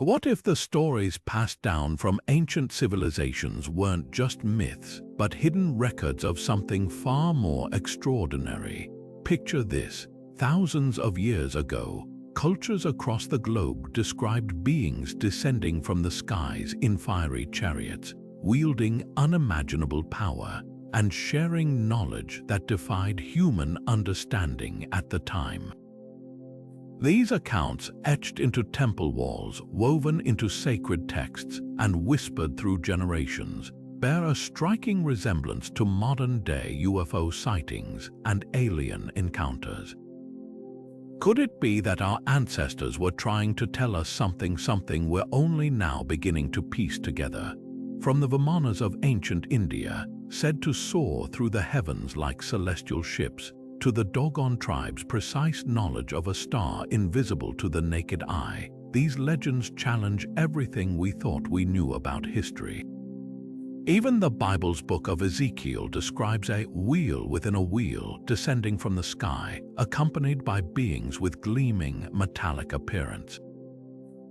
What if the stories passed down from ancient civilizations weren't just myths, but hidden records of something far more extraordinary? Picture this. Thousands of years ago, cultures across the globe described beings descending from the skies in fiery chariots, wielding unimaginable power and sharing knowledge that defied human understanding at the time. These accounts, etched into temple walls, woven into sacred texts, and whispered through generations, bear a striking resemblance to modern-day UFO sightings and alien encounters. Could it be that our ancestors were trying to tell us something we're only now beginning to piece together? From the Vimanas of ancient India, said to soar through the heavens like celestial ships, to the Dogon tribe's precise knowledge of a star invisible to the naked eye, these legends challenge everything we thought we knew about history. Even the Bible's book of Ezekiel describes a wheel within a wheel descending from the sky, accompanied by beings with gleaming, metallic appearance.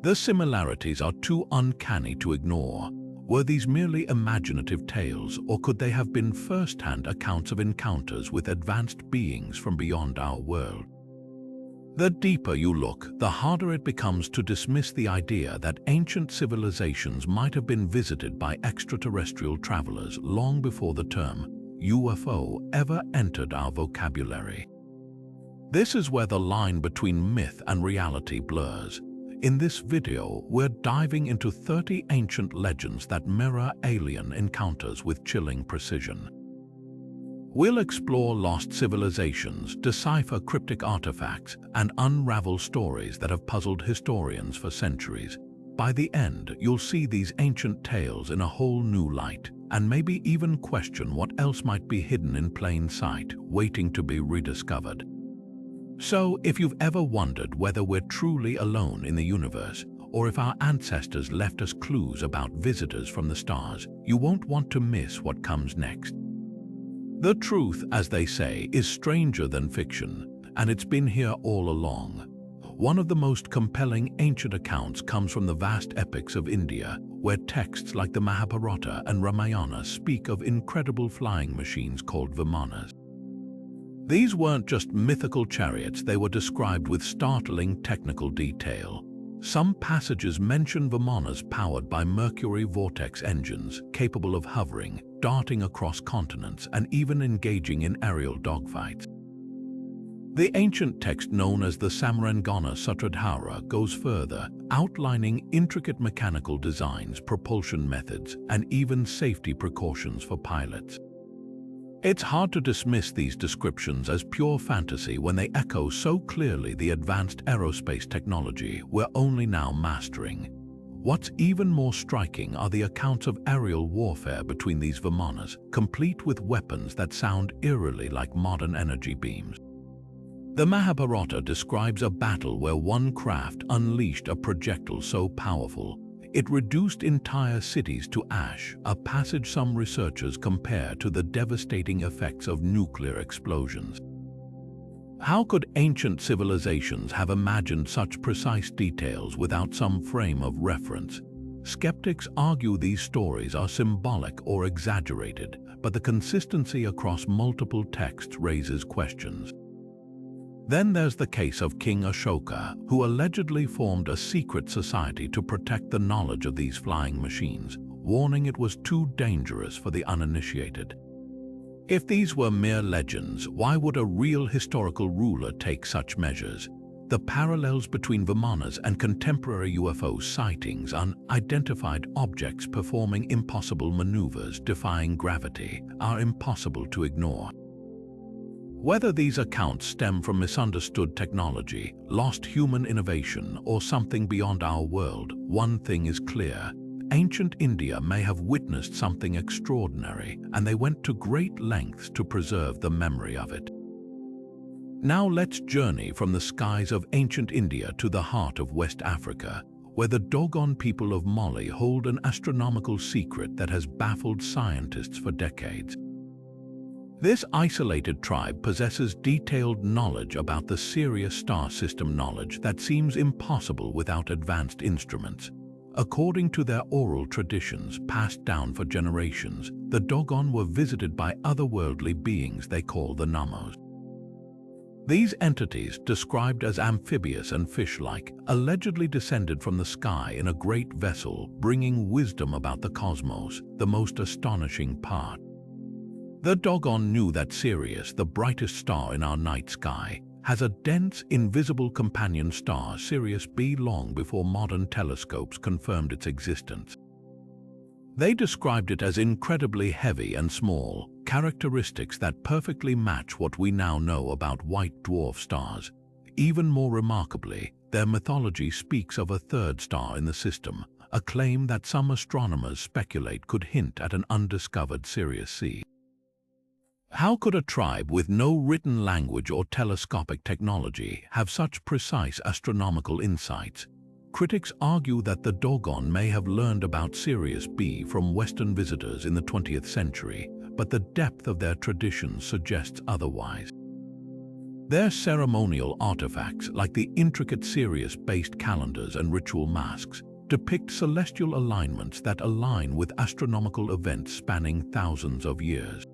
The similarities are too uncanny to ignore. Were these merely imaginative tales, or could they have been first-hand accounts of encounters with advanced beings from beyond our world? The deeper you look, the harder it becomes to dismiss the idea that ancient civilizations might have been visited by extraterrestrial travelers long before the term UFO ever entered our vocabulary. This is where the line between myth and reality blurs. In this video, we're diving into 30 ancient legends that mirror alien encounters with chilling precision. We'll explore lost civilizations, decipher cryptic artifacts, and unravel stories that have puzzled historians for centuries. By the end, you'll see these ancient tales in a whole new light, and maybe even question what else might be hidden in plain sight, waiting to be rediscovered. So, if you've ever wondered whether we're truly alone in the universe, or if our ancestors left us clues about visitors from the stars, you won't want to miss what comes next. The truth, as they say, is stranger than fiction, and it's been here all along. One of the most compelling ancient accounts comes from the vast epics of India, where texts like the Mahabharata and Ramayana speak of incredible flying machines called Vimanas. These weren't just mythical chariots, they were described with startling technical detail. Some passages mention Vimanas powered by mercury vortex engines, capable of hovering, darting across continents, and even engaging in aerial dogfights. The ancient text known as the Sumerian Anunnaki goes further, outlining intricate mechanical designs, propulsion methods, and even safety precautions for pilots. It's hard to dismiss these descriptions as pure fantasy when they echo so clearly the advanced aerospace technology we're only now mastering. What's even more striking are the accounts of aerial warfare between these Vimanas, complete with weapons that sound eerily like modern energy beams. The Mahabharata describes a battle where one craft unleashed a projectile so powerful it reduced entire cities to ash, a passage some researchers compare to the devastating effects of nuclear explosions. How could ancient civilizations have imagined such precise details without some frame of reference? Skeptics argue these stories are symbolic or exaggerated, but the consistency across multiple texts raises questions. Then there's the case of King Ashoka, who allegedly formed a secret society to protect the knowledge of these flying machines, warning it was too dangerous for the uninitiated. If these were mere legends, why would a real historical ruler take such measures? The parallels between Vimanas and contemporary UFO sightings, unidentified objects performing impossible maneuvers defying gravity, are impossible to ignore. Whether these accounts stem from misunderstood technology, lost human innovation, or something beyond our world, one thing is clear. Ancient India may have witnessed something extraordinary, and they went to great lengths to preserve the memory of it. Now let's journey from the skies of ancient India to the heart of West Africa, where the Dogon people of Mali hold an astronomical secret that has baffled scientists for decades. This isolated tribe possesses detailed knowledge about the Sirius star system, knowledge that seems impossible without advanced instruments. According to their oral traditions passed down for generations, the Dogon were visited by otherworldly beings they call the Nommos. These entities, described as amphibious and fish-like, allegedly descended from the sky in a great vessel, bringing wisdom about the cosmos, the most astonishing part. The Dogon knew that Sirius, the brightest star in our night sky, has a dense, invisible companion star, Sirius B, long before modern telescopes confirmed its existence. They described it as incredibly heavy and small, characteristics that perfectly match what we now know about white dwarf stars. Even more remarkably, their mythology speaks of a third star in the system, a claim that some astronomers speculate could hint at an undiscovered Sirius C. How could a tribe with no written language or telescopic technology have such precise astronomical insights? Critics argue that the Dogon may have learned about Sirius B from Western visitors in the 20th century, but the depth of their traditions suggests otherwise. Their ceremonial artifacts, like the intricate Sirius-based calendars and ritual masks, depict celestial alignments that align with astronomical events spanning thousands of years.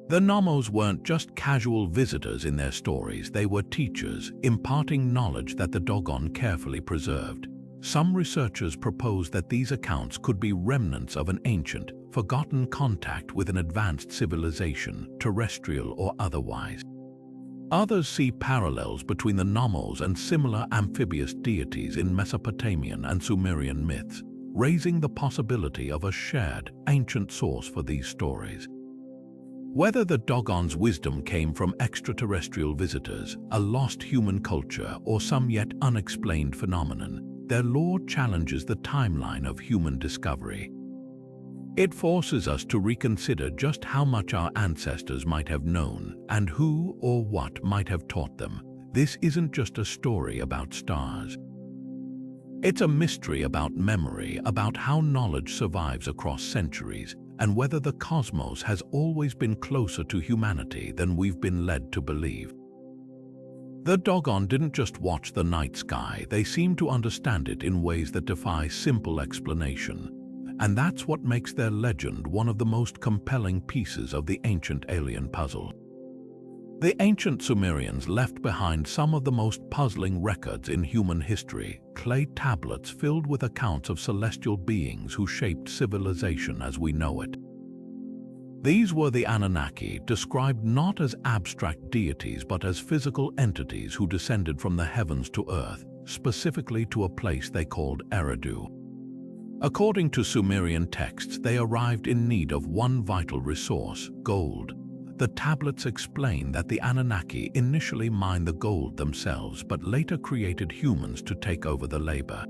The Nommos weren't just casual visitors in their stories, they were teachers, imparting knowledge that the Dogon carefully preserved. Some researchers propose that these accounts could be remnants of an ancient, forgotten contact with an advanced civilization, terrestrial or otherwise. Others see parallels between the Nommos and similar amphibious deities in Mesopotamian and Sumerian myths, raising the possibility of a shared, ancient source for these stories. Whether the Dogon's wisdom came from extraterrestrial visitors, a lost human culture, or some yet unexplained phenomenon, their lore challenges the timeline of human discovery. It forces us to reconsider just how much our ancestors might have known and who or what might have taught them. This isn't just a story about stars. It's a mystery about memory, about how knowledge survives across centuries, and whether the cosmos has always been closer to humanity than we've been led to believe. The Dogon didn't just watch the night sky, they seem to understand it in ways that defy simple explanation. And that's what makes their legend one of the most compelling pieces of the ancient alien puzzle. The ancient Sumerians left behind some of the most puzzling records in human history, clay tablets filled with accounts of celestial beings who shaped civilization as we know it. These were the Anunnaki, described not as abstract deities but as physical entities who descended from the heavens to earth, specifically to a place they called Eridu. According to Sumerian texts, they arrived in need of one vital resource, gold. The tablets explain that the Anunnaki initially mined the gold themselves but later created humans to take over the labor.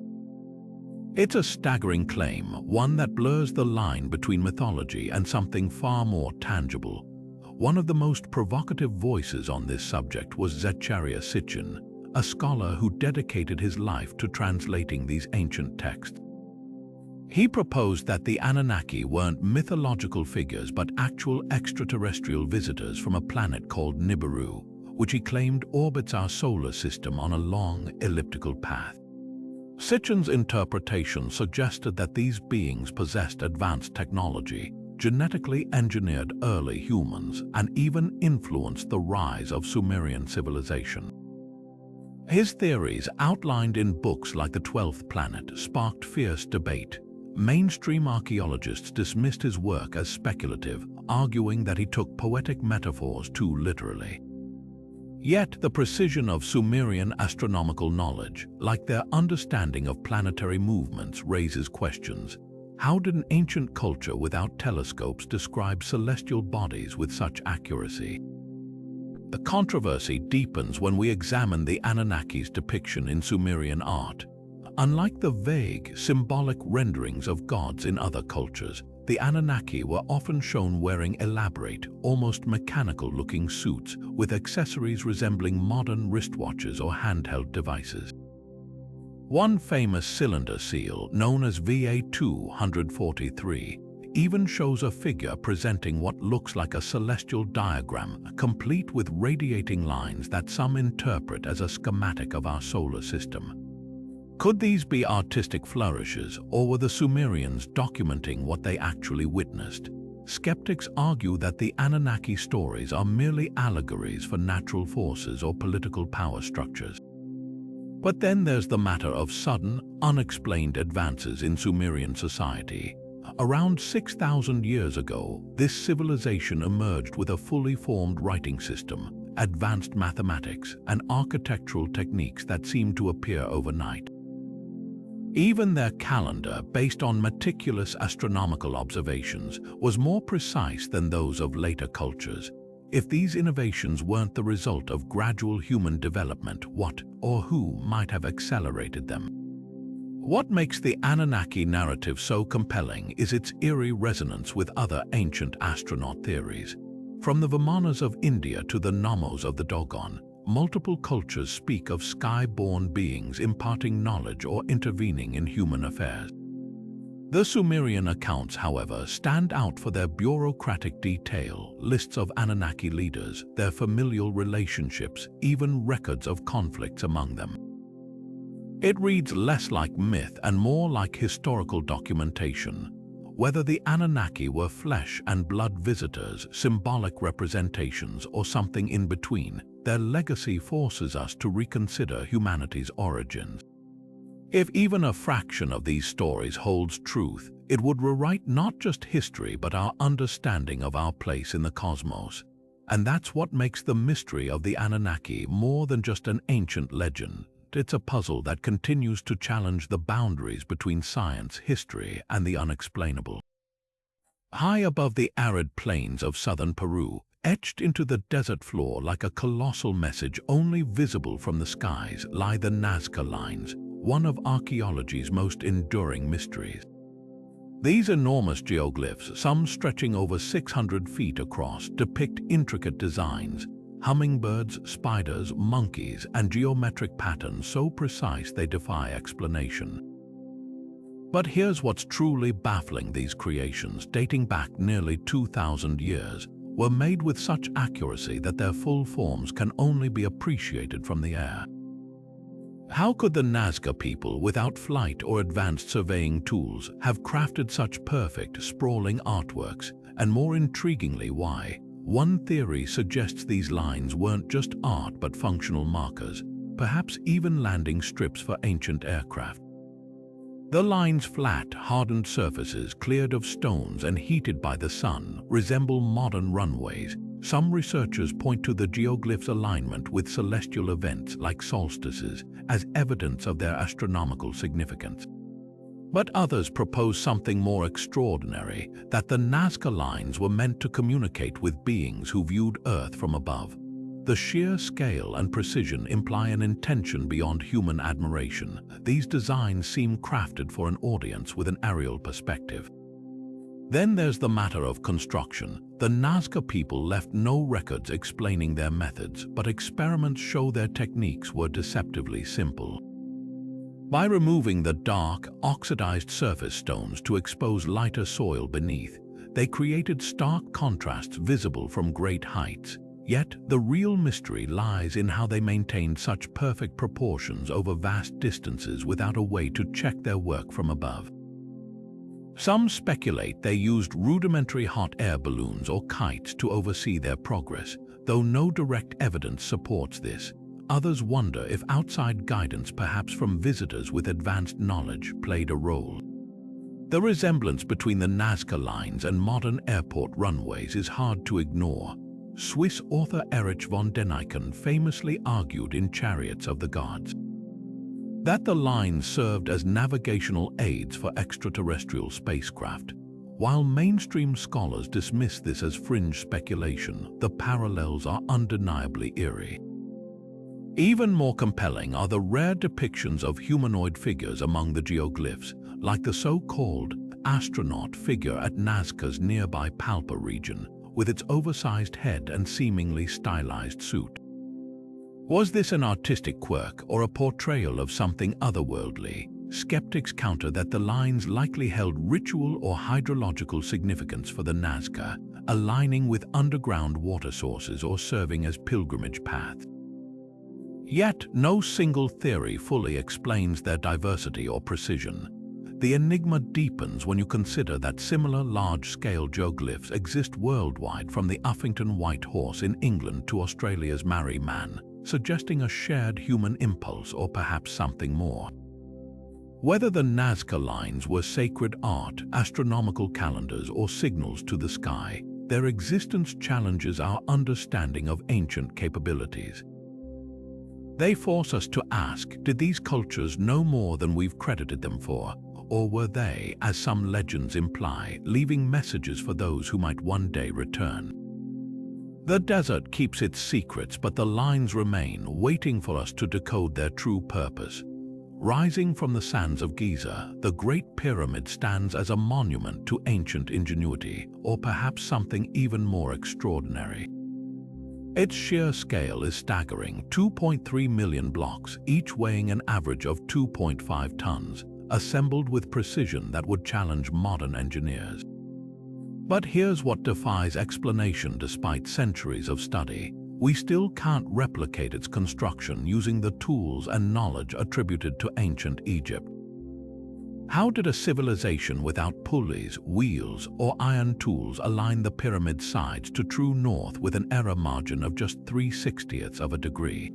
It's a staggering claim, one that blurs the line between mythology and something far more tangible. One of the most provocative voices on this subject was Zecharia Sitchin, a scholar who dedicated his life to translating these ancient texts. He proposed that the Anunnaki weren't mythological figures but actual extraterrestrial visitors from a planet called Nibiru, which he claimed orbits our solar system on a long, elliptical path. Sitchin's interpretation suggested that these beings possessed advanced technology, genetically engineered early humans, and even influenced the rise of Sumerian civilization. His theories, outlined in books like The 12th Planet, sparked fierce debate. Mainstream archaeologists dismissed his work as speculative, arguing that he took poetic metaphors too literally. Yet the precision of Sumerian astronomical knowledge, like their understanding of planetary movements, raises questions. How did an ancient culture without telescopes describe celestial bodies with such accuracy? The controversy deepens when we examine the Anunnaki's depiction in Sumerian art. Unlike the vague, symbolic renderings of gods in other cultures, the Anunnaki were often shown wearing elaborate, almost mechanical-looking suits with accessories resembling modern wristwatches or handheld devices. One famous cylinder seal, known as VA-243, even shows a figure presenting what looks like a celestial diagram, complete with radiating lines that some interpret as a schematic of our solar system. Could these be artistic flourishes, or were the Sumerians documenting what they actually witnessed? Skeptics argue that the Anunnaki stories are merely allegories for natural forces or political power structures. But then there's the matter of sudden, unexplained advances in Sumerian society. Around 6,000 years ago, this civilization emerged with a fully formed writing system, advanced mathematics, and architectural techniques that seemed to appear overnight. Even their calendar, based on meticulous astronomical observations, was more precise than those of later cultures. If these innovations weren't the result of gradual human development, what or who might have accelerated them? What makes the Anunnaki narrative so compelling is its eerie resonance with other ancient astronaut theories. From the Vimanas of India to the Nommos of the Dogon, multiple cultures speak of sky-born beings imparting knowledge or intervening in human affairs. The Sumerian accounts, however, stand out for their bureaucratic detail, lists of Anunnaki leaders, their familial relationships, even records of conflicts among them. It reads less like myth and more like historical documentation. Whether the Anunnaki were flesh and blood visitors, symbolic representations, or something in between, their legacy forces us to reconsider humanity's origins. If even a fraction of these stories holds truth, it would rewrite not just history but our understanding of our place in the cosmos. And that's what makes the mystery of the Anunnaki more than just an ancient legend. It's a puzzle that continues to challenge the boundaries between science, history, and the unexplainable. High above the arid plains of southern Peru, etched into the desert floor like a colossal message only visible from the skies, lie the Nazca Lines, one of archaeology's most enduring mysteries. These enormous geoglyphs, some stretching over 600 feet across, depict intricate designs, hummingbirds, spiders, monkeys, and geometric patterns so precise they defy explanation. But here's what's truly baffling: these creations, dating back nearly 2,000 years, were made with such accuracy that their full forms can only be appreciated from the air. How could the Nazca people, without flight or advanced surveying tools, have crafted such perfect, sprawling artworks? And more intriguingly, why? One theory suggests these lines weren't just art but functional markers, perhaps even landing strips for ancient aircraft. The lines' flat, hardened surfaces, cleared of stones and heated by the sun, resemble modern runways. Some researchers point to the geoglyphs' alignment with celestial events like solstices as evidence of their astronomical significance. But others propose something more extraordinary, that the Nazca Lines were meant to communicate with beings who viewed Earth from above. The sheer scale and precision imply an intention beyond human admiration. These designs seem crafted for an audience with an aerial perspective. Then there's the matter of construction. The Nazca people left no records explaining their methods, but experiments show their techniques were deceptively simple. By removing the dark, oxidized surface stones to expose lighter soil beneath, they created stark contrasts visible from great heights. Yet, the real mystery lies in how they maintained such perfect proportions over vast distances without a way to check their work from above. Some speculate they used rudimentary hot air balloons or kites to oversee their progress, though no direct evidence supports this. Others wonder if outside guidance, perhaps from visitors with advanced knowledge, played a role. The resemblance between the Nazca Lines and modern airport runways is hard to ignore. Swiss author Erich von Däniken famously argued in Chariots of the Gods that the lines served as navigational aids for extraterrestrial spacecraft. While mainstream scholars dismiss this as fringe speculation, the parallels are undeniably eerie. Even more compelling are the rare depictions of humanoid figures among the geoglyphs, like the so-called Astronaut figure at Nazca's nearby Palpa region, with its oversized head and seemingly stylized suit. Was this an artistic quirk or a portrayal of something otherworldly? Skeptics counter that the lines likely held ritual or hydrological significance for the Nazca, aligning with underground water sources or serving as pilgrimage paths. Yet, no single theory fully explains their diversity or precision. The enigma deepens when you consider that similar large-scale geoglyphs exist worldwide, from the Uffington White Horse in England to Australia's Marri Man, suggesting a shared human impulse or perhaps something more. Whether the Nazca Lines were sacred art, astronomical calendars, or signals to the sky, their existence challenges our understanding of ancient capabilities. They force us to ask, did these cultures know more than we've credited them for? Or were they, as some legends imply, leaving messages for those who might one day return? The desert keeps its secrets, but the lines remain, waiting for us to decode their true purpose. Rising from the sands of Giza, the Great Pyramid stands as a monument to ancient ingenuity, or perhaps something even more extraordinary. Its sheer scale is staggering: 2.3 million blocks, each weighing an average of 2.5 tons, assembled with precision that would challenge modern engineers. But here's what defies explanation. Despite centuries of study, we still can't replicate its construction using the tools and knowledge attributed to ancient Egypt. How did a civilization without pulleys, wheels, or iron tools align the pyramid's sides to true north with an error margin of just 3/60ths of a degree?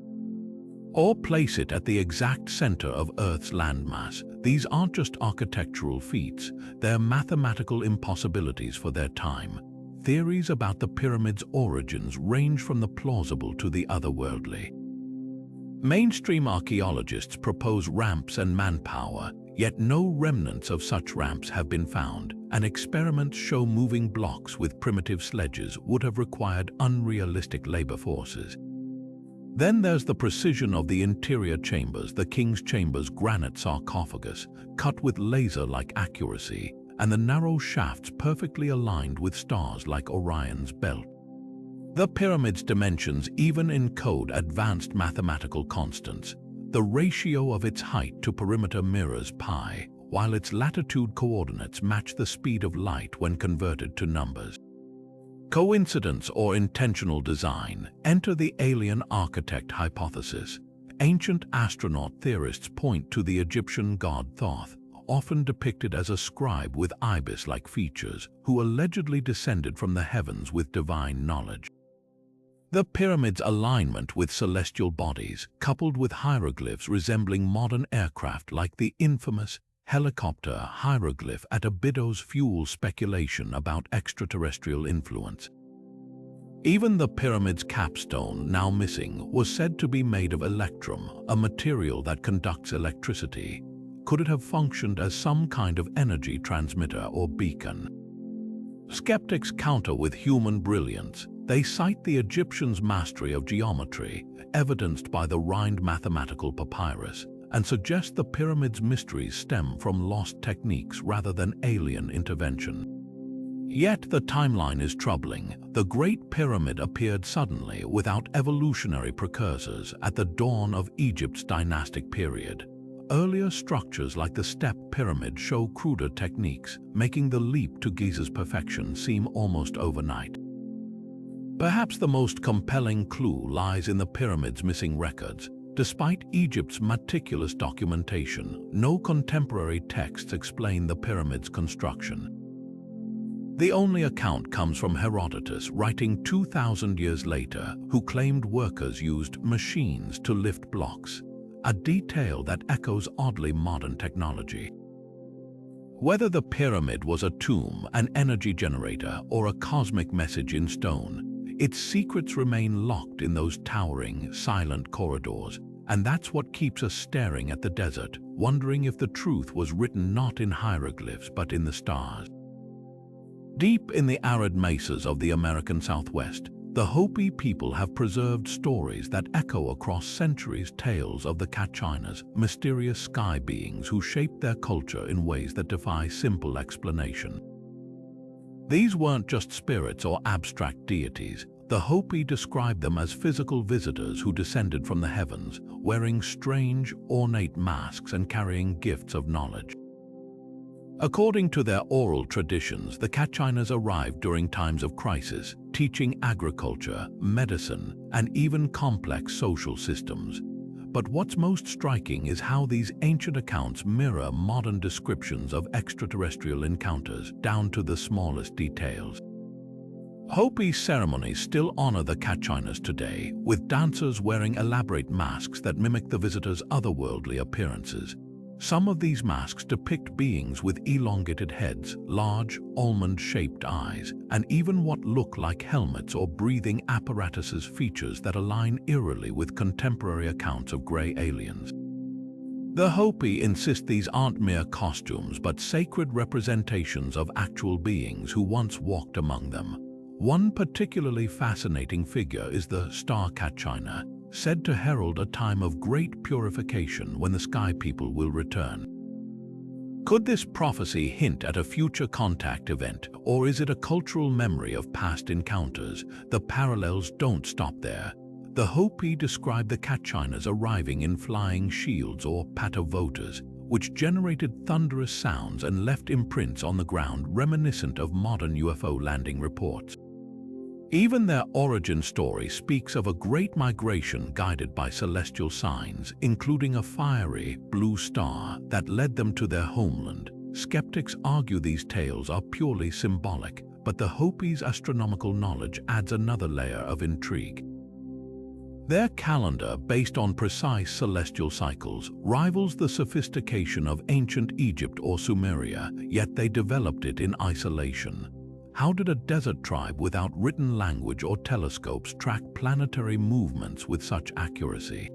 Or place it at the exact center of Earth's landmass? These aren't just architectural feats, they're mathematical impossibilities for their time. Theories about the pyramid's origins range from the plausible to the otherworldly. Mainstream archaeologists propose ramps and manpower, yet no remnants of such ramps have been found, and experiments show moving blocks with primitive sledges would have required unrealistic labor forces. Then there's the precision of the interior chambers: the King's Chamber's granite sarcophagus, cut with laser-like accuracy, and the narrow shafts perfectly aligned with stars like Orion's belt. The pyramid's dimensions even encode advanced mathematical constants. The ratio of its height to perimeter mirrors pi, while its latitude coordinates match the speed of light when converted to numbers. Coincidence or intentional design? Enter the alien architect hypothesis. Ancient astronaut theorists point to the Egyptian god Thoth, often depicted as a scribe with ibis-like features, who allegedly descended from the heavens with divine knowledge. The pyramid's alignment with celestial bodies, coupled with hieroglyphs resembling modern aircraft like the infamous helicopter hieroglyph at Abydos, fuel speculation about extraterrestrial influence. Even the pyramid's capstone, now missing, was said to be made of electrum, a material that conducts electricity. Could it have functioned as some kind of energy transmitter or beacon? Skeptics counter with human brilliance. They cite the Egyptians' mastery of geometry, evidenced by the Rhind mathematical papyrus, and suggest the pyramid's mysteries stem from lost techniques rather than alien intervention. Yet the timeline is troubling. The Great Pyramid appeared suddenly, without evolutionary precursors, at the dawn of Egypt's dynastic period. Earlier structures like the Step Pyramid show cruder techniques, making the leap to Giza's perfection seem almost overnight. Perhaps the most compelling clue lies in the pyramid's missing records. Despite Egypt's meticulous documentation, no contemporary texts explain the pyramid's construction. The only account comes from Herodotus, writing 2,000 years later, who claimed workers used machines to lift blocks, a detail that echoes oddly modern technology. Whether the pyramid was a tomb, an energy generator, or a cosmic message in stone, its secrets remain locked in those towering, silent corridors, and that's what keeps us staring at the desert, wondering if the truth was written not in hieroglyphs but in the stars. Deep in the arid mesas of the American Southwest, the Hopi people have preserved stories that echo across centuries, tales of the Kachinas, mysterious sky beings who shaped their culture in ways that defy simple explanation. These weren't just spirits or abstract deities. The Hopi described them as physical visitors who descended from the heavens, wearing strange, ornate masks and carrying gifts of knowledge. According to their oral traditions, the Kachinas arrived during times of crisis, teaching agriculture, medicine, and even complex social systems. But what's most striking is how these ancient accounts mirror modern descriptions of extraterrestrial encounters, down to the smallest details. Hopi ceremonies still honor the Kachinas today, with dancers wearing elaborate masks that mimic the visitors' otherworldly appearances. Some of these masks depict beings with elongated heads, large, almond-shaped eyes, and even what look like helmets or breathing apparatuses, features that align eerily with contemporary accounts of gray aliens. The Hopi insist these aren't mere costumes but sacred representations of actual beings who once walked among them. One particularly fascinating figure is the Star Kachina, said to herald a time of great purification when the Sky People will return. Could this prophecy hint at a future contact event, or is it a cultural memory of past encounters? The parallels don't stop there. The Hopi describe the Kachinas arriving in flying shields or patavotas, which generated thunderous sounds and left imprints on the ground reminiscent of modern UFO landing reports. Even their origin story speaks of a great migration guided by celestial signs, including a fiery blue star that led them to their homeland. Skeptics argue these tales are purely symbolic, but the Hopi's astronomical knowledge adds another layer of intrigue. Their calendar, based on precise celestial cycles, rivals the sophistication of ancient Egypt or Sumeria, yet they developed it in isolation. How did a desert tribe without written language or telescopes track planetary movements with such accuracy?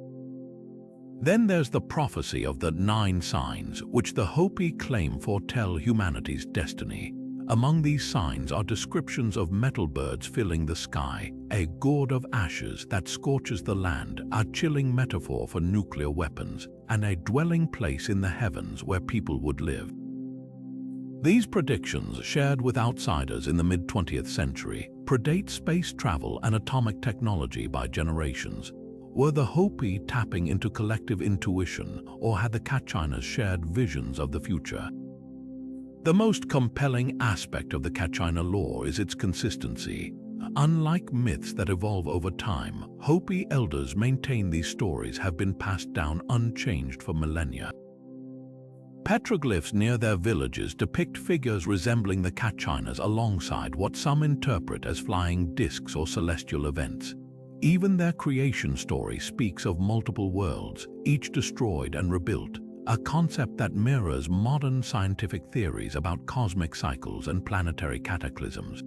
Then there's the prophecy of the 9 signs, which the Hopi claim foretell humanity's destiny. Among these signs are descriptions of metal birds filling the sky, a gourd of ashes that scorches the land, a chilling metaphor for nuclear weapons, and a dwelling place in the heavens where people would live. These predictions, shared with outsiders in the mid-20th century, predate space travel and atomic technology by generations. Were the Hopi tapping into collective intuition, or had the Kachinas shared visions of the future? The most compelling aspect of the Kachina lore is its consistency. Unlike myths that evolve over time, Hopi elders maintain these stories have been passed down unchanged for millennia. Petroglyphs near their villages depict figures resembling the Kachinas alongside what some interpret as flying discs or celestial events. Even their creation story speaks of multiple worlds, each destroyed and rebuilt, a concept that mirrors modern scientific theories about cosmic cycles and planetary cataclysms.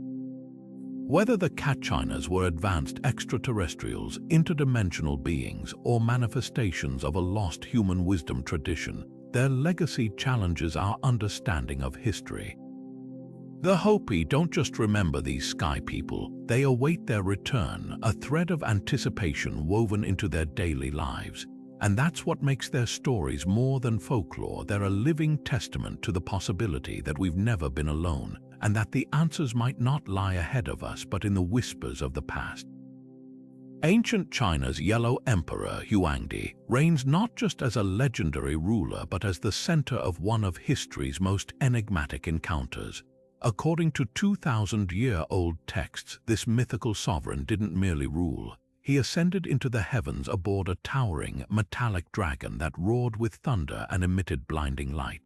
Whether the Kachinas were advanced extraterrestrials, interdimensional beings, or manifestations of a lost human wisdom tradition, their legacy challenges our understanding of history. The Hopi don't just remember these sky people, they await their return, a thread of anticipation woven into their daily lives. And that's what makes their stories more than folklore. They're a living testament to the possibility that we've never been alone, and that the answers might not lie ahead of us but in the whispers of the past. Ancient China's Yellow Emperor Huangdi reigns not just as a legendary ruler but as the center of one of history's most enigmatic encounters. According to 2,000-year-old texts, this mythical sovereign didn't merely rule. He ascended into the heavens aboard a towering, metallic dragon that roared with thunder and emitted blinding light.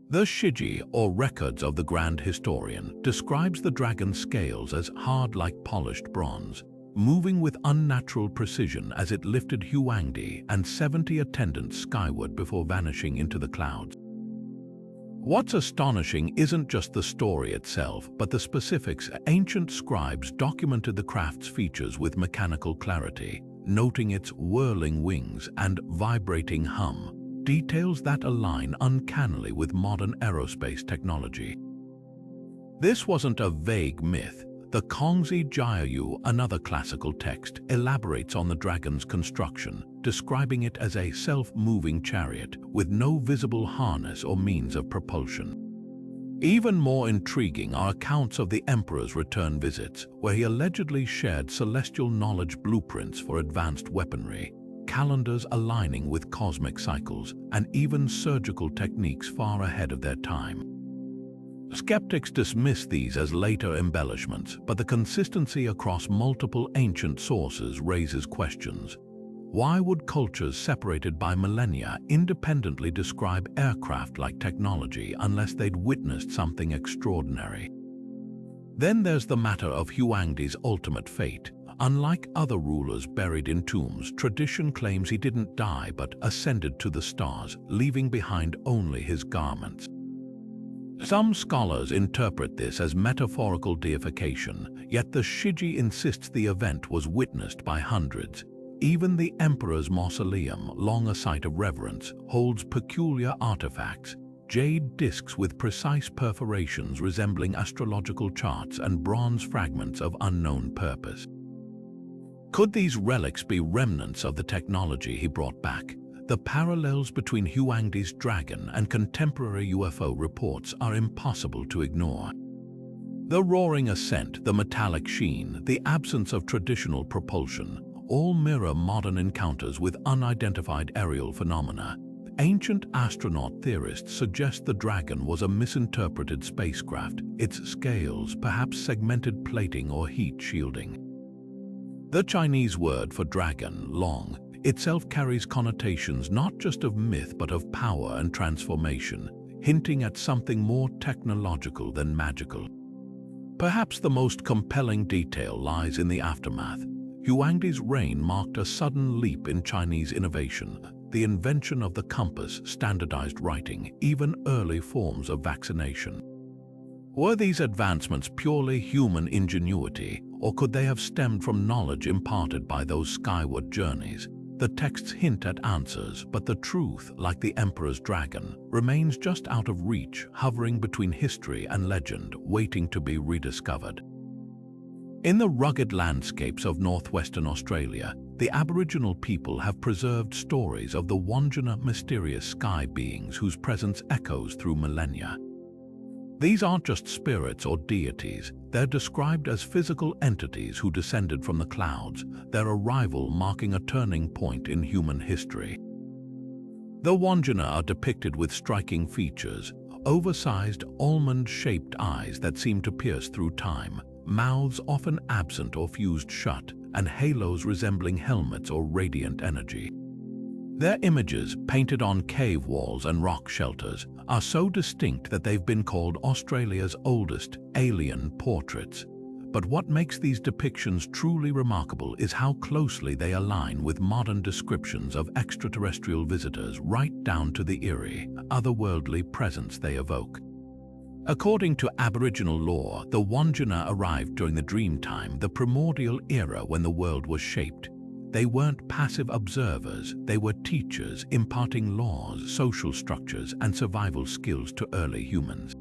The Shiji, or Records of the Grand Historian, describes the dragon's scales as hard like polished bronze, moving with unnatural precision as it lifted Huangdi and 70 attendants skyward before vanishing into the clouds. What's astonishing isn't just the story itself, but the specifics. Ancient scribes documented the craft's features with mechanical clarity, noting its whirling wings and vibrating hum, details that align uncannily with modern aerospace technology. This wasn't a vague myth. The Kongzi Jiayu, another classical text, elaborates on the dragon's construction, describing it as a self-moving chariot with no visible harness or means of propulsion. Even more intriguing are accounts of the emperor's return visits, where he allegedly shared celestial knowledge blueprints for advanced weaponry, calendars aligning with cosmic cycles, and even surgical techniques far ahead of their time. Skeptics dismiss these as later embellishments, but the consistency across multiple ancient sources raises questions. Why would cultures separated by millennia independently describe aircraft-like technology unless they'd witnessed something extraordinary? Then there's the matter of Huangdi's ultimate fate. Unlike other rulers buried in tombs, tradition claims he didn't die but ascended to the stars, leaving behind only his garments. Some scholars interpret this as metaphorical deification, yet the Shiji insists the event was witnessed by hundreds. Even the emperor's mausoleum, long a site of reverence, holds peculiar artifacts, jade discs with precise perforations resembling astrological charts and bronze fragments of unknown purpose. Could these relics be remnants of the technology he brought back? The parallels between Huangdi's dragon and contemporary UFO reports are impossible to ignore. The roaring ascent, the metallic sheen, the absence of traditional propulsion, all mirror modern encounters with unidentified aerial phenomena. Ancient astronaut theorists suggest the dragon was a misinterpreted spacecraft, its scales perhaps segmented plating or heat shielding. The Chinese word for dragon, long, itself carries connotations not just of myth but of power and transformation, hinting at something more technological than magical. Perhaps the most compelling detail lies in the aftermath. Huangdi's reign marked a sudden leap in Chinese innovation, the invention of the compass, standardized writing, even early forms of vaccination. Were these advancements purely human ingenuity, or could they have stemmed from knowledge imparted by those skyward journeys? The texts hint at answers, but the truth, like the emperor's dragon, remains just out of reach, hovering between history and legend, waiting to be rediscovered. In the rugged landscapes of northwestern Australia, the Aboriginal people have preserved stories of the Wandjina, mysterious sky beings whose presence echoes through millennia. These aren't just spirits or deities, they're described as physical entities who descended from the clouds, their arrival marking a turning point in human history. The Wandjina are depicted with striking features, oversized, almond-shaped eyes that seem to pierce through time, mouths often absent or fused shut, and halos resembling helmets or radiant energy. Their images, painted on cave walls and rock shelters, are so distinct that they've been called Australia's oldest alien portraits. But what makes these depictions truly remarkable is how closely they align with modern descriptions of extraterrestrial visitors, right down to the eerie, otherworldly presence they evoke. According to Aboriginal lore, the Wandjina arrived during the Dreamtime, the primordial era when the world was shaped. They weren't passive observers, they were teachers, imparting laws, social structures, and survival skills to early humans.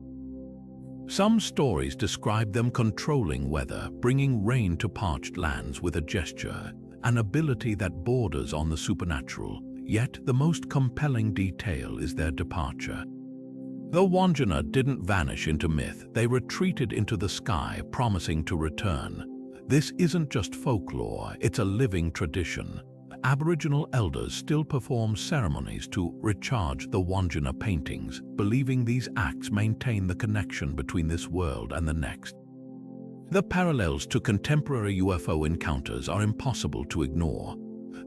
Some stories describe them controlling weather, bringing rain to parched lands with a gesture, an ability that borders on the supernatural. Yet the most compelling detail is their departure. The Wandjina didn't vanish into myth, they retreated into the sky, promising to return. This isn't just folklore, it's a living tradition. Aboriginal elders still perform ceremonies to recharge the Wandjina paintings, believing these acts maintain the connection between this world and the next. The parallels to contemporary UFO encounters are impossible to ignore.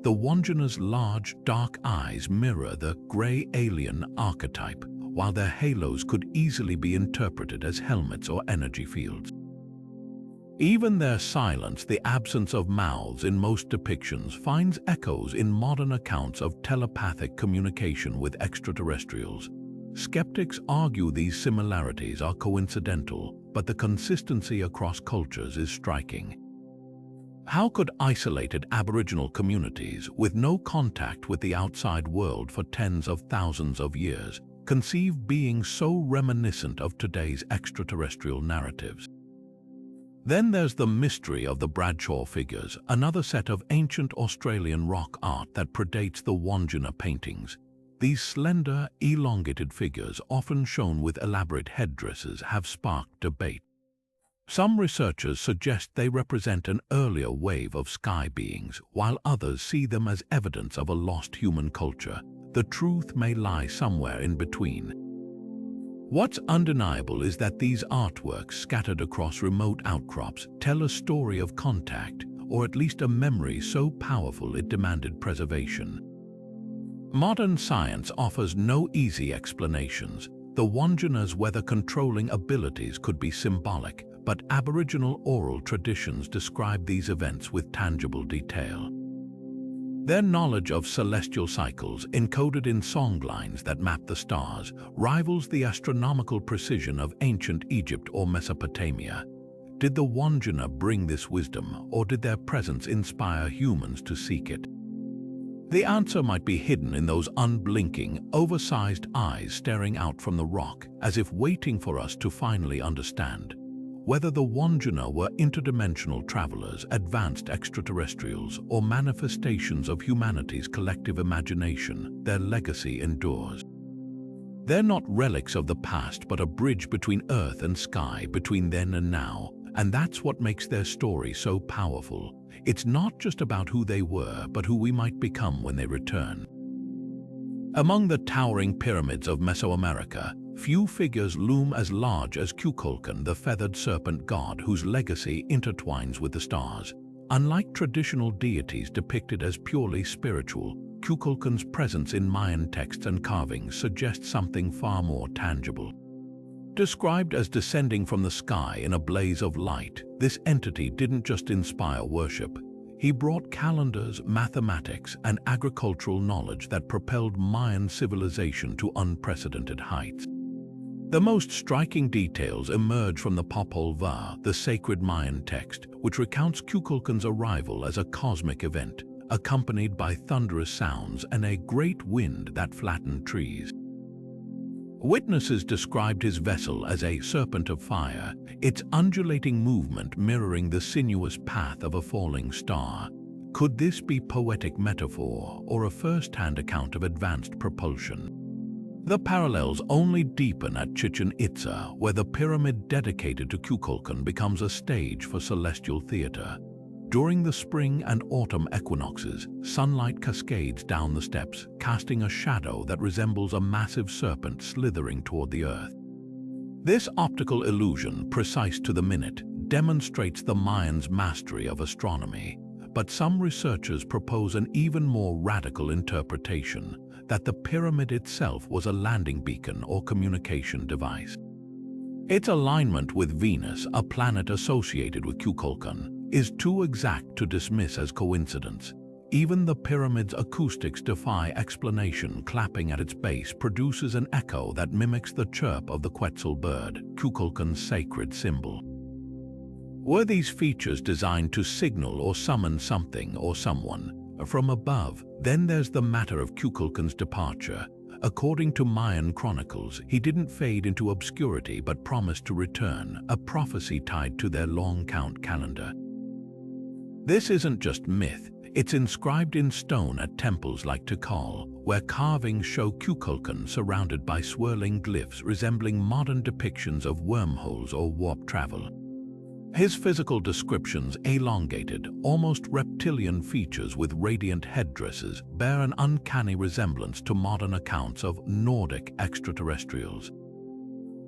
The Wandjina's large, dark eyes mirror the grey alien archetype, while their halos could easily be interpreted as helmets or energy fields. Even their silence, the absence of mouths in most depictions, finds echoes in modern accounts of telepathic communication with extraterrestrials. Skeptics argue these similarities are coincidental, but the consistency across cultures is striking. How could isolated Aboriginal communities, with no contact with the outside world for tens of thousands of years, conceive beings so reminiscent of today's extraterrestrial narratives? Then there's the mystery of the Bradshaw figures, another set of ancient Australian rock art that predates the Wandjina paintings. These slender, elongated figures, often shown with elaborate headdresses, have sparked debate. Some researchers suggest they represent an earlier wave of sky beings, while others see them as evidence of a lost human culture. The truth may lie somewhere in between. What's undeniable is that these artworks, scattered across remote outcrops, tell a story of contact, or at least a memory so powerful it demanded preservation. Modern science offers no easy explanations. The Wandjina's weather-controlling abilities could be symbolic, but Aboriginal oral traditions describe these events with tangible detail. Their knowledge of celestial cycles, encoded in songlines that map the stars, rivals the astronomical precision of ancient Egypt or Mesopotamia. Did the Wandjina bring this wisdom, or did their presence inspire humans to seek it? The answer might be hidden in those unblinking, oversized eyes staring out from the rock, as if waiting for us to finally understand. Whether the Wandjina were interdimensional travelers, advanced extraterrestrials, or manifestations of humanity's collective imagination, their legacy endures. They're not relics of the past, but a bridge between earth and sky, between then and now, and that's what makes their story so powerful. It's not just about who they were, but who we might become when they return. Among the towering pyramids of Mesoamerica, few figures loom as large as Kukulkan, the feathered serpent god whose legacy intertwines with the stars. Unlike traditional deities depicted as purely spiritual, Kukulkan's presence in Mayan texts and carvings suggests something far more tangible. Described as descending from the sky in a blaze of light, this entity didn't just inspire worship. He brought calendars, mathematics, and agricultural knowledge that propelled Mayan civilization to unprecedented heights. The most striking details emerge from the Popol Vuh, the sacred Mayan text, which recounts Kukulkan's arrival as a cosmic event, accompanied by thunderous sounds and a great wind that flattened trees. Witnesses described his vessel as a serpent of fire, its undulating movement mirroring the sinuous path of a falling star. Could this be poetic metaphor or a first-hand account of advanced propulsion? The parallels only deepen at Chichen Itza, where the pyramid dedicated to Kukulkan becomes a stage for celestial theater. During the spring and autumn equinoxes, sunlight cascades down the steps, casting a shadow that resembles a massive serpent slithering toward the earth. This optical illusion, precise to the minute, demonstrates the Mayans' mastery of astronomy. But some researchers propose an even more radical interpretation, that the pyramid itself was a landing beacon or communication device. Its alignment with Venus, a planet associated with Kukulkan, is too exact to dismiss as coincidence. Even the pyramid's acoustics defy explanation. Clapping at its base produces an echo that mimics the chirp of the Quetzal bird, Kukulkan's sacred symbol. Were these features designed to signal or summon something or someone from above? Then there's the matter of Kukulkan's departure. According to Mayan chronicles, he didn't fade into obscurity but promised to return, a prophecy tied to their long count calendar. This isn't just myth, it's inscribed in stone at temples like Tikal, where carvings show Kukulkan surrounded by swirling glyphs resembling modern depictions of wormholes or warp travel. His physical descriptions, elongated, almost reptilian features with radiant headdresses, bear an uncanny resemblance to modern accounts of Nordic extraterrestrials.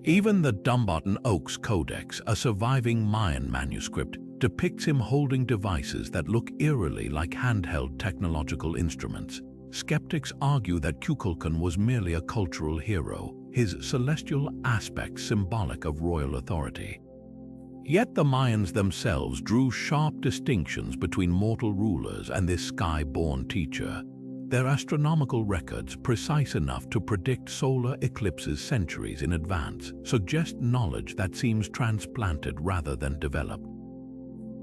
Even the Dumbarton Oaks Codex, a surviving Mayan manuscript, depicts him holding devices that look eerily like handheld technological instruments. Skeptics argue that Kukulkan was merely a cultural hero, his celestial aspect symbolic of royal authority. Yet the Mayans themselves drew sharp distinctions between mortal rulers and this sky-born teacher. Their astronomical records, precise enough to predict solar eclipses centuries in advance, suggest knowledge that seems transplanted rather than developed.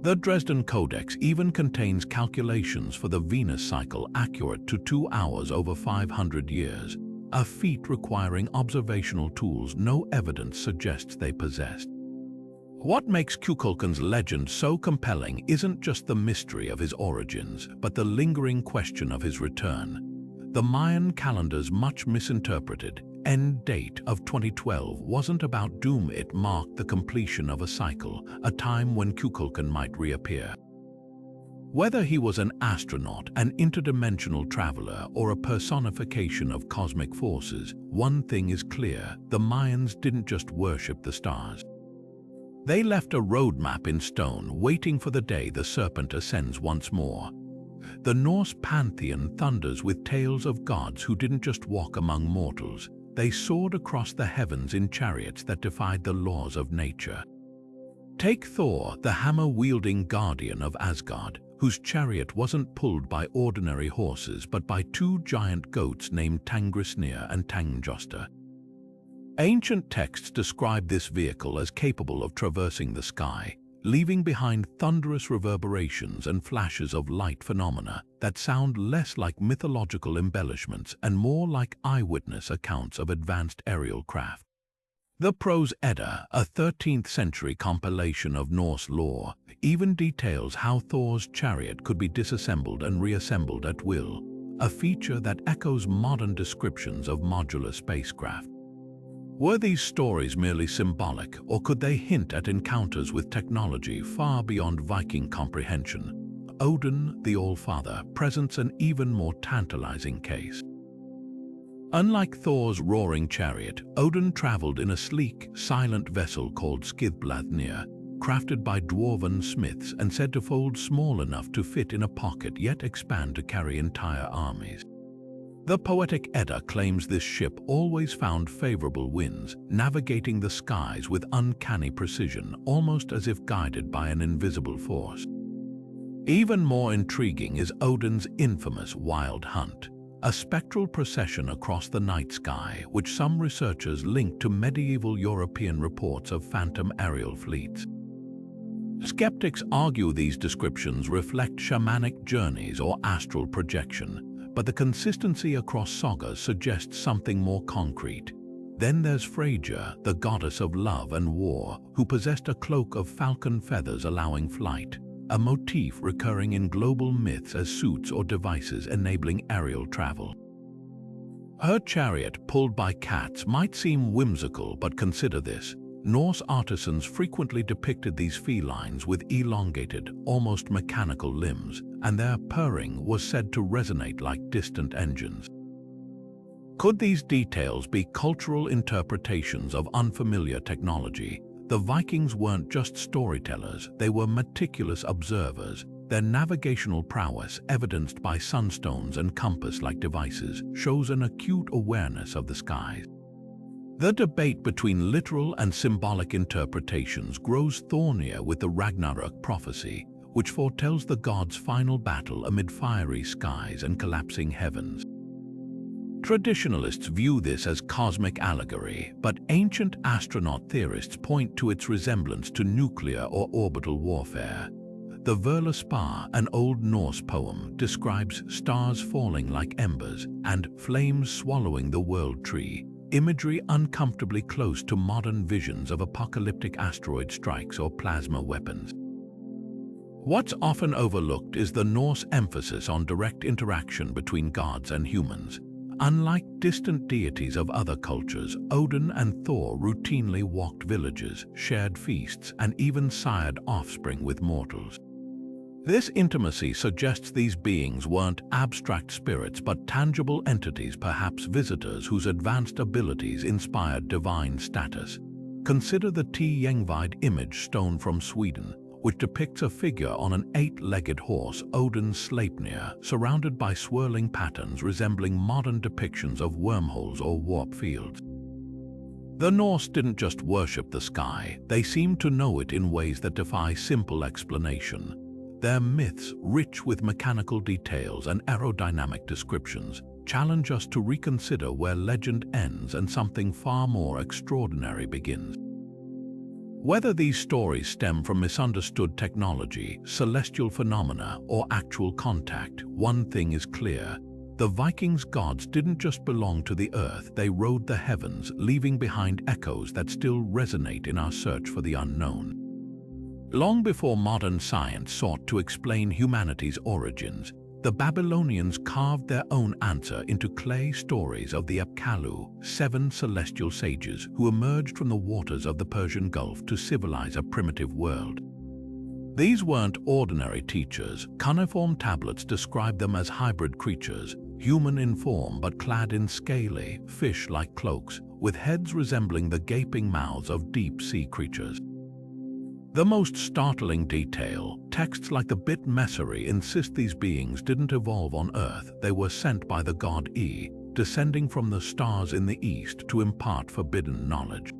The Dresden Codex even contains calculations for the Venus cycle accurate to 2 hours over 500 years, a feat requiring observational tools no evidence suggests they possessed. What makes Kukulkan's legend so compelling isn't just the mystery of his origins, but the lingering question of his return. The Mayan calendar's much misinterpreted end date of 2012 wasn't about doom, it marked the completion of a cycle, a time when Kukulkan might reappear. Whether he was an astronaut, an interdimensional traveler, or a personification of cosmic forces, one thing is clear: the Mayans didn't just worship the stars. They left a roadmap in stone, waiting for the day the serpent ascends once more. The Norse pantheon thunders with tales of gods who didn't just walk among mortals. They soared across the heavens in chariots that defied the laws of nature. Take Thor, the hammer-wielding guardian of Asgard, whose chariot wasn't pulled by ordinary horses but by two giant goats named Tangrisnir and Tangjosta. Ancient texts describe this vehicle as capable of traversing the sky, leaving behind thunderous reverberations and flashes of light phenomena that sound less like mythological embellishments and more like eyewitness accounts of advanced aerial craft. The Prose Edda, a 13th century compilation of Norse lore, even details how Thor's chariot could be disassembled and reassembled at will, a feature that echoes modern descriptions of modular spacecraft. Were these stories merely symbolic, or could they hint at encounters with technology far beyond Viking comprehension? Odin, the All-Father, presents an even more tantalizing case. Unlike Thor's roaring chariot, Odin traveled in a sleek, silent vessel called Skidbladnir, crafted by dwarven smiths and said to fold small enough to fit in a pocket yet expand to carry entire armies. The poetic Edda claims this ship always found favorable winds, navigating the skies with uncanny precision, almost as if guided by an invisible force. Even more intriguing is Odin's infamous Wild Hunt, a spectral procession across the night sky, which some researchers link to medieval European reports of phantom aerial fleets. Skeptics argue these descriptions reflect shamanic journeys or astral projection, but the consistency across sagas suggests something more concrete. Then there's Freyja, the goddess of love and war, who possessed a cloak of falcon feathers allowing flight, a motif recurring in global myths as suits or devices enabling aerial travel. Her chariot, pulled by cats, might seem whimsical, but consider this. Norse artisans frequently depicted these felines with elongated, almost mechanical limbs, and their purring was said to resonate like distant engines. Could these details be cultural interpretations of unfamiliar technology? The Vikings weren't just storytellers, they were meticulous observers. Their navigational prowess, evidenced by sunstones and compass-like devices, shows an acute awareness of the skies. The debate between literal and symbolic interpretations grows thornier with the Ragnarok prophecy, which foretells the gods' final battle amid fiery skies and collapsing heavens. Traditionalists view this as cosmic allegory, but ancient astronaut theorists point to its resemblance to nuclear or orbital warfare. The Völuspá, an Old Norse poem, describes stars falling like embers and flames swallowing the world tree, imagery uncomfortably close to modern visions of apocalyptic asteroid strikes or plasma weapons. What's often overlooked is the Norse emphasis on direct interaction between gods and humans. Unlike distant deities of other cultures, Odin and Thor routinely walked villages, shared feasts, and even sired offspring with mortals. This intimacy suggests these beings weren't abstract spirits but tangible entities, perhaps visitors whose advanced abilities inspired divine status. Consider the T-Yengvid image stone from Sweden, which depicts a figure on an 8-legged horse, Odin's Sleipnir, surrounded by swirling patterns resembling modern depictions of wormholes or warp fields. The Norse didn't just worship the sky, they seemed to know it in ways that defy simple explanation. Their myths, rich with mechanical details and aerodynamic descriptions, challenge us to reconsider where legend ends and something far more extraordinary begins. Whether these stories stem from misunderstood technology, celestial phenomena, or actual contact, one thing is clear. The Vikings' gods didn't just belong to the earth, they rode the heavens, leaving behind echoes that still resonate in our search for the unknown. Long before modern science sought to explain humanity's origins, the Babylonians carved their own answer into clay stories of the Apkallu, 7 celestial sages who emerged from the waters of the Persian Gulf to civilize a primitive world. These weren't ordinary teachers. Cuneiform tablets describe them as hybrid creatures, human in form but clad in scaly, fish-like cloaks, with heads resembling the gaping mouths of deep-sea creatures. The most startling detail, texts like the Bit Messeri insist these beings didn't evolve on Earth, they were sent by the god E, descending from the stars in the east to impart forbidden knowledge.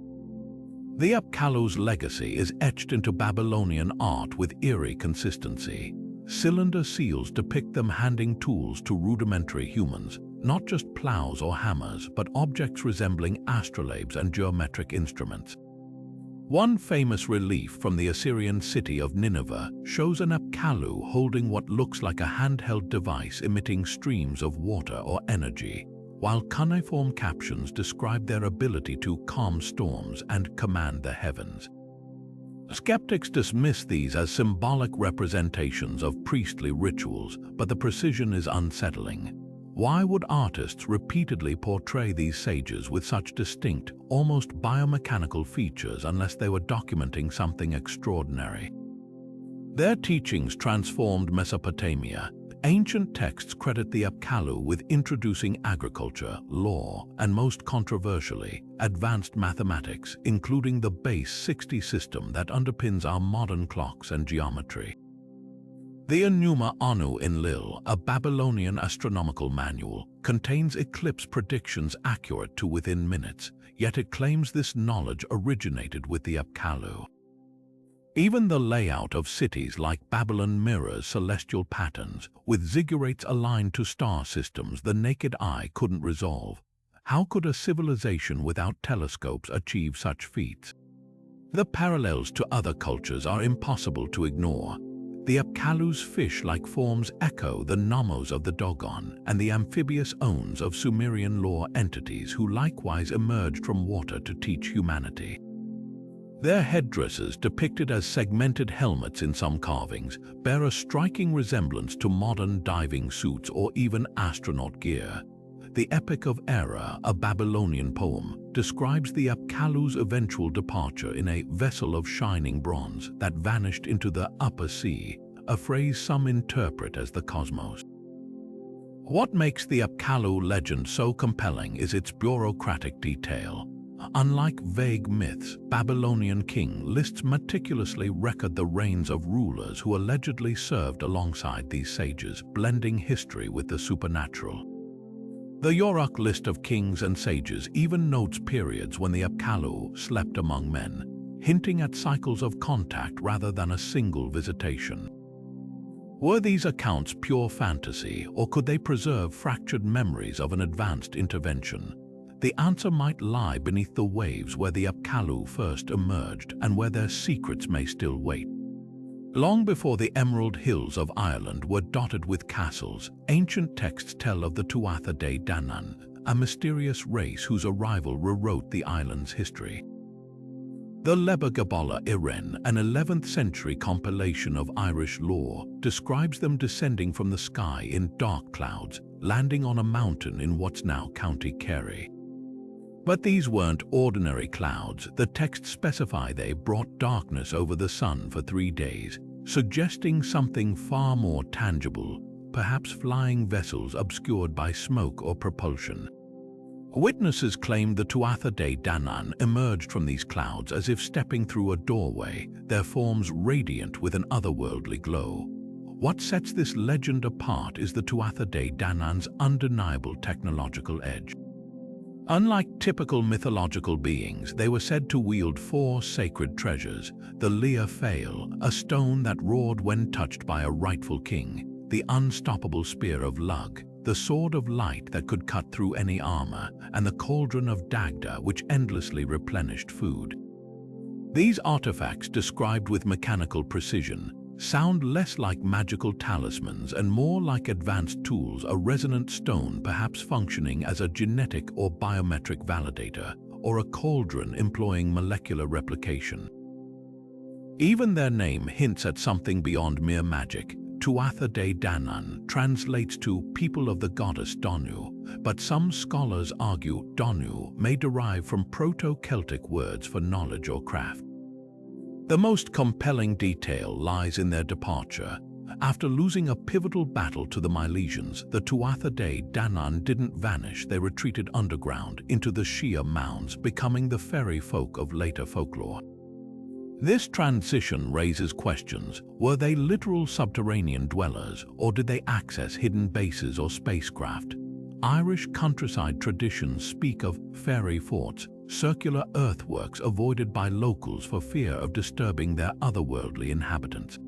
The Apkallu's legacy is etched into Babylonian art with eerie consistency. Cylinder seals depict them handing tools to rudimentary humans, not just plows or hammers, but objects resembling astrolabes and geometric instruments. One famous relief from the Assyrian city of Nineveh shows an Apkallu holding what looks like a handheld device emitting streams of water or energy, while cuneiform captions describe their ability to calm storms and command the heavens. Skeptics dismiss these as symbolic representations of priestly rituals, but the precision is unsettling. Why would artists repeatedly portray these sages with such distinct, almost biomechanical features unless they were documenting something extraordinary? Their teachings transformed Mesopotamia. Ancient texts credit the Apkallu with introducing agriculture, law, and most controversially, advanced mathematics, including the base 60 system that underpins our modern clocks and geometry. The Enuma Anu Enlil, a Babylonian astronomical manual, contains eclipse predictions accurate to within minutes, yet it claims this knowledge originated with the Apkallu. Even the layout of cities like Babylon mirrors celestial patterns, with ziggurats aligned to star systems the naked eye couldn't resolve. How could a civilization without telescopes achieve such feats? The parallels to other cultures are impossible to ignore. The Apkallu's fish-like forms echo the Nommos of the Dogon and the amphibious Ons of Sumerian lore entities who likewise emerged from water to teach humanity. Their headdresses, depicted as segmented helmets in some carvings, bear a striking resemblance to modern diving suits or even astronaut gear. The Epic of Era, a Babylonian poem, describes the Apkallu's eventual departure in a vessel of shining bronze that vanished into the upper sea, a phrase some interpret as the cosmos. What makes the Apkallu legend so compelling is its bureaucratic detail. Unlike vague myths, Babylonian king lists meticulously record the reigns of rulers who allegedly served alongside these sages, blending history with the supernatural. The Yoruk list of kings and sages even notes periods when the Apkallu slept among men, hinting at cycles of contact rather than a single visitation. Were these accounts pure fantasy, or could they preserve fractured memories of an advanced intervention? The answer might lie beneath the waves where the Apkallu first emerged and where their secrets may still wait. Long before the Emerald Hills of Ireland were dotted with castles, ancient texts tell of the Tuatha De Danann, a mysterious race whose arrival rewrote the island's history. The Lebagabola Iren, an 11th century compilation of Irish lore, describes them descending from the sky in dark clouds, landing on a mountain in what's now County Kerry. But these weren't ordinary clouds. The texts specify they brought darkness over the sun for 3 days, suggesting something far more tangible, perhaps flying vessels obscured by smoke or propulsion. Witnesses claimed the Tuatha De Danann emerged from these clouds as if stepping through a doorway, their forms radiant with an otherworldly glow. What sets this legend apart is the Tuatha De Danann's undeniable technological edge. Unlike typical mythological beings, they were said to wield 4 sacred treasures: the Lea Fail, a stone that roared when touched by a rightful king; the unstoppable spear of Lug, the sword of light that could cut through any armor; and the cauldron of Dagda, which endlessly replenished food. These artifacts, described with mechanical precision, sound less like magical talismans and more like advanced tools, a resonant stone perhaps functioning as a genetic or biometric validator, or a cauldron employing molecular replication. Even their name hints at something beyond mere magic. Tuatha De Danann translates to people of the goddess Donu, but some scholars argue Donu may derive from Proto-Celtic words for knowledge or craft. The most compelling detail lies in their departure. After losing a pivotal battle to the Milesians, the Tuatha De Danann didn't vanish. They retreated underground into the Shia mounds, becoming the fairy folk of later folklore. This transition raises questions. Were they literal subterranean dwellers, or did they access hidden bases or spacecraft? Irish countryside traditions speak of fairy forts, circular earthworks avoided by locals for fear of disturbing their otherworldly inhabitants.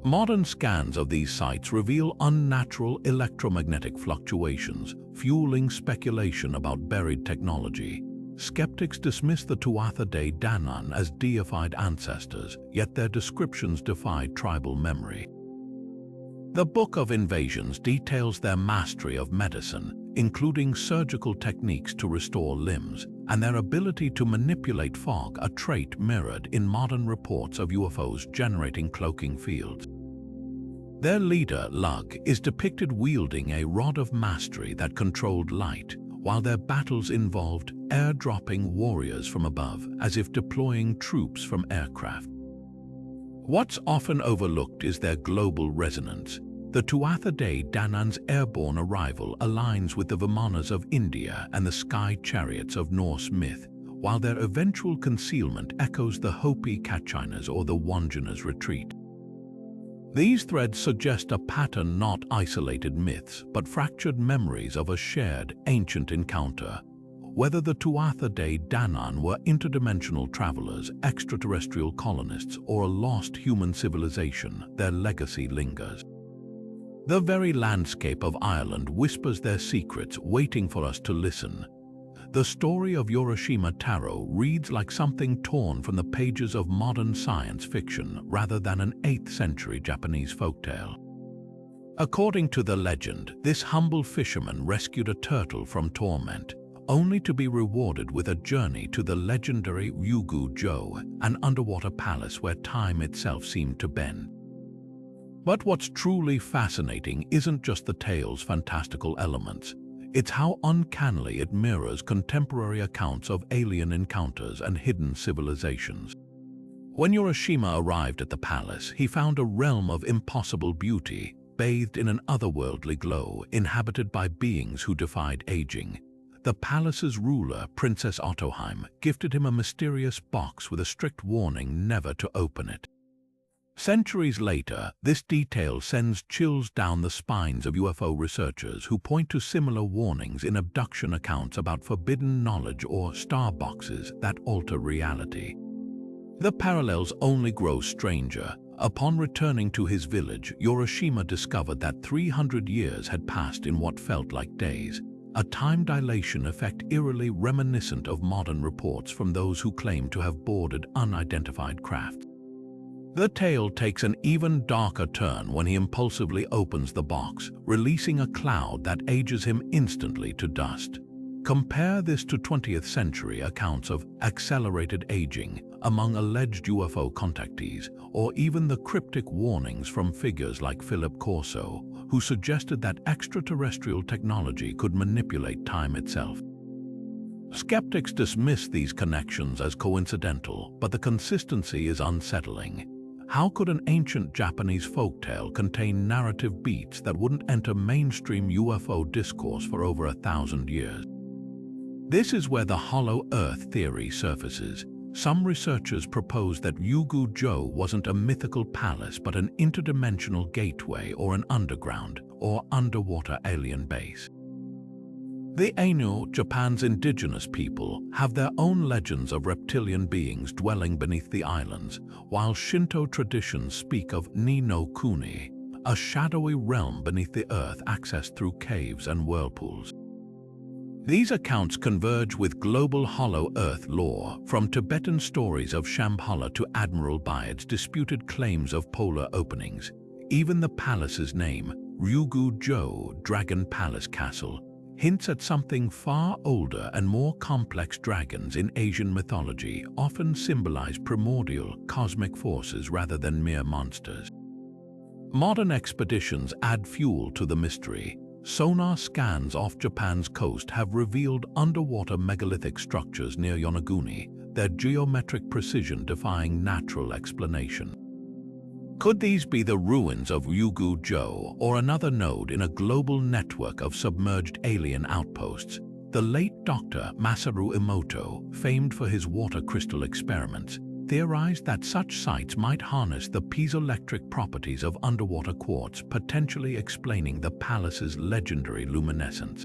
Modern scans of these sites reveal unnatural electromagnetic fluctuations, fueling speculation about buried technology. Skeptics dismiss the Tuatha De Danann as deified ancestors, yet their descriptions defy tribal memory. The Book of Invasions details their mastery of medicine, including surgical techniques to restore limbs, and their ability to manipulate fog, a trait mirrored in modern reports of UFOs generating cloaking fields. Their leader, Lug, is depicted wielding a rod of mastery that controlled light, while their battles involved airdropping warriors from above, as if deploying troops from aircraft. What's often overlooked is their global resonance. The Tuatha De Danann's airborne arrival aligns with the Vimanas of India and the sky chariots of Norse myth, while their eventual concealment echoes the Hopi Sky or the Wandjina's retreat. These threads suggest a pattern, not isolated myths, but fractured memories of a shared, ancient encounter. Whether the Tuatha De Danann were interdimensional travelers, extraterrestrial colonists, or a lost human civilization, their legacy lingers. The very landscape of Ireland whispers their secrets, waiting for us to listen. The story of Hiroshima Taro reads like something torn from the pages of modern science fiction rather than an 8th century Japanese folktale. According to the legend, this humble fisherman rescued a turtle from torment, only to be rewarded with a journey to the legendary Ryugu-jo, an underwater palace where time itself seemed to bend. But what's truly fascinating isn't just the tale's fantastical elements. It's how uncannily it mirrors contemporary accounts of alien encounters and hidden civilizations. When Hiroshima arrived at the palace, he found a realm of impossible beauty, bathed in an otherworldly glow, inhabited by beings who defied aging. The palace's ruler, Princess Ottoheim, gifted him a mysterious box with a strict warning never to open it. Centuries later, this detail sends chills down the spines of UFO researchers who point to similar warnings in abduction accounts about forbidden knowledge or star boxes that alter reality. The parallels only grow stranger. Upon returning to his village, Hiroshima discovered that 300 years had passed in what felt like days, a time dilation effect eerily reminiscent of modern reports from those who claim to have boarded unidentified craft. The tale takes an even darker turn when he impulsively opens the box, releasing a cloud that ages him instantly to dust. Compare this to 20th century accounts of accelerated aging among alleged UFO contactees, or even the cryptic warnings from figures like Philip Corso, who suggested that extraterrestrial technology could manipulate time itself. Skeptics dismiss these connections as coincidental, but the consistency is unsettling. How could an ancient Japanese folktale contain narrative beats that wouldn't enter mainstream UFO discourse for over 1,000 years? This is where the hollow Earth theory surfaces. Some researchers propose that Ryugu-jo wasn't a mythical palace but an interdimensional gateway or an underground or underwater alien base. The Ainu, Japan's indigenous people, have their own legends of reptilian beings dwelling beneath the islands, while Shinto traditions speak of Ni-no-Kuni, a shadowy realm beneath the earth accessed through caves and whirlpools. These accounts converge with global hollow earth lore, from Tibetan stories of Shambhala to Admiral Baird's disputed claims of polar openings. Even the palace's name, Ryugu-jo, Dragon Palace Castle, hints at something far older and more complex. Dragons in Asian mythology often symbolize primordial, cosmic forces rather than mere monsters. Modern expeditions add fuel to the mystery. Sonar scans off Japan's coast have revealed underwater megalithic structures near Yonaguni, their geometric precision defying natural explanation. Could these be the ruins of Ryugu-jo, or another node in a global network of submerged alien outposts? The late Dr. Masaru Emoto, famed for his water crystal experiments, theorized that such sites might harness the piezoelectric properties of underwater quartz, potentially explaining the palace's legendary luminescence.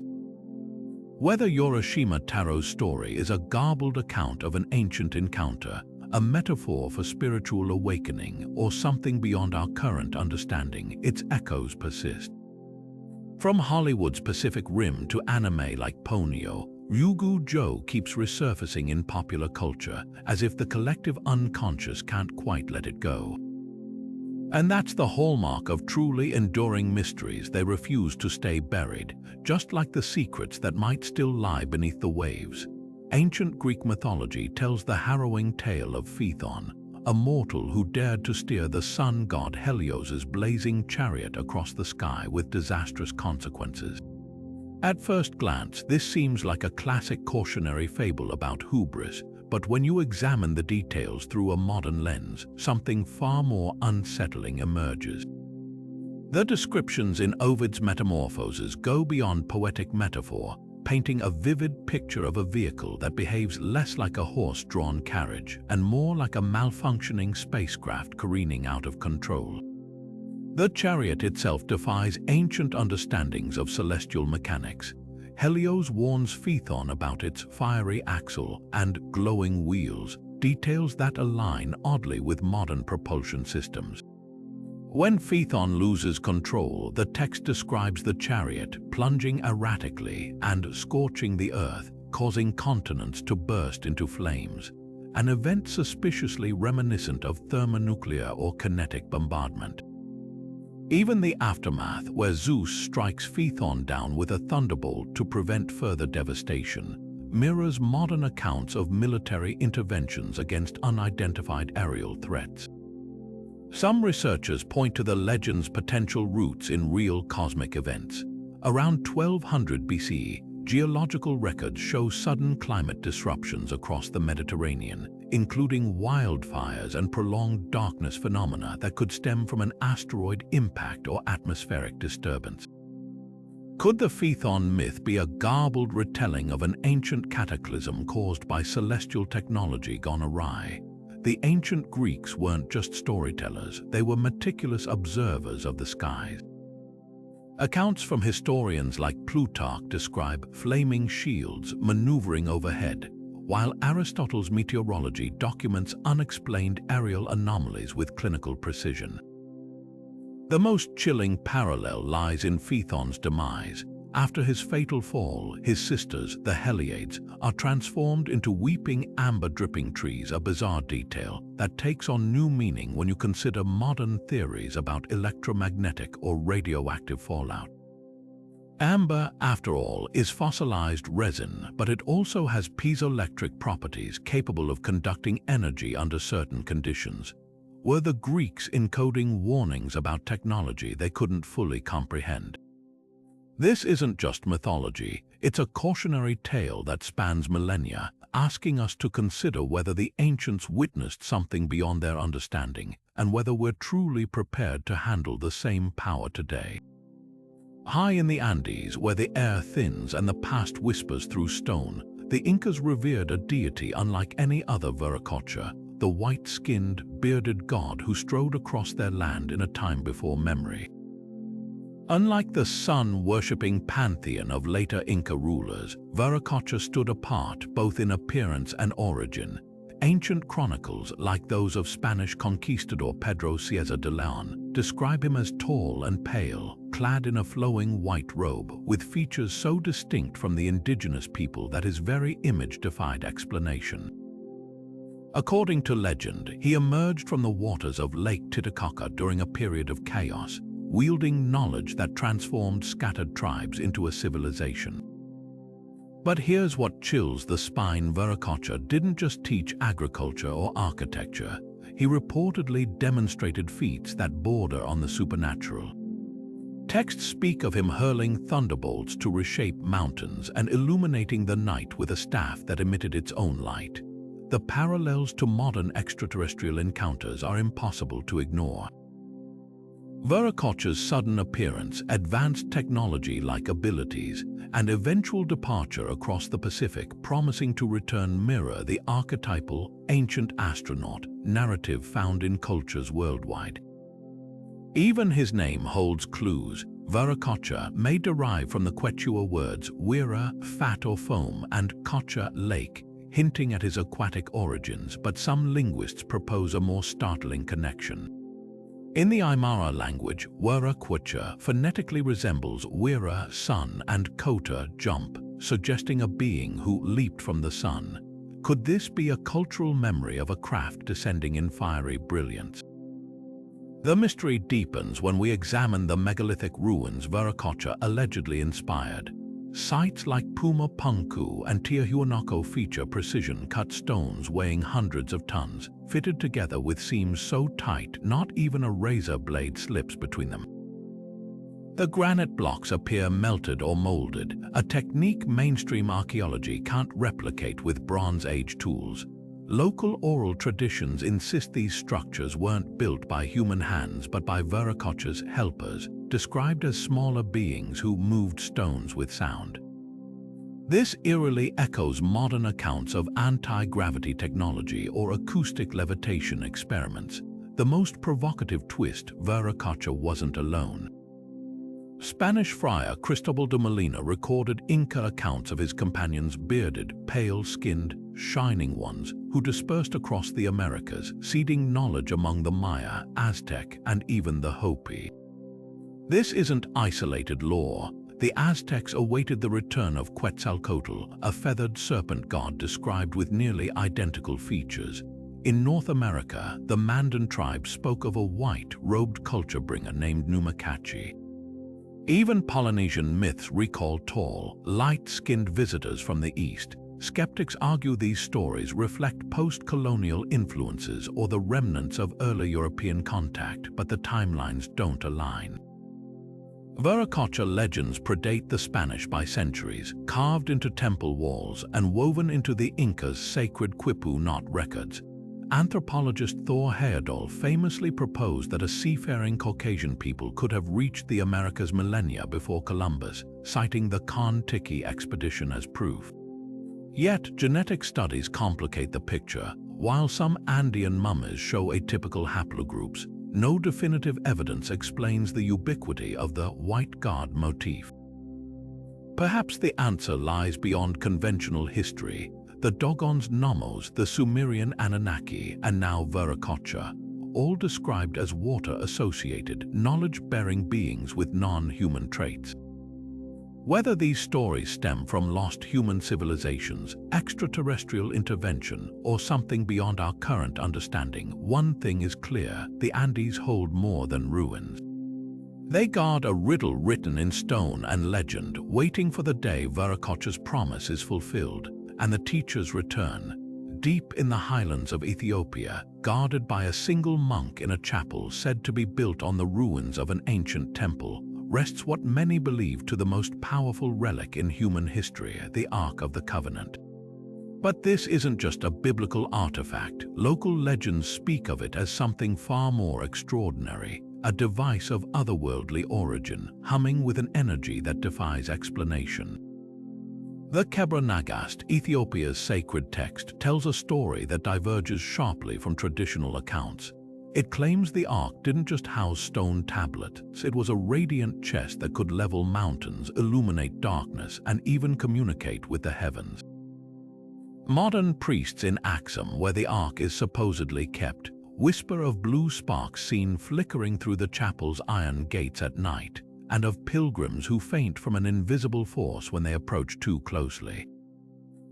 Whether Yorishima Taro's story is a garbled account of an ancient encounter, a metaphor for spiritual awakening, or something beyond our current understanding, its echoes persist. From Hollywood's Pacific Rim to anime like Ponyo, Ryugu Joe keeps resurfacing in popular culture, as if the collective unconscious can't quite let it go. And that's the hallmark of truly enduring mysteries. They refuse to stay buried, just like the secrets that might still lie beneath the waves. Ancient Greek mythology tells the harrowing tale of Phaethon, a mortal who dared to steer the sun god Helios's blazing chariot across the sky with disastrous consequences. At first glance, this seems like a classic cautionary fable about hubris, but when you examine the details through a modern lens, something far more unsettling emerges. The descriptions in Ovid's Metamorphoses go beyond poetic metaphor, painting a vivid picture of a vehicle that behaves less like a horse-drawn carriage and more like a malfunctioning spacecraft careening out of control. The chariot itself defies ancient understandings of celestial mechanics. Helios warns Phaethon about its fiery axle and glowing wheels, details that align oddly with modern propulsion systems. When Phaethon loses control, the text describes the chariot plunging erratically and scorching the earth, causing continents to burst into flames, an event suspiciously reminiscent of thermonuclear or kinetic bombardment. Even the aftermath, where Zeus strikes Phaethon down with a thunderbolt to prevent further devastation, mirrors modern accounts of military interventions against unidentified aerial threats. Some researchers point to the legend's potential roots in real cosmic events. Around 1200 BC, geological records show sudden climate disruptions across the Mediterranean, including wildfires and prolonged darkness phenomena that could stem from an asteroid impact or atmospheric disturbance. Could the Phaethon myth be a garbled retelling of an ancient cataclysm caused by celestial technology gone awry? The ancient Greeks weren't just storytellers, they were meticulous observers of the skies. Accounts from historians like Plutarch describe flaming shields maneuvering overhead, while Aristotle's meteorology documents unexplained aerial anomalies with clinical precision. The most chilling parallel lies in Phaethon's demise. After his fatal fall, his sisters, the Heliades, are transformed into weeping amber-dripping trees, a bizarre detail that takes on new meaning when you consider modern theories about electromagnetic or radioactive fallout. Amber, after all, is fossilized resin, but it also has piezoelectric properties capable of conducting energy under certain conditions. Were the Greeks encoding warnings about technology they couldn't fully comprehend? This isn't just mythology, it's a cautionary tale that spans millennia, asking us to consider whether the ancients witnessed something beyond their understanding and whether we're truly prepared to handle the same power today. High in the Andes, where the air thins and the past whispers through stone, the Incas revered a deity unlike any other Viracocha, the white-skinned, bearded god who strode across their land in a time before memory. Unlike the sun-worshipping pantheon of later Inca rulers, Viracocha stood apart both in appearance and origin. Ancient chronicles, like those of Spanish conquistador Pedro Cieza de Leon, describe him as tall and pale, clad in a flowing white robe, with features so distinct from the indigenous people that his very image defied explanation. According to legend, he emerged from the waters of Lake Titicaca during a period of chaos, wielding knowledge that transformed scattered tribes into a civilization. But here's what chills the spine: Viracocha didn't just teach agriculture or architecture, he reportedly demonstrated feats that border on the supernatural. Texts speak of him hurling thunderbolts to reshape mountains and illuminating the night with a staff that emitted its own light. The parallels to modern extraterrestrial encounters are impossible to ignore. Viracocha's sudden appearance, advanced technology-like abilities, and eventual departure across the Pacific, promising to return mirror the archetypal ancient astronaut narrative found in cultures worldwide. Even his name holds clues. Viracocha may derive from the Quechua words wira, fat or foam, and cocha, lake, hinting at his aquatic origins, but some linguists propose a more startling connection. In the Aymara language, Wiraquacha phonetically resembles wira, sun, and kota, jump, suggesting a being who leaped from the sun. Could this be a cultural memory of a craft descending in fiery brilliance? The mystery deepens when we examine the megalithic ruins Viracocha allegedly inspired. Sites like Puma Punku and Tiahuanaco feature precision-cut stones weighing hundreds of tons, fitted together with seams so tight not even a razor blade slips between them. The granite blocks appear melted or molded, a technique mainstream archaeology can't replicate with Bronze Age tools. Local oral traditions insist these structures weren't built by human hands but by Viracocha's helpers, described as smaller beings who moved stones with sound. This eerily echoes modern accounts of anti-gravity technology or acoustic levitation experiments. The most provocative twist, Viracocha wasn't alone. Spanish friar Cristobal de Molina recorded Inca accounts of his companions, bearded, pale-skinned, shining ones, who dispersed across the Americas, seeding knowledge among the Maya, Aztec, and even the Hopi. This isn't isolated lore. The Aztecs awaited the return of Quetzalcoatl, a feathered serpent god described with nearly identical features. In North America, the Mandan tribe spoke of a white, robed culture bringer named Numacachi. Even Polynesian myths recall tall, light-skinned visitors from the East. Skeptics argue these stories reflect post-colonial influences or the remnants of early European contact, but the timelines don't align. Viracocha legends predate the Spanish by centuries, carved into temple walls and woven into the Incas' sacred quipu knot records. Anthropologist Thor Heyerdahl famously proposed that a seafaring Caucasian people could have reached the Americas millennia before Columbus, citing the Kon-Tiki expedition as proof. Yet, genetic studies complicate the picture. While some Andean mummies show atypical haplogroups, no definitive evidence explains the ubiquity of the white god motif. Perhaps the answer lies beyond conventional history. The Dogons, Nommos, the Sumerian Anunnaki, and now Viracocha, all described as water-associated, knowledge-bearing beings with non-human traits. Whether these stories stem from lost human civilizations, extraterrestrial intervention, or something beyond our current understanding, one thing is clear: the Andes hold more than ruins. They guard a riddle written in stone and legend, waiting for the day Viracocha's promise is fulfilled and the teachers return. Deep in the highlands of Ethiopia, guarded by a single monk in a chapel said to be built on the ruins of an ancient temple, rests what many believe to the most powerful relic in human history, the Ark of the Covenant. But this isn't just a biblical artifact. Local legends speak of it as something far more extraordinary, a device of otherworldly origin, humming with an energy that defies explanation. The Kebra Nagast, Ethiopia's sacred text, tells a story that diverges sharply from traditional accounts. It claims the Ark didn't just house stone tablets, it was a radiant chest that could level mountains, illuminate darkness, and even communicate with the heavens. Modern priests in Axum, where the Ark is supposedly kept, whisper of blue sparks seen flickering through the chapel's iron gates at night, and of pilgrims who faint from an invisible force when they approach too closely.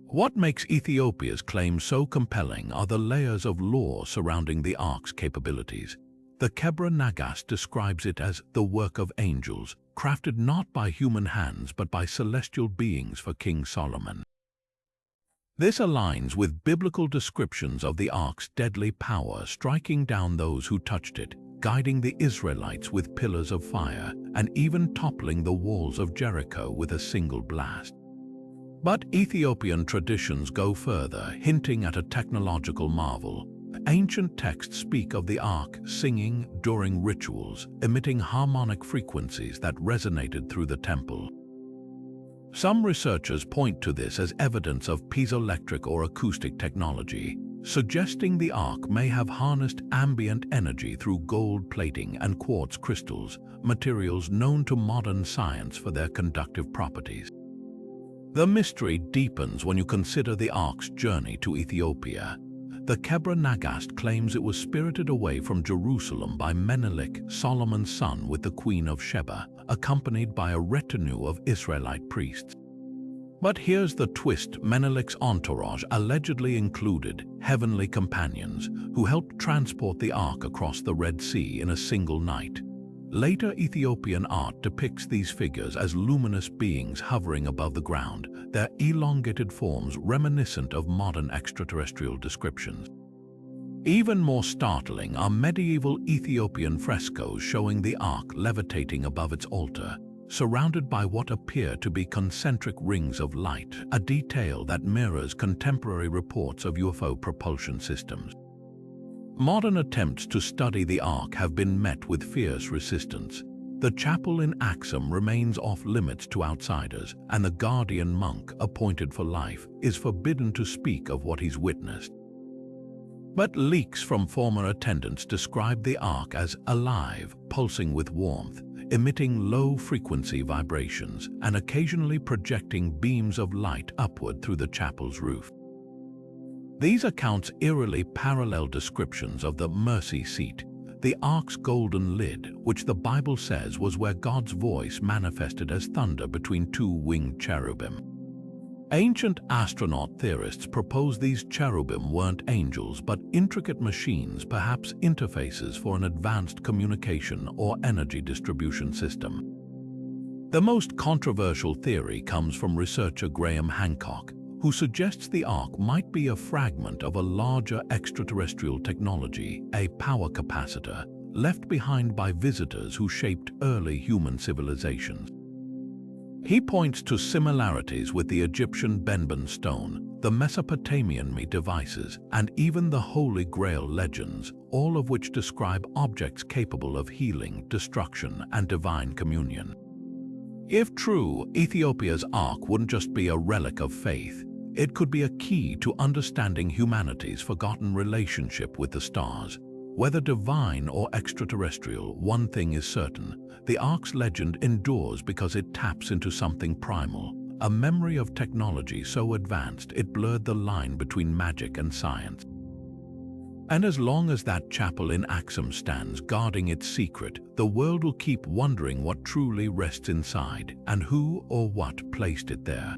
What makes Ethiopia's claim so compelling are the layers of lore surrounding the Ark's capabilities. The Kebra Nagast describes it as the work of angels, crafted not by human hands but by celestial beings for King Solomon. This aligns with biblical descriptions of the Ark's deadly power, striking down those who touched it, guiding the Israelites with pillars of fire, and even toppling the walls of Jericho with a single blast. But Ethiopian traditions go further, hinting at a technological marvel. Ancient texts speak of the Ark singing during rituals, emitting harmonic frequencies that resonated through the temple. Some researchers point to this as evidence of piezoelectric or acoustic technology, suggesting the Ark may have harnessed ambient energy through gold plating and quartz crystals, materials known to modern science for their conductive properties. The mystery deepens when you consider the Ark's journey to Ethiopia. The Kebra Nagast claims it was spirited away from Jerusalem by Menelik, Solomon's son, with the Queen of Sheba, accompanied by a retinue of Israelite priests. But here's the twist: Menelik's entourage allegedly included heavenly companions who helped transport the Ark across the Red Sea in a single night. Later Ethiopian art depicts these figures as luminous beings hovering above the ground, their elongated forms reminiscent of modern extraterrestrial descriptions. Even more startling are medieval Ethiopian frescoes showing the Ark levitating above its altar, surrounded by what appear to be concentric rings of light, a detail that mirrors contemporary reports of UFO propulsion systems. Modern attempts to study the Ark have been met with fierce resistance. The chapel in Axum remains off-limits to outsiders, and the guardian monk, appointed for life, is forbidden to speak of what he's witnessed. But leaks from former attendants describe the Ark as alive, pulsing with warmth, emitting low-frequency vibrations, and occasionally projecting beams of light upward through the chapel's roof. These accounts eerily parallel descriptions of the mercy seat, the Ark's golden lid, which the Bible says was where God's voice manifested as thunder between two winged cherubim. Ancient astronaut theorists propose these cherubim weren't angels but intricate machines, perhaps interfaces for an advanced communication or energy distribution system. The most controversial theory comes from researcher Graham Hancock, who suggests the Ark might be a fragment of a larger extraterrestrial technology, a power capacitor, left behind by visitors who shaped early human civilizations. He points to similarities with the Egyptian Benben stone, the Mesopotamian devices, and even the Holy Grail legends, all of which describe objects capable of healing, destruction, and divine communion. If true, Ethiopia's Ark wouldn't just be a relic of faith. It could be a key to understanding humanity's forgotten relationship with the stars. Whether divine or extraterrestrial, one thing is certain: the Ark's legend endures because it taps into something primal, a memory of technology so advanced it blurred the line between magic and science. And as long as that chapel in Axum stands guarding its secret, the world will keep wondering what truly rests inside and who or what placed it there.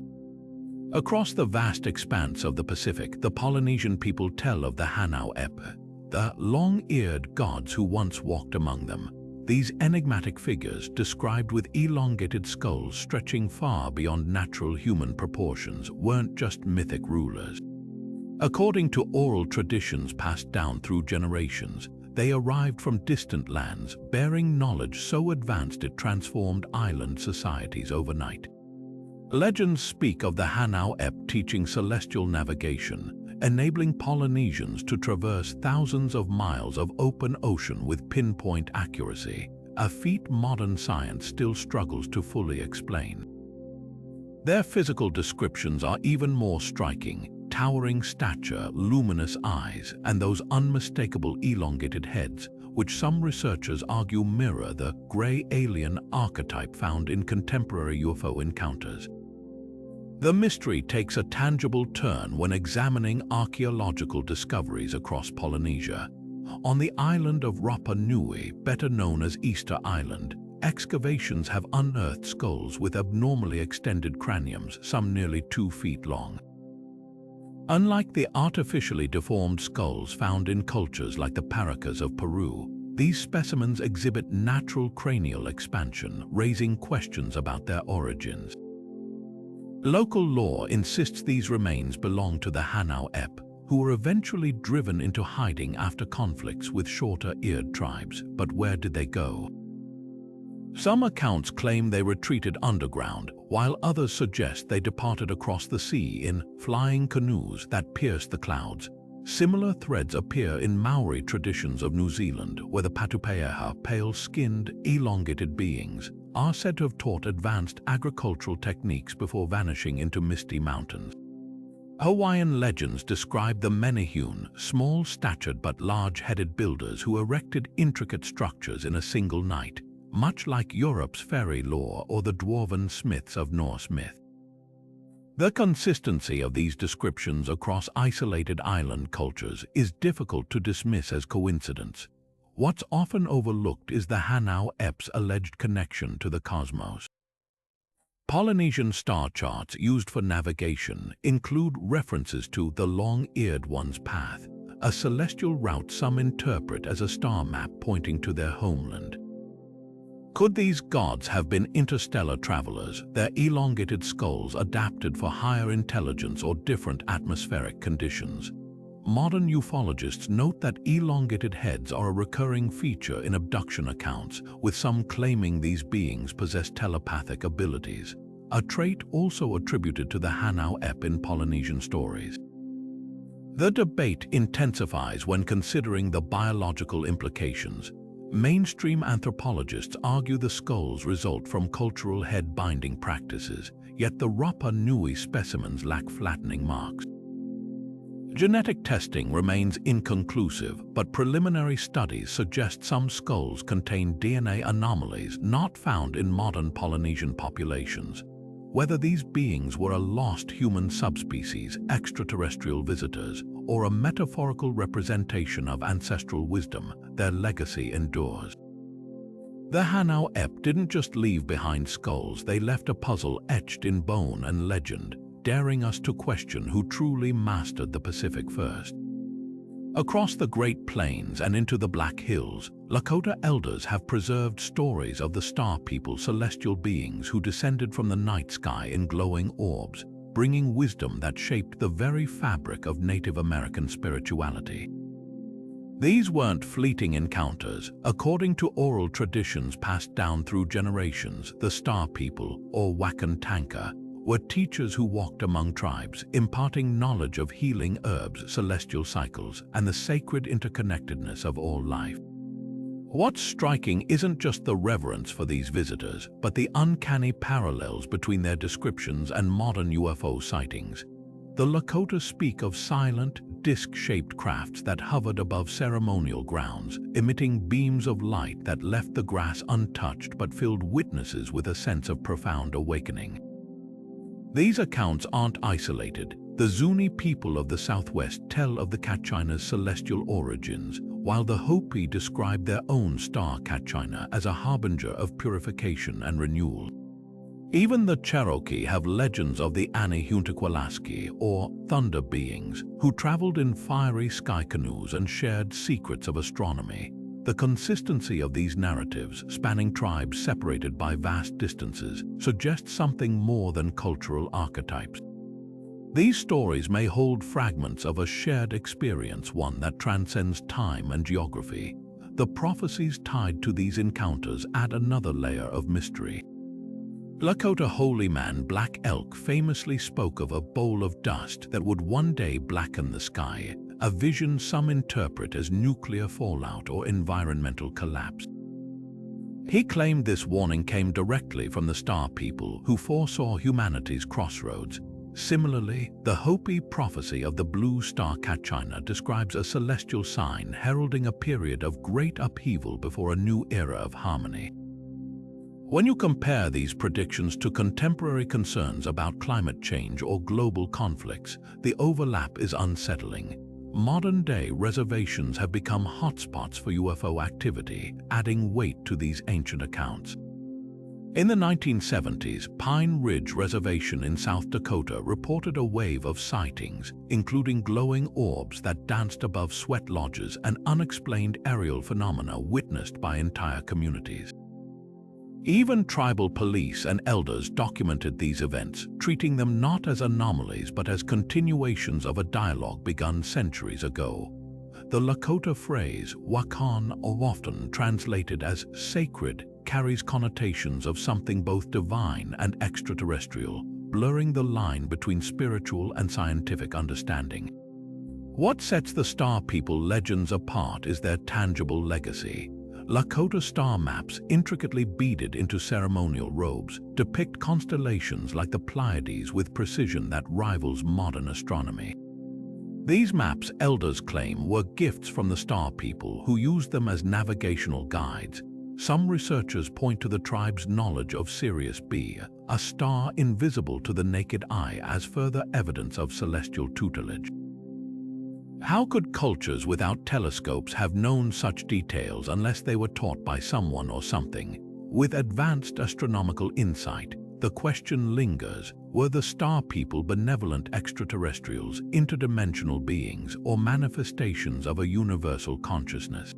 Across the vast expanse of the Pacific, the Polynesian people tell of the Hanau Ep, the long-eared gods who once walked among them. These enigmatic figures, described with elongated skulls stretching far beyond natural human proportions, weren't just mythic rulers. According to oral traditions passed down through generations, they arrived from distant lands, bearing knowledge so advanced it transformed island societies overnight. Legends speak of the Hanau Ep teaching celestial navigation, enabling Polynesians to traverse thousands of miles of open ocean with pinpoint accuracy, a feat modern science still struggles to fully explain. Their physical descriptions are even more striking: towering stature, luminous eyes, and those unmistakable elongated heads, which some researchers argue mirror the gray alien archetype found in contemporary UFO encounters. The mystery takes a tangible turn when examining archaeological discoveries across Polynesia. On the island of Rapa Nui, better known as Easter Island, excavations have unearthed skulls with abnormally extended craniums, some nearly 2 feet long. Unlike the artificially deformed skulls found in cultures like the Paracas of Peru, these specimens exhibit natural cranial expansion, raising questions about their origins. Local lore insists these remains belong to the Hanau Ep, who were eventually driven into hiding after conflicts with shorter-eared tribes. But where did they go? Some accounts claim they retreated underground, while others suggest they departed across the sea in flying canoes that pierced the clouds. Similar threads appear in Maori traditions of New Zealand, where the Patupeaha, pale-skinned, elongated beings, are said to have taught advanced agricultural techniques before vanishing into misty mountains. Hawaiian legends describe the many-hewn, small-statured but large-headed builders who erected intricate structures in a single night, much like Europe's fairy lore or the dwarven smiths of Norse myth. The consistency of these descriptions across isolated island cultures is difficult to dismiss as coincidence. What's often overlooked is the Hanau Ep's alleged connection to the cosmos. Polynesian star charts used for navigation include references to the long-eared one's path, a celestial route some interpret as a star map pointing to their homeland. Could these gods have been interstellar travelers, their elongated skulls adapted for higher intelligence or different atmospheric conditions? Modern ufologists note that elongated heads are a recurring feature in abduction accounts, with some claiming these beings possess telepathic abilities, a trait also attributed to the Hanau Ep in Polynesian stories. The debate intensifies when considering the biological implications. Mainstream anthropologists argue the skulls result from cultural head-binding practices, yet the Rapa Nui specimens lack flattening marks. Genetic testing remains inconclusive, but preliminary studies suggest some skulls contain DNA anomalies not found in modern Polynesian populations. Whether these beings were a lost human subspecies, extraterrestrial visitors, or a metaphorical representation of ancestral wisdom, their legacy endures. The Hanau Ep didn't just leave behind skulls, they left a puzzle etched in bone and legend, daring us to question who truly mastered the Pacific first. Across the Great Plains and into the Black Hills, Lakota elders have preserved stories of the Star People, celestial beings who descended from the night sky in glowing orbs, bringing wisdom that shaped the very fabric of Native American spirituality. These weren't fleeting encounters. According to oral traditions passed down through generations, the Star People, or Wakan Tanka, were teachers who walked among tribes, imparting knowledge of healing herbs, celestial cycles, and the sacred interconnectedness of all life. What's striking isn't just the reverence for these visitors, but the uncanny parallels between their descriptions and modern UFO sightings. The Lakota speak of silent, disc-shaped crafts that hovered above ceremonial grounds, emitting beams of light that left the grass untouched but filled witnesses with a sense of profound awakening. These accounts aren't isolated. The Zuni people of the Southwest tell of the Kachina's celestial origins, while the Hopi describe their own star Kachina as a harbinger of purification and renewal. Even the Cherokee have legends of the Ani-Huntakwalaski, or thunder beings, who traveled in fiery sky canoes and shared secrets of astronomy. The consistency of these narratives, spanning tribes separated by vast distances, suggests something more than cultural archetypes. These stories may hold fragments of a shared experience, one that transcends time and geography. The prophecies tied to these encounters add another layer of mystery. Lakota holy man Black Elk famously spoke of a bowl of dust that would one day blacken the sky, a vision some interpret as nuclear fallout or environmental collapse. He claimed this warning came directly from the Star People, who foresaw humanity's crossroads. Similarly, the Hopi prophecy of the blue star Kachina describes a celestial sign heralding a period of great upheaval before a new era of harmony. When you compare these predictions to contemporary concerns about climate change or global conflicts, the overlap is unsettling. Modern-day reservations have become hotspots for UFO activity, adding weight to these ancient accounts. In the 1970s, Pine Ridge Reservation in South Dakota reported a wave of sightings, including glowing orbs that danced above sweat lodges and unexplained aerial phenomena witnessed by entire communities. Even tribal police and elders documented these events, treating them not as anomalies but as continuations of a dialogue begun centuries ago. The Lakota phrase, Wakan, or often translated as sacred, carries connotations of something both divine and extraterrestrial, blurring the line between spiritual and scientific understanding. What sets the Star People legends apart is their tangible legacy. Lakota star maps, intricately beaded into ceremonial robes, depict constellations like the Pleiades with precision that rivals modern astronomy. These maps, elders claim, were gifts from the Star People who used them as navigational guides. Some researchers point to the tribe's knowledge of Sirius B, a star invisible to the naked eye, as further evidence of celestial tutelage. How could cultures without telescopes have known such details unless they were taught by someone or something? With advanced astronomical insight, the question lingers: were the Star People benevolent extraterrestrials, interdimensional beings, or manifestations of a universal consciousness?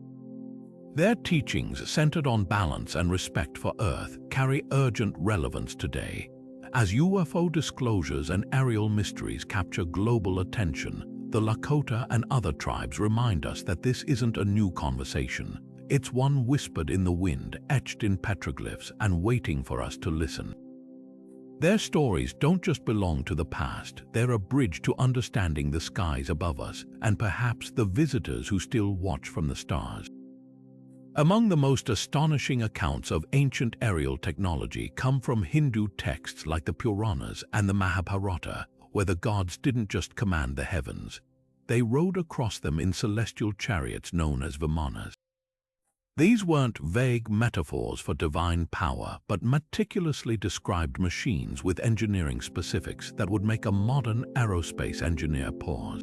Their teachings, centered on balance and respect for Earth, carry urgent relevance today. As UFO disclosures and aerial mysteries capture global attention, the Lakota and other tribes remind us that this isn't a new conversation. It's one whispered in the wind, etched in petroglyphs, and waiting for us to listen. Their stories don't just belong to the past, they're a bridge to understanding the skies above us, and perhaps the visitors who still watch from the stars. Among the most astonishing accounts of ancient aerial technology come from Hindu texts like the Puranas and the Mahabharata, where the gods didn't just command the heavens. They rode across them in celestial chariots known as Vimanas. These weren't vague metaphors for divine power, but meticulously described machines with engineering specifics that would make a modern aerospace engineer pause.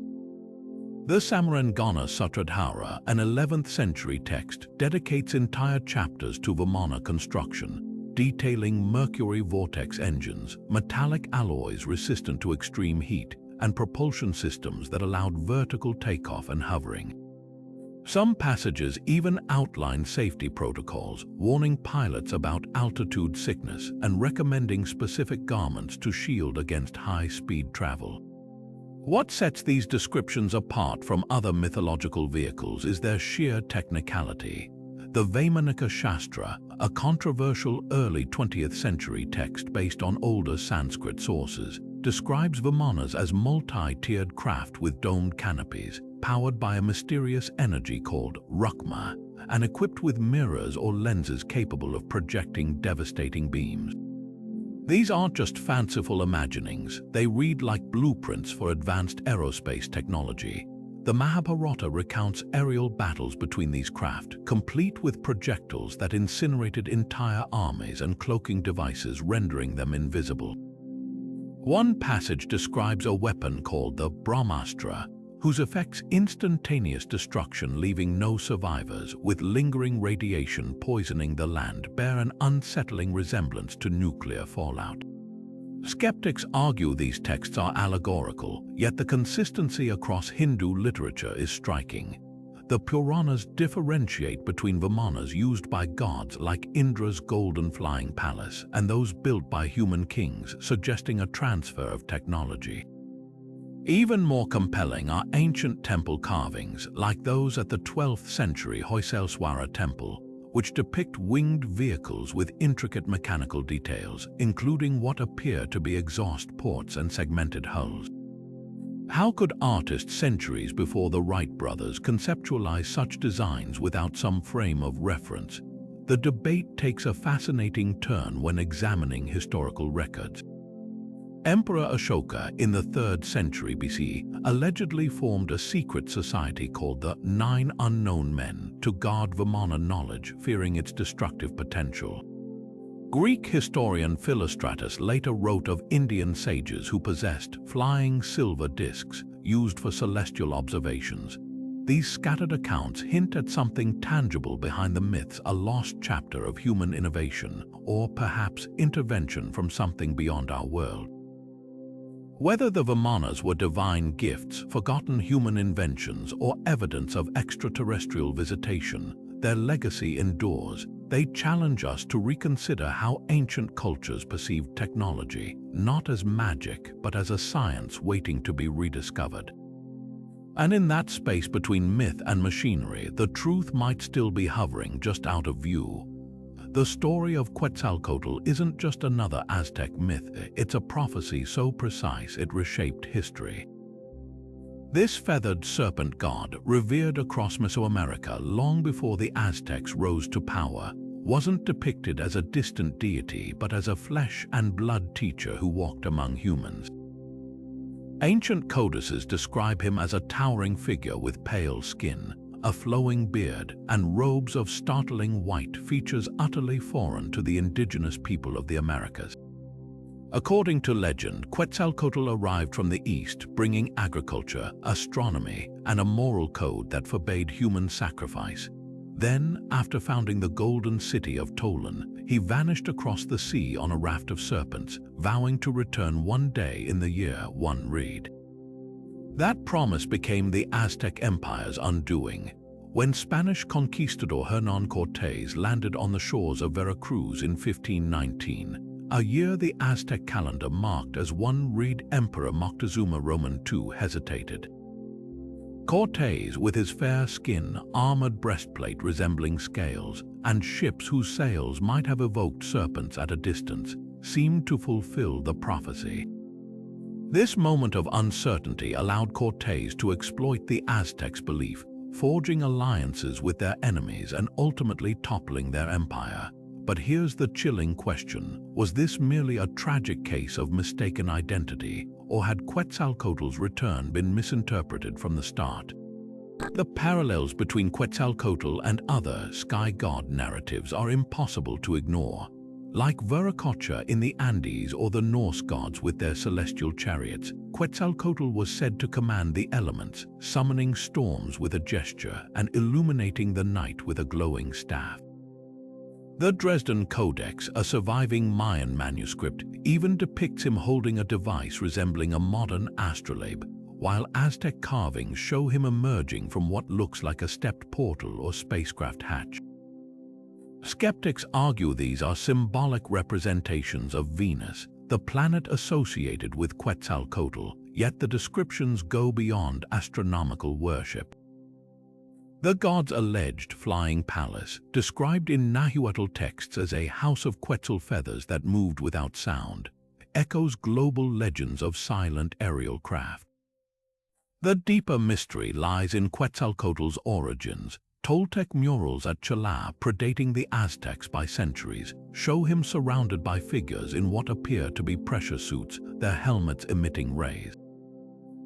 The Samarangana Sutradhara, an 11th century text, dedicates entire chapters to Vimana construction, detailing mercury vortex engines, metallic alloys resistant to extreme heat, and propulsion systems that allowed vertical takeoff and hovering. Some passages even outline safety protocols, warning pilots about altitude sickness and recommending specific garments to shield against high-speed travel. What sets these descriptions apart from other mythological vehicles is their sheer technicality. The Vaimanika Shastra, a controversial early 20th century text based on older Sanskrit sources, describes Vimanas as multi-tiered craft with domed canopies, powered by a mysterious energy called Rukma, and equipped with mirrors or lenses capable of projecting devastating beams. These aren't just fanciful imaginings, they read like blueprints for advanced aerospace technology. The Mahabharata recounts aerial battles between these craft, complete with projectiles that incinerated entire armies and cloaking devices, rendering them invisible. One passage describes a weapon called the Brahmastra, whose effects instantaneous destruction, leaving no survivors, with lingering radiation poisoning the land, bear an unsettling resemblance to nuclear fallout. Skeptics argue these texts are allegorical, yet the consistency across Hindu literature is striking. The Puranas differentiate between Vimanas used by gods like Indra's golden flying palace and those built by human kings, suggesting a transfer of technology. Even more compelling are ancient temple carvings, like those at the 12th century Hoyselswara temple, which depict winged vehicles with intricate mechanical details, including what appear to be exhaust ports and segmented hulls. How could artists centuries before the Wright brothers conceptualize such designs without some frame of reference? The debate takes a fascinating turn when examining historical records. Emperor Ashoka in the 3rd century BC allegedly formed a secret society called the Nine Unknown Men to guard Vimana knowledge, fearing its destructive potential. Greek historian Philostratus later wrote of Indian sages who possessed flying silver discs used for celestial observations. These scattered accounts hint at something tangible behind the myths, a lost chapter of human innovation, or perhaps intervention from something beyond our world. Whether the Vimanas were divine gifts, forgotten human inventions, or evidence of extraterrestrial visitation, their legacy endures. They challenge us to reconsider how ancient cultures perceived technology, not as magic, but as a science waiting to be rediscovered. And in that space between myth and machinery, the truth might still be hovering just out of view. The story of Quetzalcoatl isn't just another Aztec myth, it's a prophecy so precise it reshaped history. This feathered serpent god, revered across Mesoamerica long before the Aztecs rose to power, wasn't depicted as a distant deity but as a flesh and blood teacher who walked among humans. Ancient codices describe him as a towering figure with pale skin, a flowing beard, and robes of startling white, features utterly foreign to the indigenous people of the Americas. According to legend, Quetzalcoatl arrived from the east, bringing agriculture, astronomy, and a moral code that forbade human sacrifice. Then, after founding the Golden City of Tolan, he vanished across the sea on a raft of serpents, vowing to return one day in the year one reed. That promise became the Aztec Empire's undoing. When Spanish conquistador Hernán Cortés landed on the shores of Veracruz in 1519, a year the Aztec calendar marked as one reed, Emperor Moctezuma Roman II hesitated. Cortés, with his fair skin, armored breastplate resembling scales, and ships whose sails might have evoked serpents at a distance, seemed to fulfill the prophecy. This moment of uncertainty allowed Cortés to exploit the Aztecs' belief, forging alliances with their enemies and ultimately toppling their empire. But here's the chilling question: was this merely a tragic case of mistaken identity, or had Quetzalcoatl's return been misinterpreted from the start? The parallels between Quetzalcoatl and other sky god narratives are impossible to ignore. Like Viracocha in the Andes or the Norse gods with their celestial chariots, Quetzalcoatl was said to command the elements, summoning storms with a gesture and illuminating the night with a glowing staff. The Dresden Codex, a surviving Mayan manuscript, even depicts him holding a device resembling a modern astrolabe, while Aztec carvings show him emerging from what looks like a stepped portal or spacecraft hatch. Skeptics argue these are symbolic representations of Venus, the planet associated with Quetzalcoatl, yet the descriptions go beyond astronomical worship. The god's alleged flying palace, described in Nahuatl texts as a house of Quetzal feathers that moved without sound, echoes global legends of silent aerial craft. The deeper mystery lies in Quetzalcoatl's origins. Toltec murals at Chala, predating the Aztecs by centuries, show him surrounded by figures in what appear to be pressure suits, their helmets emitting rays.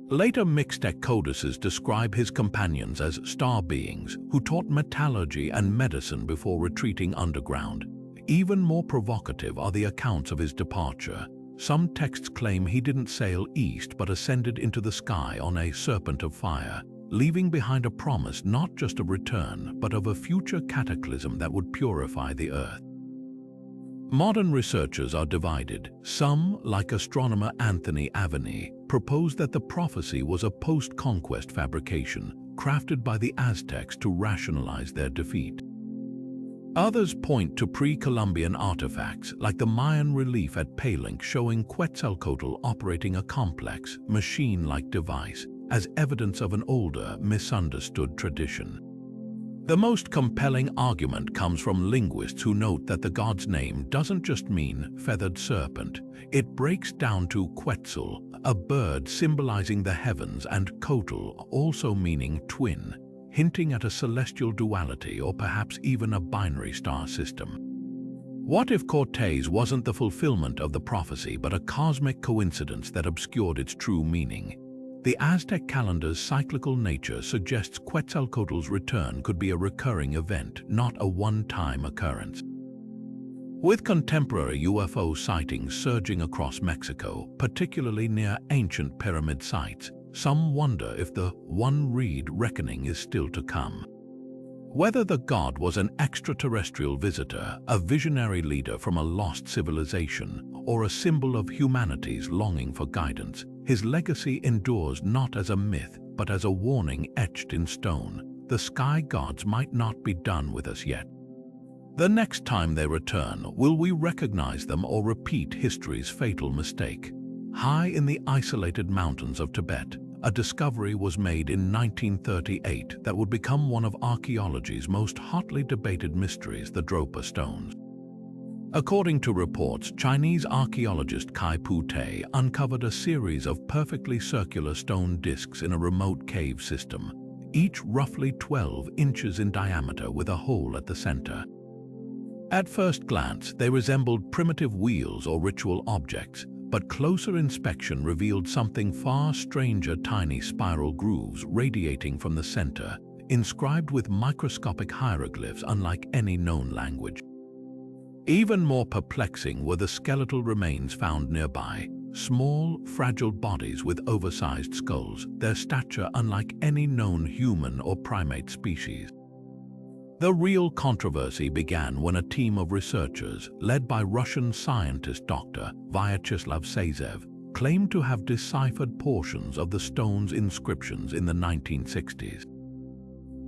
Later Mixtec codices describe his companions as star beings who taught metallurgy and medicine before retreating underground. Even more provocative are the accounts of his departure. Some texts claim he didn't sail east but ascended into the sky on a serpent of fire, leaving behind a promise not just of return but of a future cataclysm that would purify the earth. Modern researchers are divided. Some, like astronomer Anthony Aveni, propose that the prophecy was a post-conquest fabrication crafted by the Aztecs to rationalize their defeat. Others point to pre-Columbian artifacts, like the Mayan relief at Palenque showing Quetzalcoatl operating a complex, machine-like device, as evidence of an older, misunderstood tradition. The most compelling argument comes from linguists who note that the god's name doesn't just mean feathered serpent. It breaks down to Quetzal, a bird symbolizing the heavens, and Coatl, also meaning twin, hinting at a celestial duality or perhaps even a binary star system. What if Cortés wasn't the fulfillment of the prophecy but a cosmic coincidence that obscured its true meaning? The Aztec calendar's cyclical nature suggests Quetzalcoatl's return could be a recurring event, not a one-time occurrence. With contemporary UFO sightings surging across Mexico, particularly near ancient pyramid sites, some wonder if the one reed reckoning is still to come. Whether the god was an extraterrestrial visitor, a visionary leader from a lost civilization, or a symbol of humanity's longing for guidance, his legacy endures not as a myth, but as a warning etched in stone. The sky gods might not be done with us yet. The next time they return, will we recognize them or repeat history's fatal mistake? High in the isolated mountains of Tibet, a discovery was made in 1938 that would become one of archaeology's most hotly debated mysteries: the Dropa stones. According to reports, Chinese archaeologist Kai Pu-te uncovered a series of perfectly circular stone discs in a remote cave system, each roughly 12 inches in diameter with a hole at the center. At first glance, they resembled primitive wheels or ritual objects, but closer inspection revealed something far stranger: tiny spiral grooves radiating from the center, inscribed with microscopic hieroglyphs unlike any known language. Even more perplexing were the skeletal remains found nearby, small, fragile bodies with oversized skulls, their stature unlike any known human or primate species. The real controversy began when a team of researchers, led by Russian scientist Dr. Vyacheslav Sazev, claimed to have deciphered portions of the stone's inscriptions in the 1960s.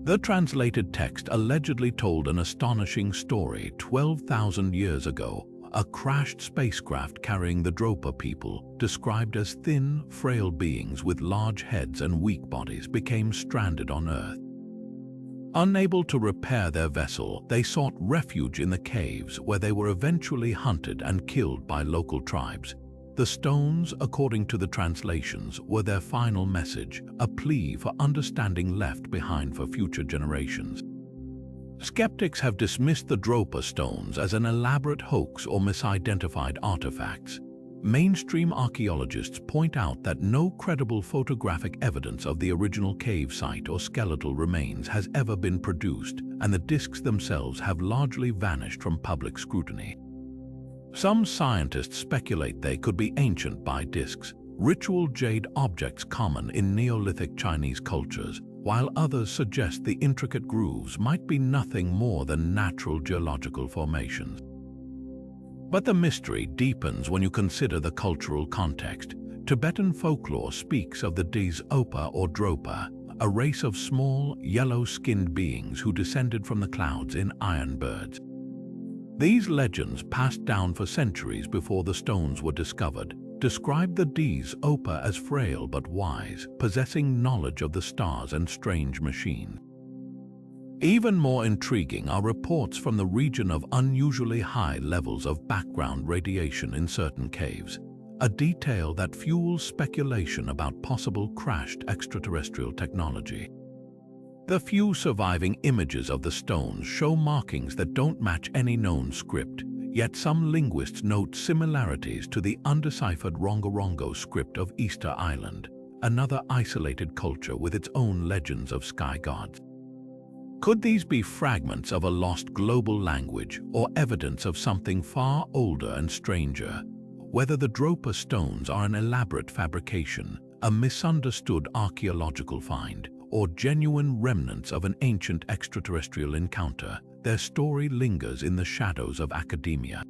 The translated text allegedly told an astonishing story. 12,000 years ago, a crashed spacecraft carrying the Dropa people, described as thin, frail beings with large heads and weak bodies, became stranded on Earth. Unable to repair their vessel, they sought refuge in the caves, where they were eventually hunted and killed by local tribes. The stones, according to the translations, were their final message, a plea for understanding left behind for future generations. Skeptics have dismissed the Dropa stones as an elaborate hoax or misidentified artifacts. Mainstream archaeologists point out that no credible photographic evidence of the original cave site or skeletal remains has ever been produced, and the discs themselves have largely vanished from public scrutiny. Some scientists speculate they could be ancient Bai discs, ritual jade objects common in Neolithic Chinese cultures, while others suggest the intricate grooves might be nothing more than natural geological formations. But the mystery deepens when you consider the cultural context. Tibetan folklore speaks of the Des Opa or Dropa, a race of small, yellow-skinned beings who descended from the clouds in iron birds. These legends, passed down for centuries before the stones were discovered, describe the Des Opa as frail but wise, possessing knowledge of the stars and strange machines. Even more intriguing are reports from the region of unusually high levels of background radiation in certain caves, a detail that fuels speculation about possible crashed extraterrestrial technology. The few surviving images of the stones show markings that don't match any known script, yet some linguists note similarities to the undeciphered Rongorongo script of Easter Island, another isolated culture with its own legends of sky gods. Could these be fragments of a lost global language or evidence of something far older and stranger? Whether the Dropa stones are an elaborate fabrication, a misunderstood archaeological find, or genuine remnants of an ancient extraterrestrial encounter, their story lingers in the shadows of academia.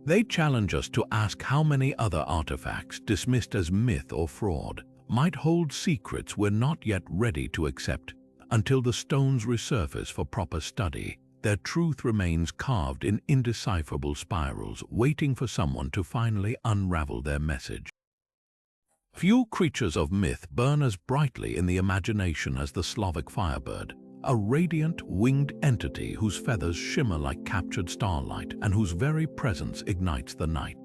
They challenge us to ask how many other artifacts, dismissed as myth or fraud, might hold secrets we're not yet ready to accept. Until the stones resurface for proper study, their truth remains carved in indecipherable spirals, waiting for someone to finally unravel their message. Few creatures of myth burn as brightly in the imagination as the Slavic firebird, a radiant, winged entity whose feathers shimmer like captured starlight and whose very presence ignites the night.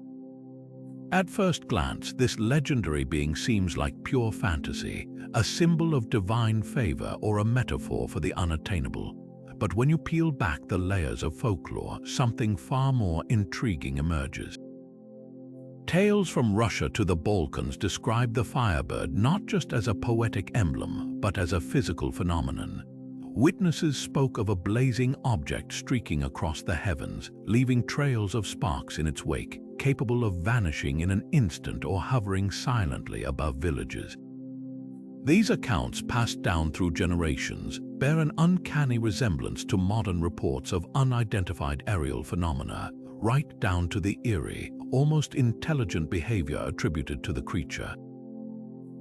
At first glance, this legendary being seems like pure fantasy, a symbol of divine favor or a metaphor for the unattainable. But when you peel back the layers of folklore, something far more intriguing emerges. Tales from Russia to the Balkans describe the firebird not just as a poetic emblem, but as a physical phenomenon. Witnesses spoke of a blazing object streaking across the heavens, leaving trails of sparks in its wake, capable of vanishing in an instant or hovering silently above villages. These accounts, passed down through generations, bear an uncanny resemblance to modern reports of unidentified aerial phenomena, right down to the eerie, almost intelligent behavior attributed to the creature.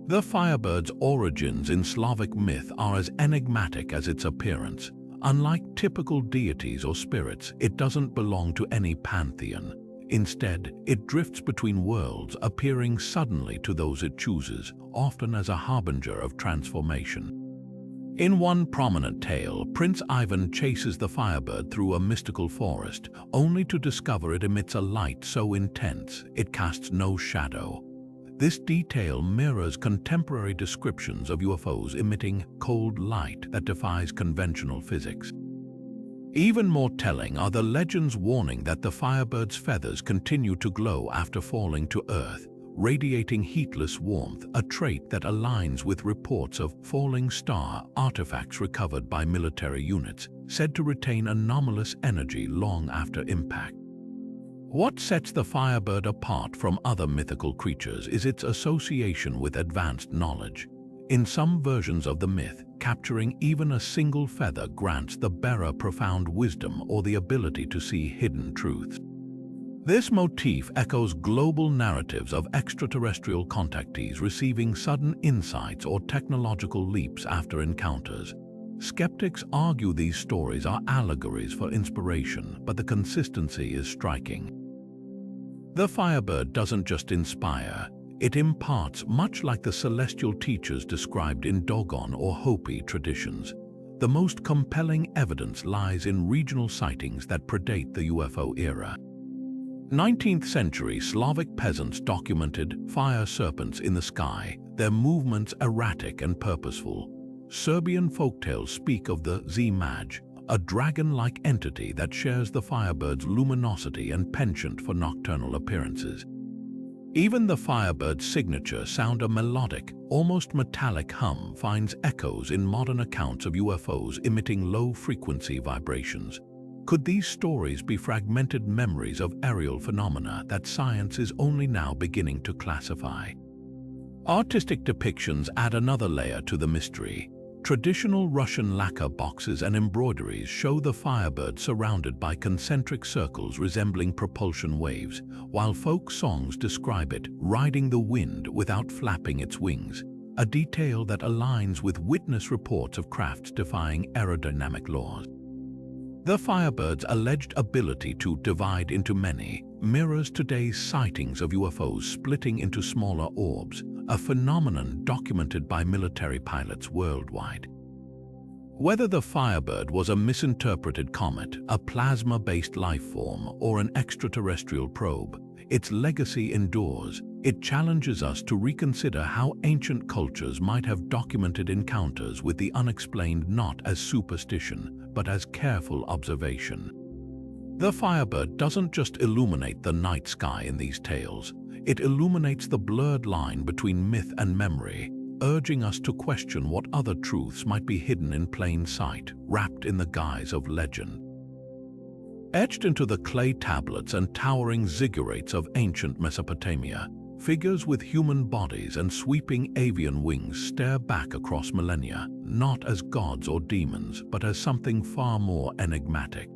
The firebird's origins in Slavic myth are as enigmatic as its appearance. Unlike typical deities or spirits, it doesn't belong to any pantheon. Instead, it drifts between worlds, appearing suddenly to those it chooses, often as a harbinger of transformation. In one prominent tale, Prince Ivan chases the Firebird through a mystical forest, only to discover it emits a light so intense it casts no shadow. This detail mirrors contemporary descriptions of UFOs emitting cold light that defies conventional physics. Even more telling are the legends warning that the Firebird's feathers continue to glow after falling to Earth, radiating heatless warmth, a trait that aligns with reports of falling star artifacts recovered by military units, said to retain anomalous energy long after impact. What sets the Firebird apart from other mythical creatures is its association with advanced knowledge. In some versions of the myth, capturing even a single feather grants the bearer profound wisdom or the ability to see hidden truths. This motif echoes global narratives of extraterrestrial contactees receiving sudden insights or technological leaps after encounters. Skeptics argue these stories are allegories for inspiration, but the consistency is striking. The Firebird doesn't just inspire, it imparts, much like the celestial teachers described in Dogon or Hopi traditions. The most compelling evidence lies in regional sightings that predate the UFO era. 19th century Slavic peasants documented fire serpents in the sky, their movements erratic and purposeful. Serbian folktales speak of the Zmaj, a dragon-like entity that shares the Firebird's luminosity and penchant for nocturnal appearances. Even the Firebird's signature sound, a melodic, almost metallic hum, finds echoes in modern accounts of UFOs emitting low-frequency vibrations. Could these stories be fragmented memories of aerial phenomena that science is only now beginning to classify? Artistic depictions add another layer to the mystery. Traditional Russian lacquer boxes and embroideries show the Firebird surrounded by concentric circles resembling propulsion waves, while folk songs describe it riding the wind without flapping its wings, a detail that aligns with witness reports of crafts defying aerodynamic laws. The Firebird's alleged ability to divide into many mirrors today's sightings of UFOs splitting into smaller orbs, a phenomenon documented by military pilots worldwide. Whether the Firebird was a misinterpreted comet, a plasma-based life form, or an extraterrestrial probe, its legacy endures. It challenges us to reconsider how ancient cultures might have documented encounters with the unexplained not as superstition, but as careful observation. The Firebird doesn't just illuminate the night sky in these tales, it illuminates the blurred line between myth and memory, urging us to question what other truths might be hidden in plain sight, wrapped in the guise of legend. Etched into the clay tablets and towering ziggurats of ancient Mesopotamia, figures with human bodies and sweeping avian wings stare back across millennia, not as gods or demons, but as something far more enigmatic.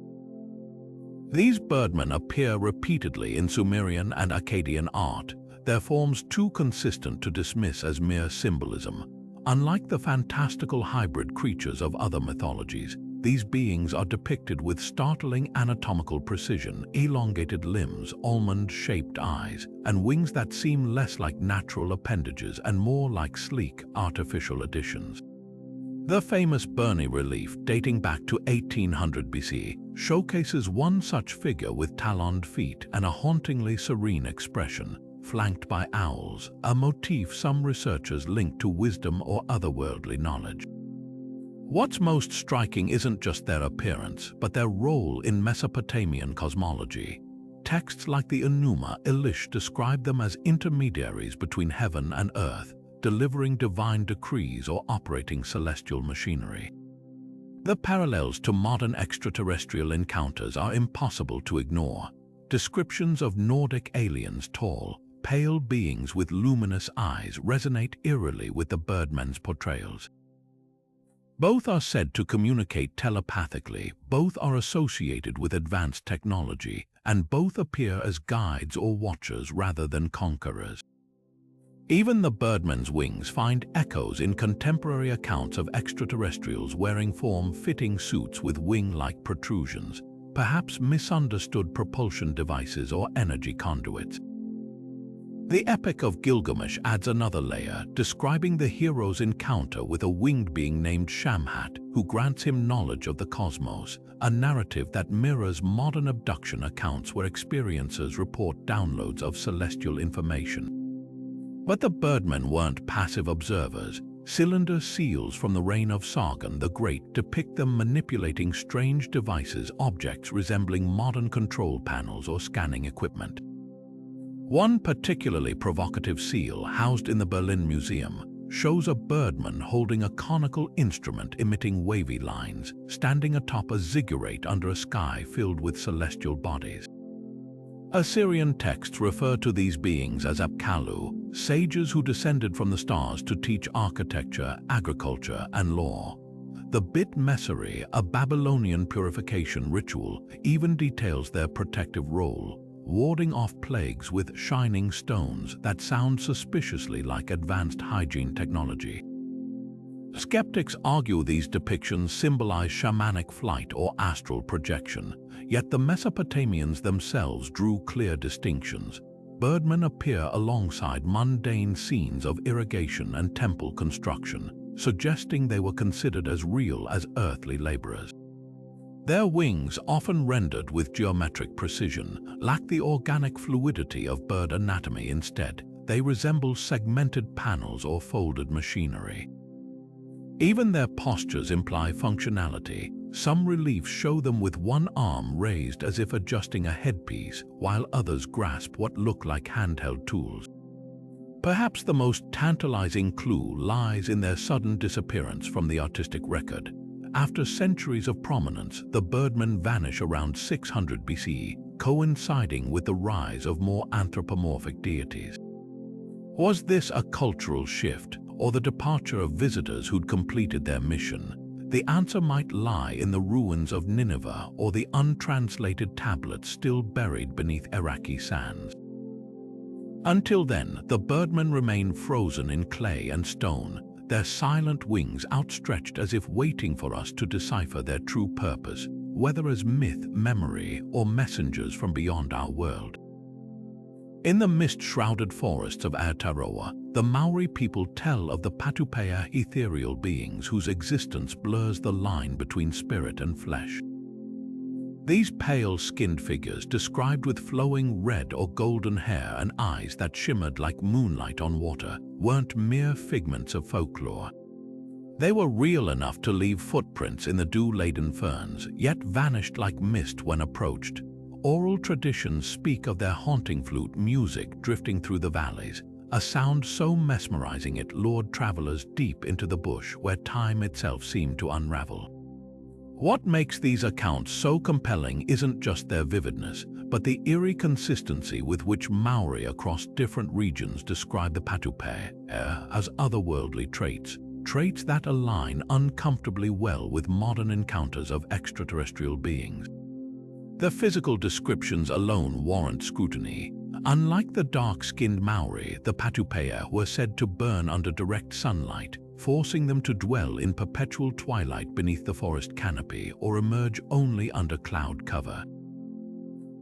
These birdmen appear repeatedly in Sumerian and Akkadian art, their forms too consistent to dismiss as mere symbolism. Unlike the fantastical hybrid creatures of other mythologies, these beings are depicted with startling anatomical precision, elongated limbs, almond-shaped eyes, and wings that seem less like natural appendages and more like sleek, artificial additions. The famous Burney relief, dating back to 1800 BC, showcases one such figure with taloned feet and a hauntingly serene expression, flanked by owls, a motif some researchers link to wisdom or otherworldly knowledge. What's most striking isn't just their appearance, but their role in Mesopotamian cosmology. Texts like the Enuma Elish describe them as intermediaries between heaven and earth, delivering divine decrees or operating celestial machinery. The parallels to modern extraterrestrial encounters are impossible to ignore. Descriptions of Nordic aliens, tall, pale beings with luminous eyes, resonate eerily with the birdmen's portrayals. Both are said to communicate telepathically, both are associated with advanced technology, and both appear as guides or watchers rather than conquerors. Even the birdmen's wings find echoes in contemporary accounts of extraterrestrials wearing form-fitting suits with wing-like protrusions, perhaps misunderstood propulsion devices or energy conduits. The Epic of Gilgamesh adds another layer, describing the hero's encounter with a winged being named Shamhat, who grants him knowledge of the cosmos, a narrative that mirrors modern abduction accounts where experiencers report downloads of celestial information. But the birdmen weren't passive observers. Cylinder seals from the reign of Sargon the Great depict them manipulating strange devices, objects resembling modern control panels or scanning equipment. One particularly provocative seal, housed in the Berlin Museum, shows a birdman holding a conical instrument emitting wavy lines, standing atop a ziggurat under a sky filled with celestial bodies. Assyrian texts refer to these beings as Apkallu, sages who descended from the stars to teach architecture, agriculture, and law. The Bit Messeri, a Babylonian purification ritual, even details their protective role, warding off plagues with shining stones that sound suspiciously like advanced hygiene technology. Skeptics argue these depictions symbolize shamanic flight or astral projection, yet the Mesopotamians themselves drew clear distinctions. Birdmen appear alongside mundane scenes of irrigation and temple construction, suggesting they were considered as real as earthly laborers. Their wings, often rendered with geometric precision, lack the organic fluidity of bird anatomy. Instead, they resemble segmented panels or folded machinery. Even their postures imply functionality. Some reliefs show them with one arm raised as if adjusting a headpiece, while others grasp what look like handheld tools. Perhaps the most tantalizing clue lies in their sudden disappearance from the artistic record. After centuries of prominence, the birdmen vanish around 600 BCE, coinciding with the rise of more anthropomorphic deities. Was this a cultural shift, or the departure of visitors who'd completed their mission? The answer might lie in the ruins of Nineveh or the untranslated tablets still buried beneath Iraqi sands. Until then, the birdmen remain frozen in clay and stone, their silent wings outstretched as if waiting for us to decipher their true purpose, whether as myth, memory, or messengers from beyond our world. In the mist-shrouded forests of Aotearoa, the Maori people tell of the Patupea, ethereal beings whose existence blurs the line between spirit and flesh. These pale-skinned figures, described with flowing red or golden hair and eyes that shimmered like moonlight on water, weren't mere figments of folklore. They were real enough to leave footprints in the dew-laden ferns, yet vanished like mist when approached. Oral traditions speak of their haunting flute music drifting through the valleys, a sound so mesmerizing it lured travelers deep into the bush where time itself seemed to unravel. What makes these accounts so compelling isn't just their vividness, but the eerie consistency with which Maori across different regions describe the Patupea as otherworldly traits that align uncomfortably well with modern encounters of extraterrestrial beings. The physical descriptions alone warrant scrutiny. Unlike the dark-skinned Maori, the Patupea were said to burn under direct sunlight, forcing them to dwell in perpetual twilight beneath the forest canopy or emerge only under cloud cover.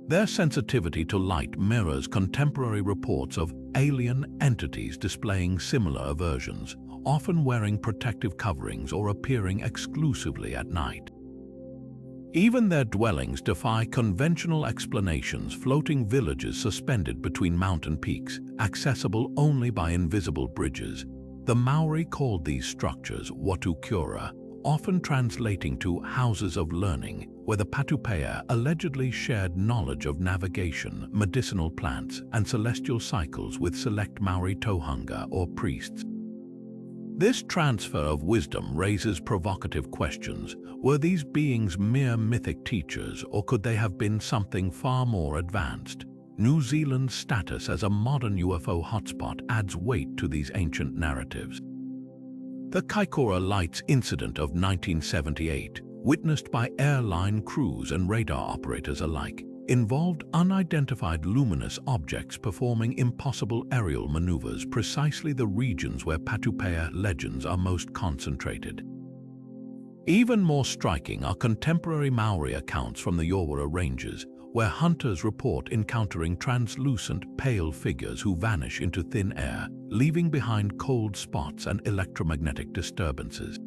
Their sensitivity to light mirrors contemporary reports of alien entities displaying similar aversions, often wearing protective coverings or appearing exclusively at night. Even their dwellings defy conventional explanations, floating villages suspended between mountain peaks, accessible only by invisible bridges. The Maori called these structures watu kura, often translating to houses of learning, where the Patupea allegedly shared knowledge of navigation, medicinal plants, and celestial cycles with select Maori tohunga or priests. This transfer of wisdom raises provocative questions. Were these beings mere mythic teachers, or could they have been something far more advanced? New Zealand's status as a modern UFO hotspot adds weight to these ancient narratives. The Kaikoura Lights incident of 1978, witnessed by airline crews and radar operators alike, involved unidentified luminous objects performing impossible aerial maneuvers, precisely the regions where Patupea legends are most concentrated. Even more striking are contemporary Maori accounts from the Yawara Ranges, where hunters report encountering translucent, pale figures who vanish into thin air, leaving behind cold spots and electromagnetic disturbances.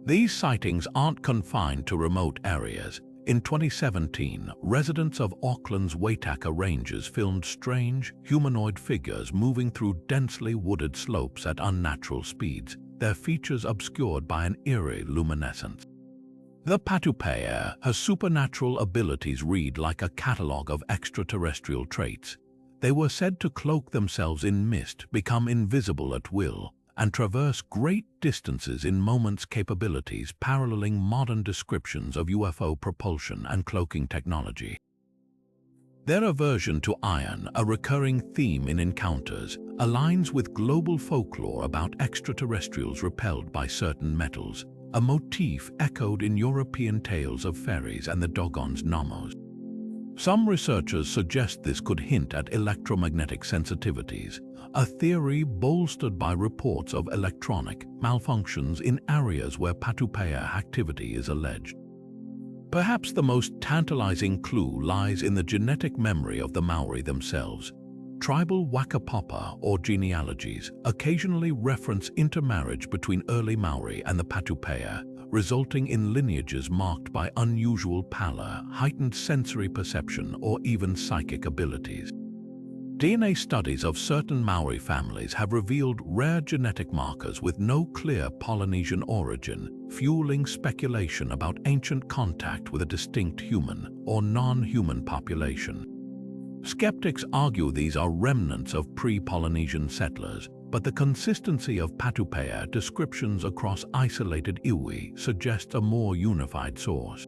These sightings aren't confined to remote areas. In 2017, residents of Auckland's Waitaka Ranges filmed strange, humanoid figures moving through densely wooded slopes at unnatural speeds, their features obscured by an eerie luminescence. The Patupea has supernatural abilities read like a catalogue of extraterrestrial traits. They were said to cloak themselves in mist, become invisible at will, and traverse great distances in moments, capabilities paralleling modern descriptions of UFO propulsion and cloaking technology. Their aversion to iron, a recurring theme in encounters, aligns with global folklore about extraterrestrials repelled by certain metals, a motif echoed in European tales of fairies and the Dogon's Nommos. Some researchers suggest this could hint at electromagnetic sensitivities, a theory bolstered by reports of electronic malfunctions in areas where Patupea activity is alleged. Perhaps the most tantalizing clue lies in the genetic memory of the Maori themselves. Tribal whakapapa, or genealogies, occasionally reference intermarriage between early Maori and the Patupea, resulting in lineages marked by unusual pallor, heightened sensory perception, or even psychic abilities. DNA studies of certain Maori families have revealed rare genetic markers with no clear Polynesian origin, fueling speculation about ancient contact with a distinct human or non-human population. Skeptics argue these are remnants of pre-Polynesian settlers, but the consistency of Patupea descriptions across isolated iwi suggests a more unified source.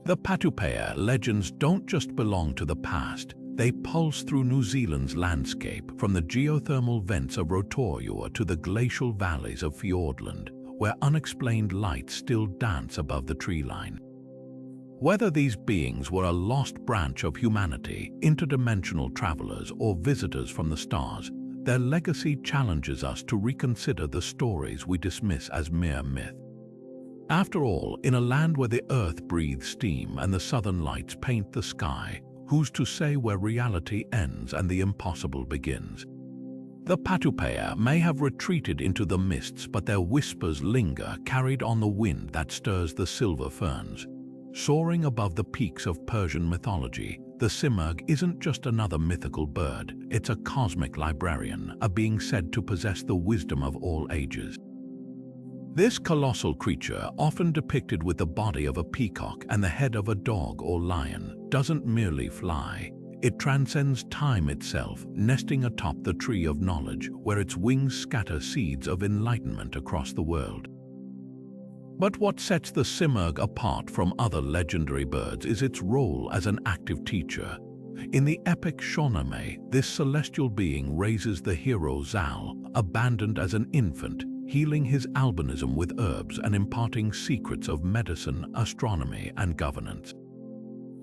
The Patupea legends don't just belong to the past, they pulse through New Zealand's landscape, from the geothermal vents of Rotorua to the glacial valleys of Fiordland, where unexplained lights still dance above the tree line. Whether these beings were a lost branch of humanity, interdimensional travelers, or visitors from the stars, their legacy challenges us to reconsider the stories we dismiss as mere myth. After all, in a land where the earth breathes steam and the southern lights paint the sky, who's to say where reality ends and the impossible begins? The Patupea may have retreated into the mists, but their whispers linger, carried on the wind that stirs the silver ferns. Soaring above the peaks of Persian mythology, the Simurgh isn't just another mythical bird, it's a cosmic librarian, a being said to possess the wisdom of all ages. This colossal creature, often depicted with the body of a peacock and the head of a dog or lion, doesn't merely fly. It transcends time itself, nesting atop the tree of knowledge, where its wings scatter seeds of enlightenment across the world. But what sets the Simurgh apart from other legendary birds is its role as an active teacher. In the epic Shahnameh, this celestial being raises the hero Zal, abandoned as an infant, healing his albinism with herbs and imparting secrets of medicine, astronomy, and governance.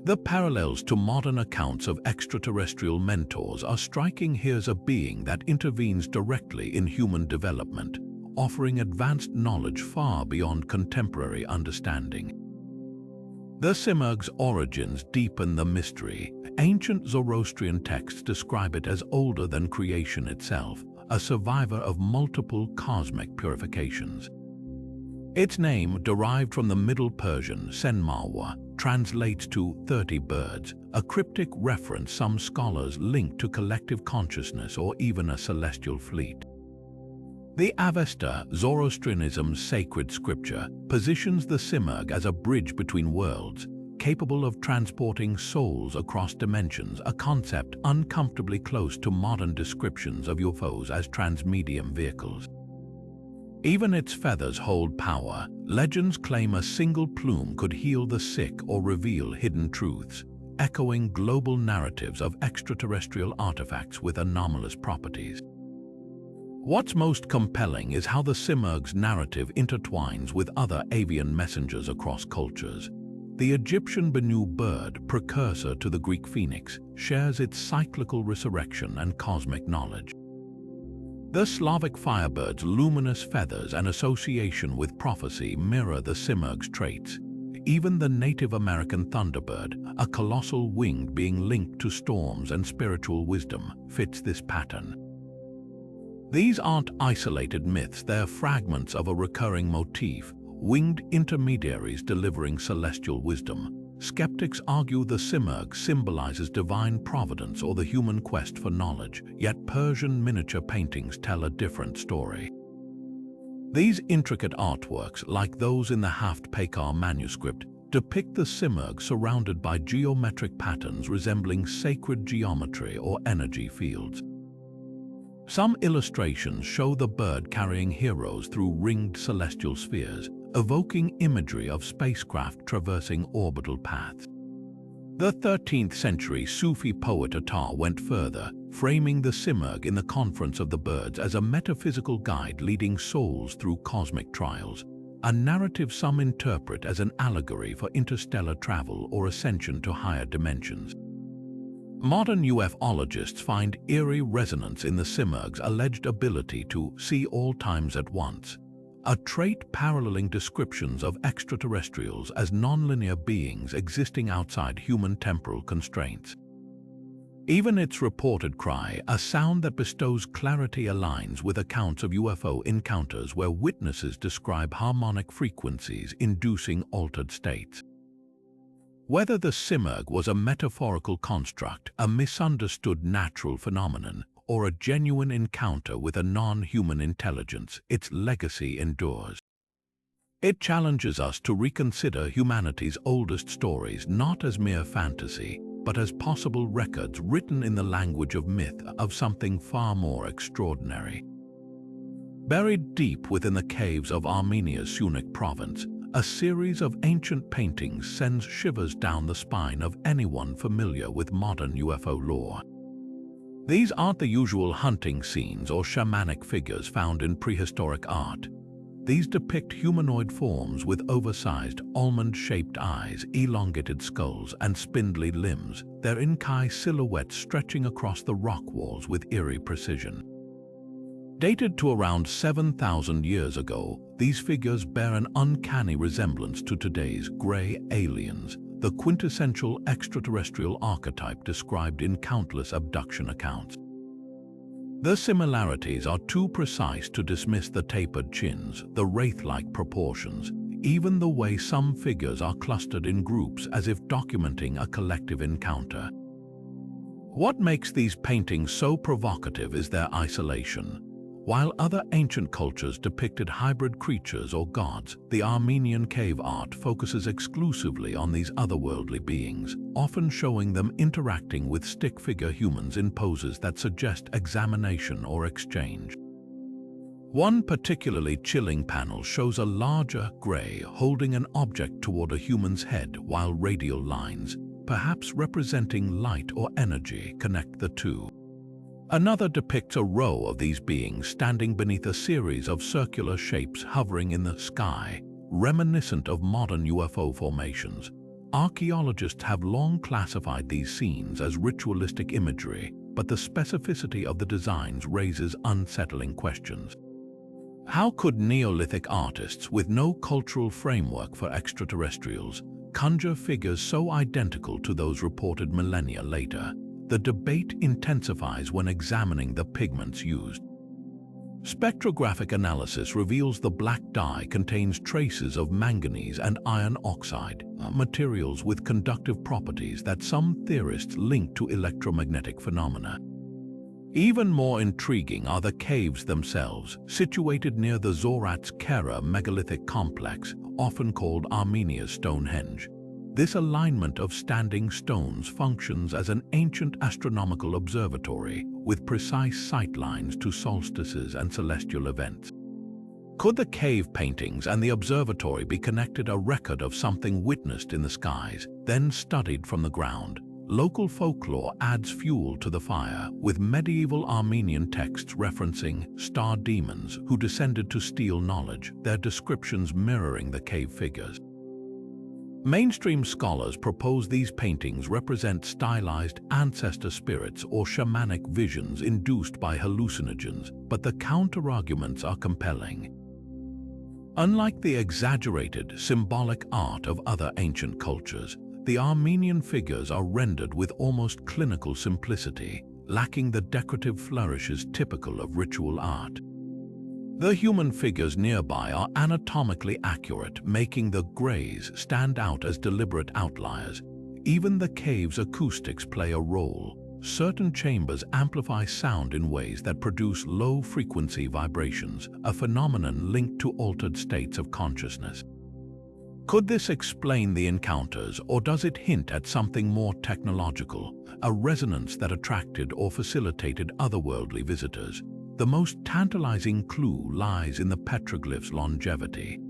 The parallels to modern accounts of extraterrestrial mentors are striking. Here's a being that intervenes directly in human development, offering advanced knowledge far beyond contemporary understanding. The Simurgh's origins deepen the mystery. Ancient Zoroastrian texts describe it as older than creation itself, a survivor of multiple cosmic purifications. Its name, derived from the Middle Persian Senmarwa, translates to 30 birds, a cryptic reference some scholars link to collective consciousness or even a celestial fleet. The Avesta, Zoroastrianism's sacred scripture, positions the Simurgh as a bridge between worlds, capable of transporting souls across dimensions, a concept uncomfortably close to modern descriptions of UFOs as transmedium vehicles. Even its feathers hold power. Legends claim a single plume could heal the sick or reveal hidden truths, echoing global narratives of extraterrestrial artifacts with anomalous properties. What's most compelling is how the Simurgh's narrative intertwines with other avian messengers across cultures. The Egyptian Bennu bird, precursor to the Greek phoenix, shares its cyclical resurrection and cosmic knowledge. The Slavic firebird's luminous feathers and association with prophecy mirror the Simurgh's traits. even the Native American thunderbird, a colossal winged being linked to storms and spiritual wisdom, fits this pattern. These aren't isolated myths, they're fragments of a recurring motif, winged intermediaries delivering celestial wisdom. Skeptics argue the Simurgh symbolizes divine providence or the human quest for knowledge, yet Persian miniature paintings tell a different story. These intricate artworks, like those in the Haft-Paykar manuscript, depict the Simurgh surrounded by geometric patterns resembling sacred geometry or energy fields. Some illustrations show the bird carrying heroes through ringed celestial spheres, evoking imagery of spacecraft traversing orbital paths. The 13th century Sufi poet Attar went further, framing the Simurgh in the Conference of the Birds as a metaphysical guide leading souls through cosmic trials, a narrative some interpret as an allegory for interstellar travel or ascension to higher dimensions. Modern ufologists find eerie resonance in the Simurgh's alleged ability to see all times at once, a trait paralleling descriptions of extraterrestrials as nonlinear beings existing outside human temporal constraints. Even its reported cry, a sound that bestows clarity, aligns with accounts of UFO encounters where witnesses describe harmonic frequencies inducing altered states. Whether the Simurgh was a metaphorical construct, a misunderstood natural phenomenon, or a genuine encounter with a non-human intelligence, its legacy endures. It challenges us to reconsider humanity's oldest stories not as mere fantasy, but as possible records written in the language of myth of something far more extraordinary. Buried deep within the caves of Armenia's Sunik province, a series of ancient paintings sends shivers down the spine of anyone familiar with modern UFO lore. These aren't the usual hunting scenes or shamanic figures found in prehistoric art. These depict humanoid forms with oversized, almond-shaped eyes, elongated skulls, and spindly limbs, their Inkai silhouettes stretching across the rock walls with eerie precision. Dated to around 7,000 years ago, these figures bear an uncanny resemblance to today's gray aliens, the quintessential extraterrestrial archetype described in countless abduction accounts. The similarities are too precise to dismiss the tapered chins, the wraith-like proportions, even the way some figures are clustered in groups as if documenting a collective encounter. What makes these paintings so provocative is their isolation. While other ancient cultures depicted hybrid creatures or gods, the Armenian cave art focuses exclusively on these otherworldly beings, often showing them interacting with stick-figure humans in poses that suggest examination or exchange. One particularly chilling panel shows a larger gray holding an object toward a human's head while radial lines, perhaps representing light or energy, connect the two. Another depicts a row of these beings standing beneath a series of circular shapes hovering in the sky, reminiscent of modern UFO formations. Archaeologists have long classified these scenes as ritualistic imagery, but the specificity of the designs raises unsettling questions. How could Neolithic artists with no cultural framework for extraterrestrials conjure figures so identical to those reported millennia later? The debate intensifies when examining the pigments used. Spectrographic analysis reveals the black dye contains traces of manganese and iron oxide, materials with conductive properties that some theorists link to electromagnetic phenomena. Even more intriguing are the caves themselves, situated near the Zoratz-Kara megalithic complex, often called Armenia's Stonehenge. This alignment of standing stones functions as an ancient astronomical observatory with precise sightlines to solstices and celestial events. Could the cave paintings and the observatory be connected, a record of something witnessed in the skies, then studied from the ground? Local folklore adds fuel to the fire, with medieval Armenian texts referencing star demons who descended to steal knowledge, their descriptions mirroring the cave figures. Mainstream scholars propose these paintings represent stylized ancestor spirits or shamanic visions induced by hallucinogens, but the counterarguments are compelling. Unlike the exaggerated, symbolic art of other ancient cultures, the Armenian figures are rendered with almost clinical simplicity, lacking the decorative flourishes typical of ritual art. The human figures nearby are anatomically accurate, making the greys stand out as deliberate outliers. Even the cave's acoustics play a role. Certain chambers amplify sound in ways that produce low-frequency vibrations, a phenomenon linked to altered states of consciousness. Could this explain the encounters, or does it hint at something more technological, a resonance that attracted or facilitated otherworldly visitors? The most tantalizing clue lies in the petroglyphs' longevity.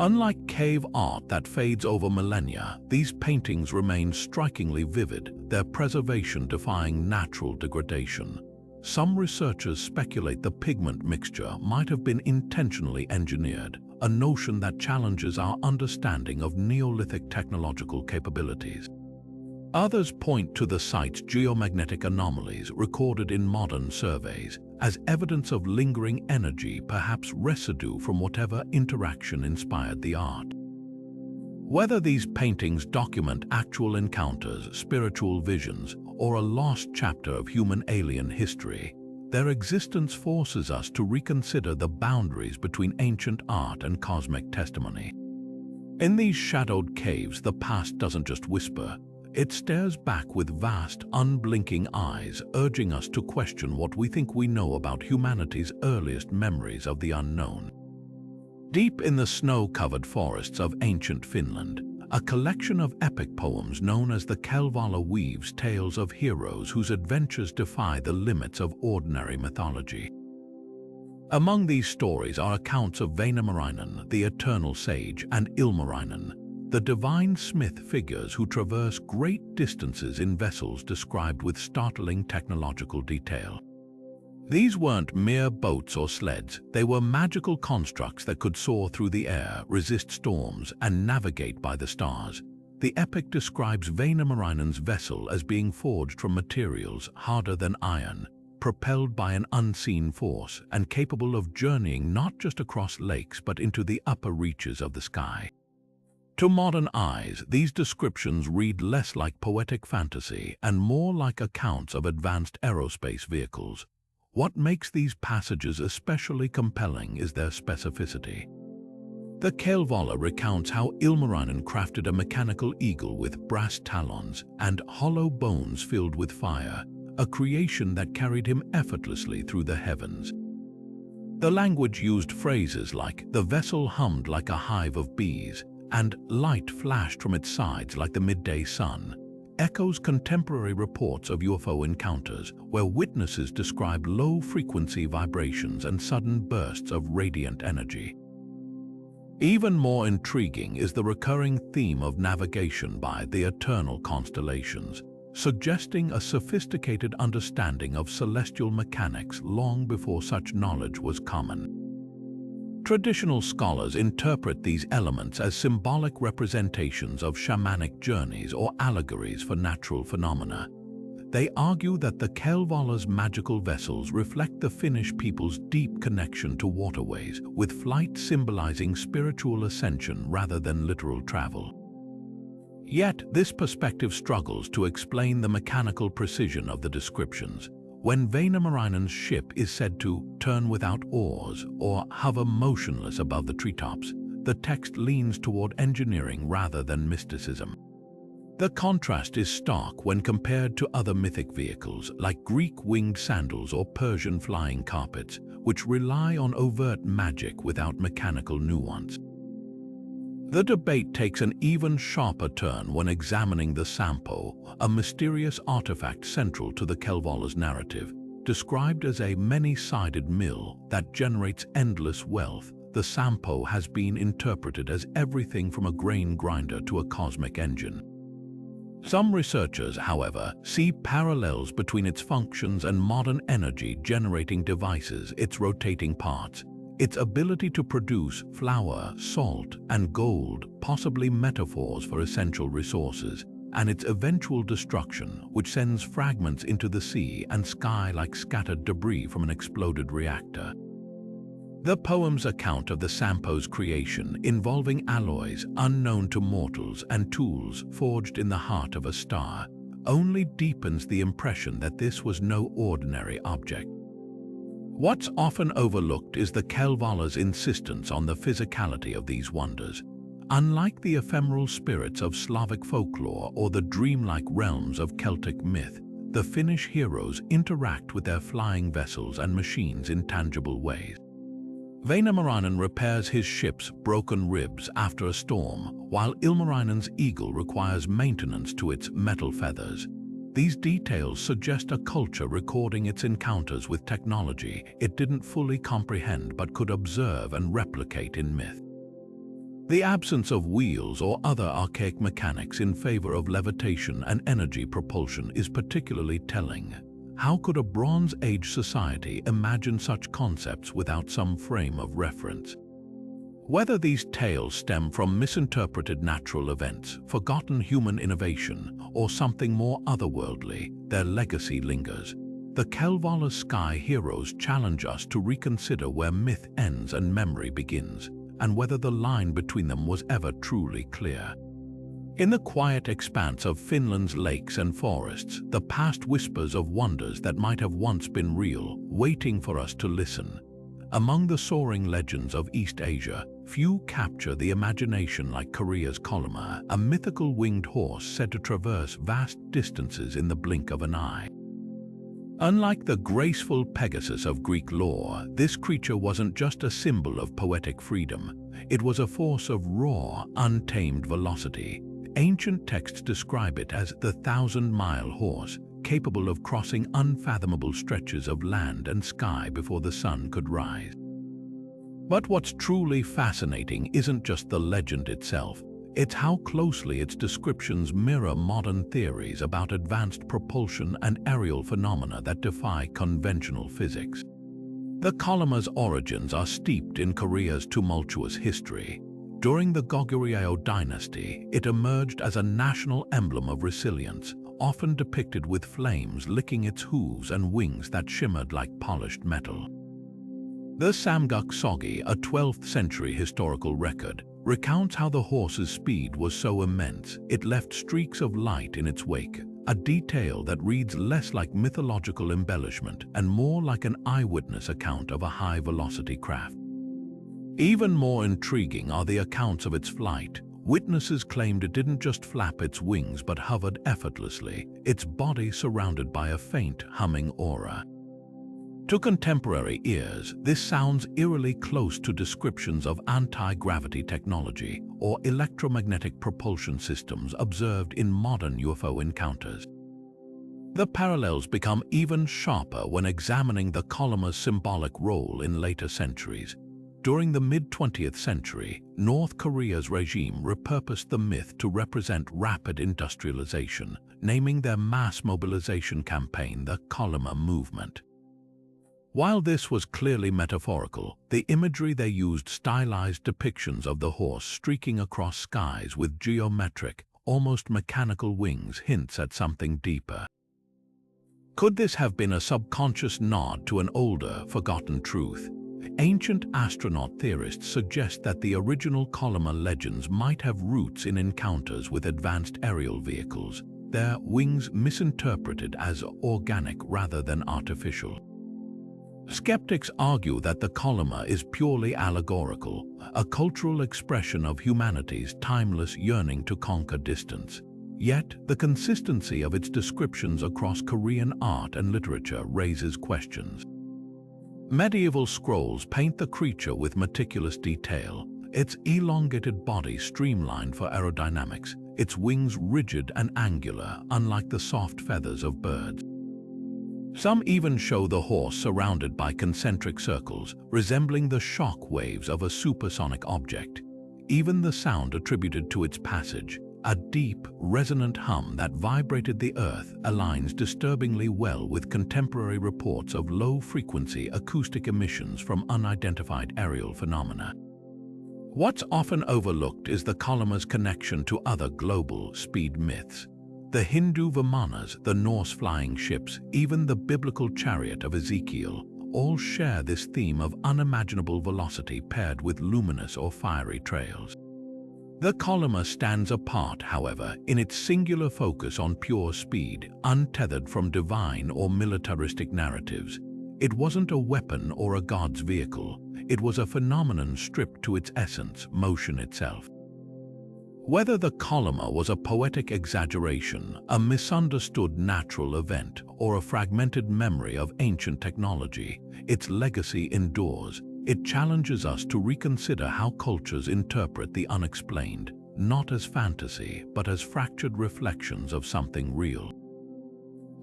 Unlike cave art that fades over millennia, these paintings remain strikingly vivid, their preservation defying natural degradation. Some researchers speculate the pigment mixture might have been intentionally engineered, a notion that challenges our understanding of Neolithic technological capabilities. Others point to the site's geomagnetic anomalies recorded in modern surveys as evidence of lingering energy, perhaps residue from whatever interaction inspired the art. Whether these paintings document actual encounters, spiritual visions, or a lost chapter of human-alien history, their existence forces us to reconsider the boundaries between ancient art and cosmic testimony. In these shadowed caves, the past doesn't just whisper. It stares back with vast, unblinking eyes, urging us to question what we think we know about humanity's earliest memories of the unknown. Deep in the snow-covered forests of ancient Finland, a collection of epic poems known as the Kalevala weaves tales of heroes whose adventures defy the limits of ordinary mythology. Among these stories are accounts of Väinämöinen, the eternal sage, and Ilmarinen, the divine smith figures who traverse great distances in vessels described with startling technological detail. These weren't mere boats or sleds, they were magical constructs that could soar through the air, resist storms, and navigate by the stars. The epic describes Väinämöinen's vessel as being forged from materials harder than iron, propelled by an unseen force, and capable of journeying not just across lakes but into the upper reaches of the sky. To modern eyes, these descriptions read less like poetic fantasy and more like accounts of advanced aerospace vehicles. What makes these passages especially compelling is their specificity. The Kalevala recounts how Ilmarinen crafted a mechanical eagle with brass talons and hollow bones filled with fire, a creation that carried him effortlessly through the heavens. The language used phrases like, "The vessel hummed like a hive of bees," and "light flashed from its sides like the midday sun," echoes contemporary reports of UFO encounters where witnesses describe low-frequency vibrations and sudden bursts of radiant energy. Even more intriguing is the recurring theme of navigation by the eternal constellations, suggesting a sophisticated understanding of celestial mechanics long before such knowledge was common. Traditional scholars interpret these elements as symbolic representations of shamanic journeys or allegories for natural phenomena. They argue that the Kalevala's magical vessels reflect the Finnish people's deep connection to waterways, with flight symbolizing spiritual ascension rather than literal travel. Yet, this perspective struggles to explain the mechanical precision of the descriptions. When Väinämöinen's ship is said to turn without oars or hover motionless above the treetops, the text leans toward engineering rather than mysticism. The contrast is stark when compared to other mythic vehicles like Greek winged sandals or Persian flying carpets, which rely on overt magic without mechanical nuance. The debate takes an even sharper turn when examining the Sampo, a mysterious artifact central to the Kalevala's narrative. Described as a many-sided mill that generates endless wealth, the Sampo has been interpreted as everything from a grain grinder to a cosmic engine. Some researchers, however, see parallels between its functions and modern energy-generating devices, its rotating parts, its ability to produce flour, salt, and gold, possibly metaphors for essential resources, and its eventual destruction, which sends fragments into the sea and sky like scattered debris from an exploded reactor. The poem's account of the Sampo's creation, involving alloys unknown to mortals and tools forged in the heart of a star, only deepens the impression that this was no ordinary object. What's often overlooked is the Kalevala's insistence on the physicality of these wonders. Unlike the ephemeral spirits of Slavic folklore or the dreamlike realms of Celtic myth, the Finnish heroes interact with their flying vessels and machines in tangible ways. Vainamarainen repairs his ship's broken ribs after a storm, while Ilmarinen's eagle requires maintenance to its metal feathers. These details suggest a culture recording its encounters with technology it didn't fully comprehend but could observe and replicate in myth. The absence of wheels or other archaic mechanics in favor of levitation and energy propulsion is particularly telling. How could a Bronze Age society imagine such concepts without some frame of reference? Whether these tales stem from misinterpreted natural events, forgotten human innovation, or something more otherworldly, their legacy lingers. The Kalevala Sky heroes challenge us to reconsider where myth ends and memory begins, and whether the line between them was ever truly clear. In the quiet expanse of Finland's lakes and forests, the past whispers of wonders that might have once been real, waiting for us to listen. Among the soaring legends of East Asia, few capture the imagination like Korea's Kolima, a mythical winged horse said to traverse vast distances in the blink of an eye. Unlike the graceful Pegasus of Greek lore, this creature wasn't just a symbol of poetic freedom. It was a force of raw, untamed velocity. Ancient texts describe it as the 1,000-mile horse, capable of crossing unfathomable stretches of land and sky before the sun could rise. But what's truly fascinating isn't just the legend itself, it's how closely its descriptions mirror modern theories about advanced propulsion and aerial phenomena that defy conventional physics. The Kolima's origins are steeped in Korea's tumultuous history. During the Goguryeo dynasty, it emerged as a national emblem of resilience, often depicted with flames licking its hooves and wings that shimmered like polished metal. The Samguk Soggi, a 12th century historical record, recounts how the horse's speed was so immense it left streaks of light in its wake, a detail that reads less like mythological embellishment and more like an eyewitness account of a high-velocity craft. Even more intriguing are the accounts of its flight. Witnesses claimed it didn't just flap its wings but hovered effortlessly, its body surrounded by a faint humming aura. To contemporary ears, this sounds eerily close to descriptions of anti-gravity technology or electromagnetic propulsion systems observed in modern UFO encounters. The parallels become even sharper when examining the Kolima's symbolic role in later centuries. During the mid-20th century, North Korea's regime repurposed the myth to represent rapid industrialization, naming their mass mobilization campaign the Kolima movement. While this was clearly metaphorical, the imagery they used stylized depictions of the horse streaking across skies with geometric, almost mechanical wings hints at something deeper. Could this have been a subconscious nod to an older, forgotten truth? Ancient astronaut theorists suggest that the original Kolima legends might have roots in encounters with advanced aerial vehicles, their wings misinterpreted as organic rather than artificial. Skeptics argue that the Kolima is purely allegorical, a cultural expression of humanity's timeless yearning to conquer distance. Yet, the consistency of its descriptions across Korean art and literature raises questions. Medieval scrolls paint the creature with meticulous detail, its elongated body streamlined for aerodynamics, its wings rigid and angular, unlike the soft feathers of birds. Some even show the horse surrounded by concentric circles, resembling the shock waves of a supersonic object. Even the sound attributed to its passage, a deep, resonant hum that vibrated the earth, aligns disturbingly well with contemporary reports of low-frequency acoustic emissions from unidentified aerial phenomena. What's often overlooked is the Kolima's connection to other global speed myths. The Hindu Vimanas, the Norse flying ships, even the biblical chariot of Ezekiel, all share this theme of unimaginable velocity paired with luminous or fiery trails. The column stands apart, however, in its singular focus on pure speed, untethered from divine or militaristic narratives. It wasn't a weapon or a god's vehicle. It was a phenomenon stripped to its essence, motion itself. Whether the column was a poetic exaggeration, a misunderstood natural event, or a fragmented memory of ancient technology, its legacy endures. It challenges us to reconsider how cultures interpret the unexplained, not as fantasy, but as fractured reflections of something real.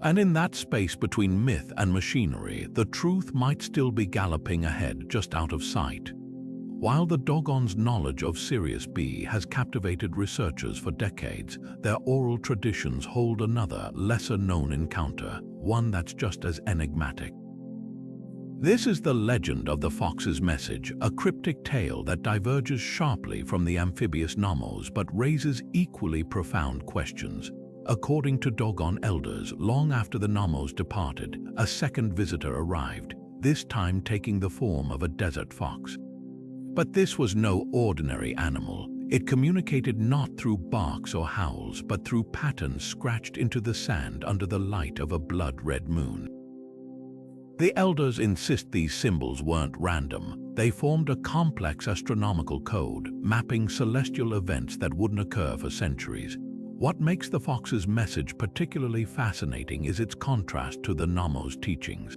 And in that space between myth and machinery, the truth might still be galloping ahead, just out of sight. While the Dogon's knowledge of Sirius B has captivated researchers for decades, their oral traditions hold another, lesser-known encounter, one that's just as enigmatic. This is the legend of the Fox's Message, a cryptic tale that diverges sharply from the amphibious Nommos but raises equally profound questions. According to Dogon elders, long after the Nommos departed, a second visitor arrived, this time taking the form of a desert fox. But this was no ordinary animal. It communicated not through barks or howls, but through patterns scratched into the sand under the light of a blood-red moon. The elders insist these symbols weren't random. They formed a complex astronomical code, mapping celestial events that wouldn't occur for centuries. What makes the Fox's Message particularly fascinating is its contrast to the Nommo's teachings.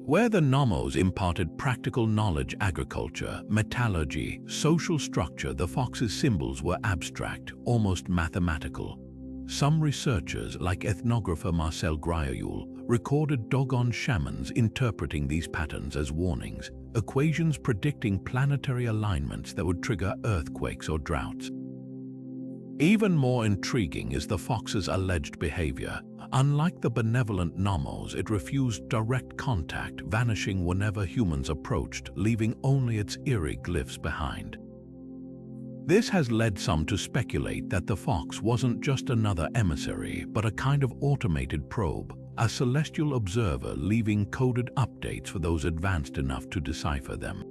Where the Nommos imparted practical knowledge, agriculture, metallurgy, social structure, the Fox's symbols were abstract, almost mathematical. Some researchers, like ethnographer Marcel Grioul, recorded Dogon shamans interpreting these patterns as warnings, equations predicting planetary alignments that would trigger earthquakes or droughts. Even more intriguing is the Fox's alleged behavior. Unlike the benevolent Nommos, it refused direct contact, vanishing whenever humans approached, leaving only its eerie glyphs behind. This has led some to speculate that the Fox wasn't just another emissary, but a kind of automated probe, a celestial observer leaving coded updates for those advanced enough to decipher them.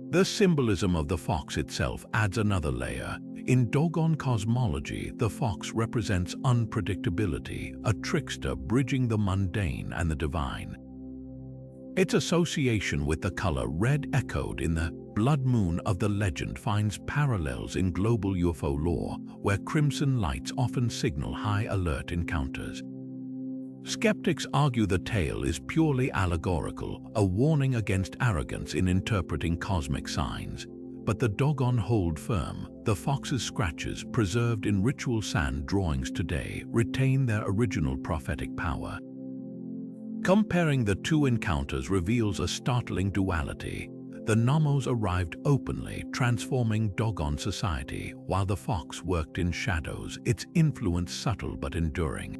The symbolism of the fox itself adds another layer. In Dogon cosmology, the fox represents unpredictability, a trickster bridging the mundane and the divine. Its association with the color red, echoed in the blood moon of the legend, finds parallels in global UFO lore, where crimson lights often signal high alert encounters. Skeptics argue the tale is purely allegorical, a warning against arrogance in interpreting cosmic signs. But the Dogon hold firm. The fox's scratches, preserved in ritual sand drawings today, retain their original prophetic power. Comparing the two encounters reveals a startling duality. The Nommos arrived openly, transforming Dogon society, while the fox worked in shadows, its influence subtle but enduring.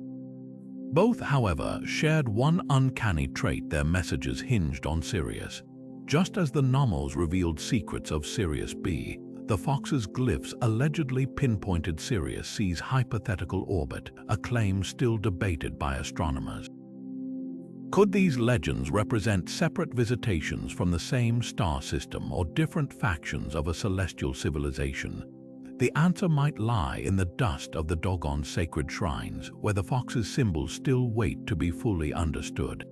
Both, however, shared one uncanny trait: their messages hinged on Sirius. Just as the Nommos revealed secrets of Sirius B, the Fox's glyphs allegedly pinpointed Sirius C's hypothetical orbit, a claim still debated by astronomers. Could these legends represent separate visitations from the same star system or different factions of a celestial civilization? The answer might lie in the dust of the Dogon sacred shrines, where the Fox's symbols still wait to be fully understood.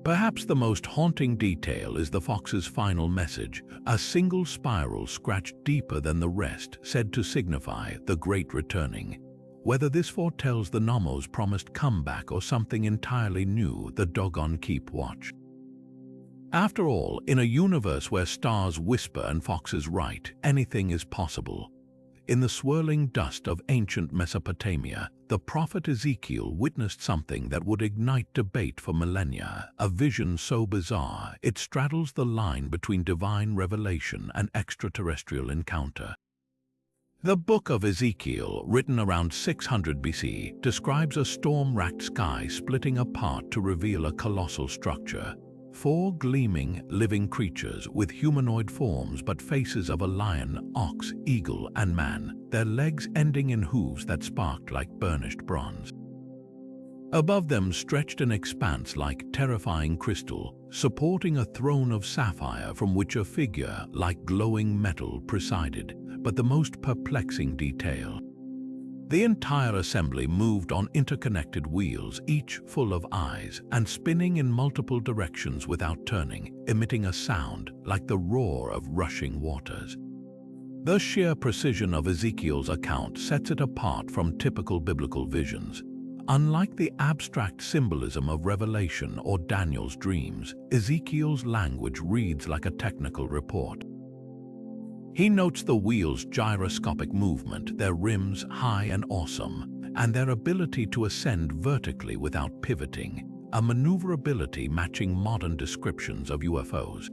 Perhaps the most haunting detail is the Fox's final message, a single spiral scratched deeper than the rest, said to signify the Great Returning. Whether this foretells the Nommo's promised comeback or something entirely new, the Dogon keep watch. After all, in a universe where stars whisper and foxes write, anything is possible. In the swirling dust of ancient Mesopotamia, the prophet Ezekiel witnessed something that would ignite debate for millennia, a vision so bizarre it straddles the line between divine revelation and extraterrestrial encounter. The Book of Ezekiel, written around 600 BC, describes a storm-racked sky splitting apart to reveal a colossal structure. 4 gleaming, living creatures with humanoid forms but faces of a lion, ox, eagle, and man, their legs ending in hooves that sparked like burnished bronze. Above them stretched an expanse like terrifying crystal, supporting a throne of sapphire from which a figure like glowing metal presided. But the most perplexing detail: the entire assembly moved on interconnected wheels, each full of eyes, and spinning in multiple directions without turning, emitting a sound like the roar of rushing waters. The sheer precision of Ezekiel's account sets it apart from typical biblical visions. Unlike the abstract symbolism of Revelation or Daniel's dreams, Ezekiel's language reads like a technical report. He notes the wheels' gyroscopic movement, their rims high and awesome, and their ability to ascend vertically without pivoting, a maneuverability matching modern descriptions of UFOs.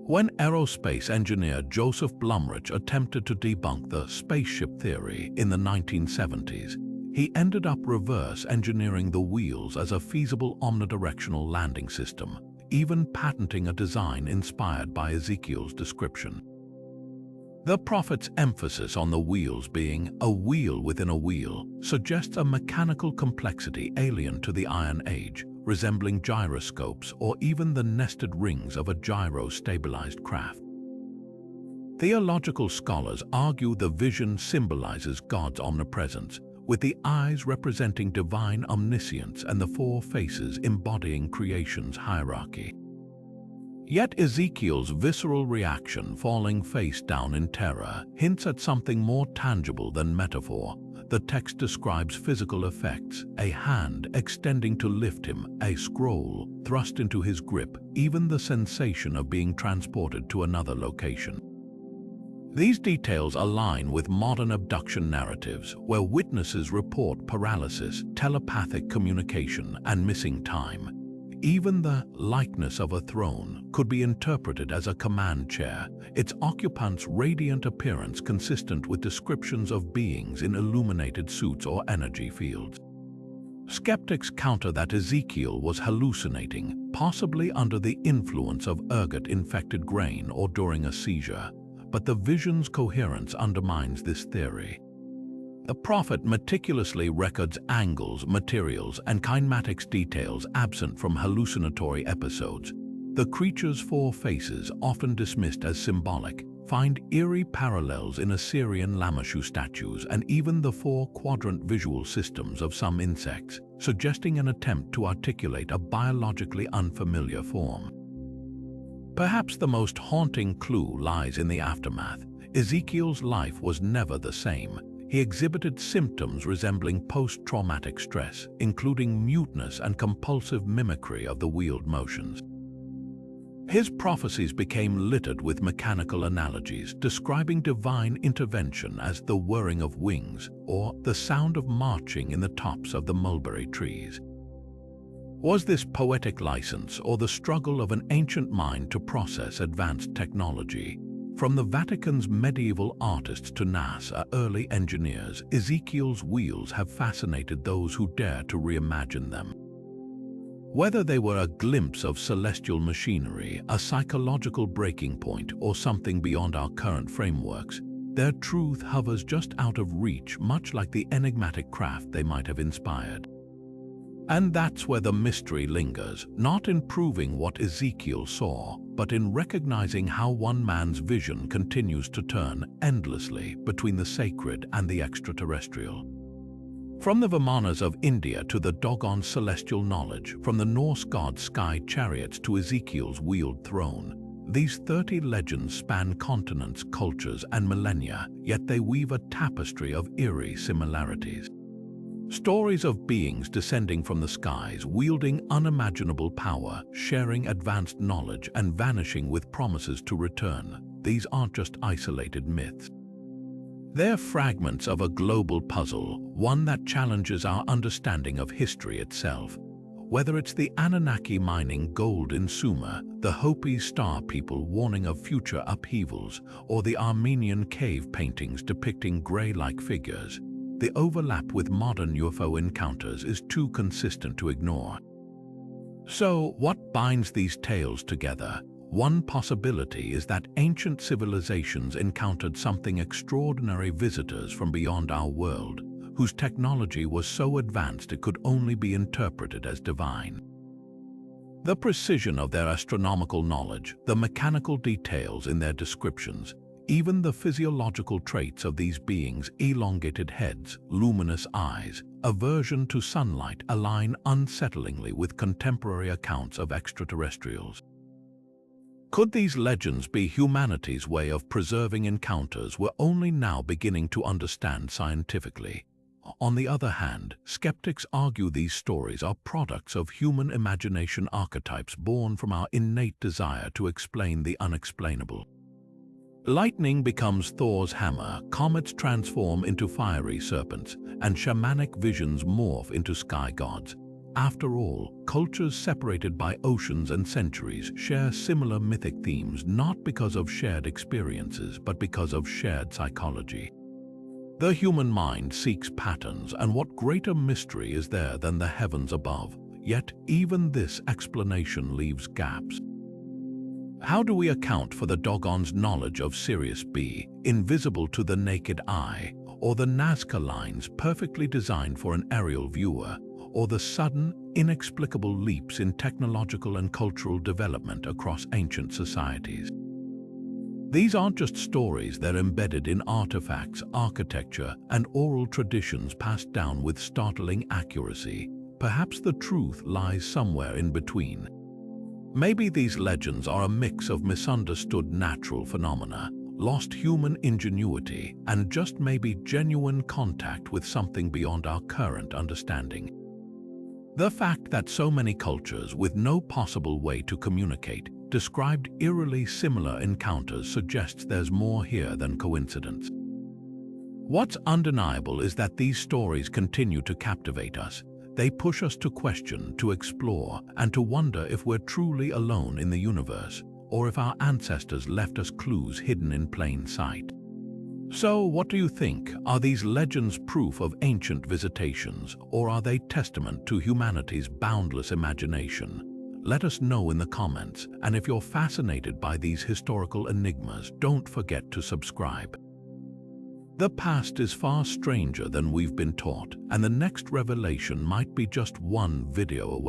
When aerospace engineer Joseph Blumrich attempted to debunk the spaceship theory in the 1970s, he ended up reverse engineering the wheels as a feasible omnidirectional landing system, even patenting a design inspired by Ezekiel's description. The prophet's emphasis on the wheels being a wheel within a wheel suggests a mechanical complexity alien to the Iron Age, resembling gyroscopes or even the nested rings of a gyro-stabilized craft. Theological scholars argue the vision symbolizes God's omnipresence, with the eyes representing divine omniscience and the four faces embodying creation's hierarchy. Yet Ezekiel's visceral reaction, falling face down in terror, hints at something more tangible than metaphor. The text describes physical effects: a hand extending to lift him, a scroll thrust into his grip, even the sensation of being transported to another location. These details align with modern abduction narratives, where witnesses report paralysis, telepathic communication, and missing time. Even the likeness of a throne could be interpreted as a command chair, its occupant's radiant appearance consistent with descriptions of beings in illuminated suits or energy fields. Skeptics counter that Ezekiel was hallucinating, possibly under the influence of ergot-infected grain or during a seizure, but the vision's coherence undermines this theory. The prophet meticulously records angles, materials, and kinematics details absent from hallucinatory episodes. The creature's four faces, often dismissed as symbolic, find eerie parallels in Assyrian Lamashu statues and even the four-quadrant visual systems of some insects, suggesting an attempt to articulate a biologically unfamiliar form. Perhaps the most haunting clue lies in the aftermath. Ezekiel's life was never the same. He exhibited symptoms resembling post-traumatic stress, including muteness and compulsive mimicry of the wheeled motions. His prophecies became littered with mechanical analogies, describing divine intervention as the whirring of wings or the sound of marching in the tops of the mulberry trees. Was this poetic license or the struggle of an ancient mind to process advanced technology? From the Vatican's medieval artists to NASA early engineers, Ezekiel's wheels have fascinated those who dare to reimagine them. Whether they were a glimpse of celestial machinery, a psychological breaking point, or something beyond our current frameworks, their truth hovers just out of reach, much like the enigmatic craft they might have inspired. And that's where the mystery lingers, not in proving what Ezekiel saw, but in recognizing how one man's vision continues to turn endlessly between the sacred and the extraterrestrial. From the Vimanas of India to the Dogon's celestial knowledge, from the Norse god sky chariots to Ezekiel's wheeled throne, these 30 legends span continents, cultures, and millennia, yet they weave a tapestry of eerie similarities. Stories of beings descending from the skies, wielding unimaginable power, sharing advanced knowledge, and vanishing with promises to return. These aren't just isolated myths. They're fragments of a global puzzle, one that challenges our understanding of history itself. Whether it's the Anunnaki mining gold in Sumer, the Hopi Sky People warning of future upheavals, or the Armenian cave paintings depicting gray-like figures, the overlap with modern UFO encounters is too consistent to ignore. So, what binds these tales together? One possibility is that ancient civilizations encountered something extraordinary, visitors from beyond our world, whose technology was so advanced it could only be interpreted as divine. The precision of their astronomical knowledge, the mechanical details in their descriptions, even the physiological traits of these beings, elongated heads, luminous eyes, aversion to sunlight, align unsettlingly with contemporary accounts of extraterrestrials. Could these legends be humanity's way of preserving encounters we're only now beginning to understand scientifically? On the other hand, skeptics argue these stories are products of human imagination, archetypes born from our innate desire to explain the unexplainable. Lightning becomes Thor's hammer, comets transform into fiery serpents, and shamanic visions morph into sky gods. After all, cultures separated by oceans and centuries share similar mythic themes, not because of shared experiences, but because of shared psychology. The human mind seeks patterns, and what greater mystery is there than the heavens above? Yet, even this explanation leaves gaps. How do we account for the Dogon's knowledge of Sirius B, invisible to the naked eye, or the Nazca Lines perfectly designed for an aerial viewer, or the sudden, inexplicable leaps in technological and cultural development across ancient societies? These aren't just stories, they're embedded in artifacts, architecture, and oral traditions passed down with startling accuracy. Perhaps the truth lies somewhere in between. Maybe these legends are a mix of misunderstood natural phenomena, lost human ingenuity, and just maybe genuine contact with something beyond our current understanding. The fact that so many cultures with no possible way to communicate described eerily similar encounters suggests there's more here than coincidence. What's undeniable is that these stories continue to captivate us. They push us to question, to explore, and to wonder if we're truly alone in the universe, or if our ancestors left us clues hidden in plain sight. So, what do you think? Are these legends proof of ancient visitations, or are they testament to humanity's boundless imagination? Let us know in the comments, and if you're fascinated by these historical enigmas, don't forget to subscribe. The past is far stranger than we've been taught, and the next revelation might be just one video away.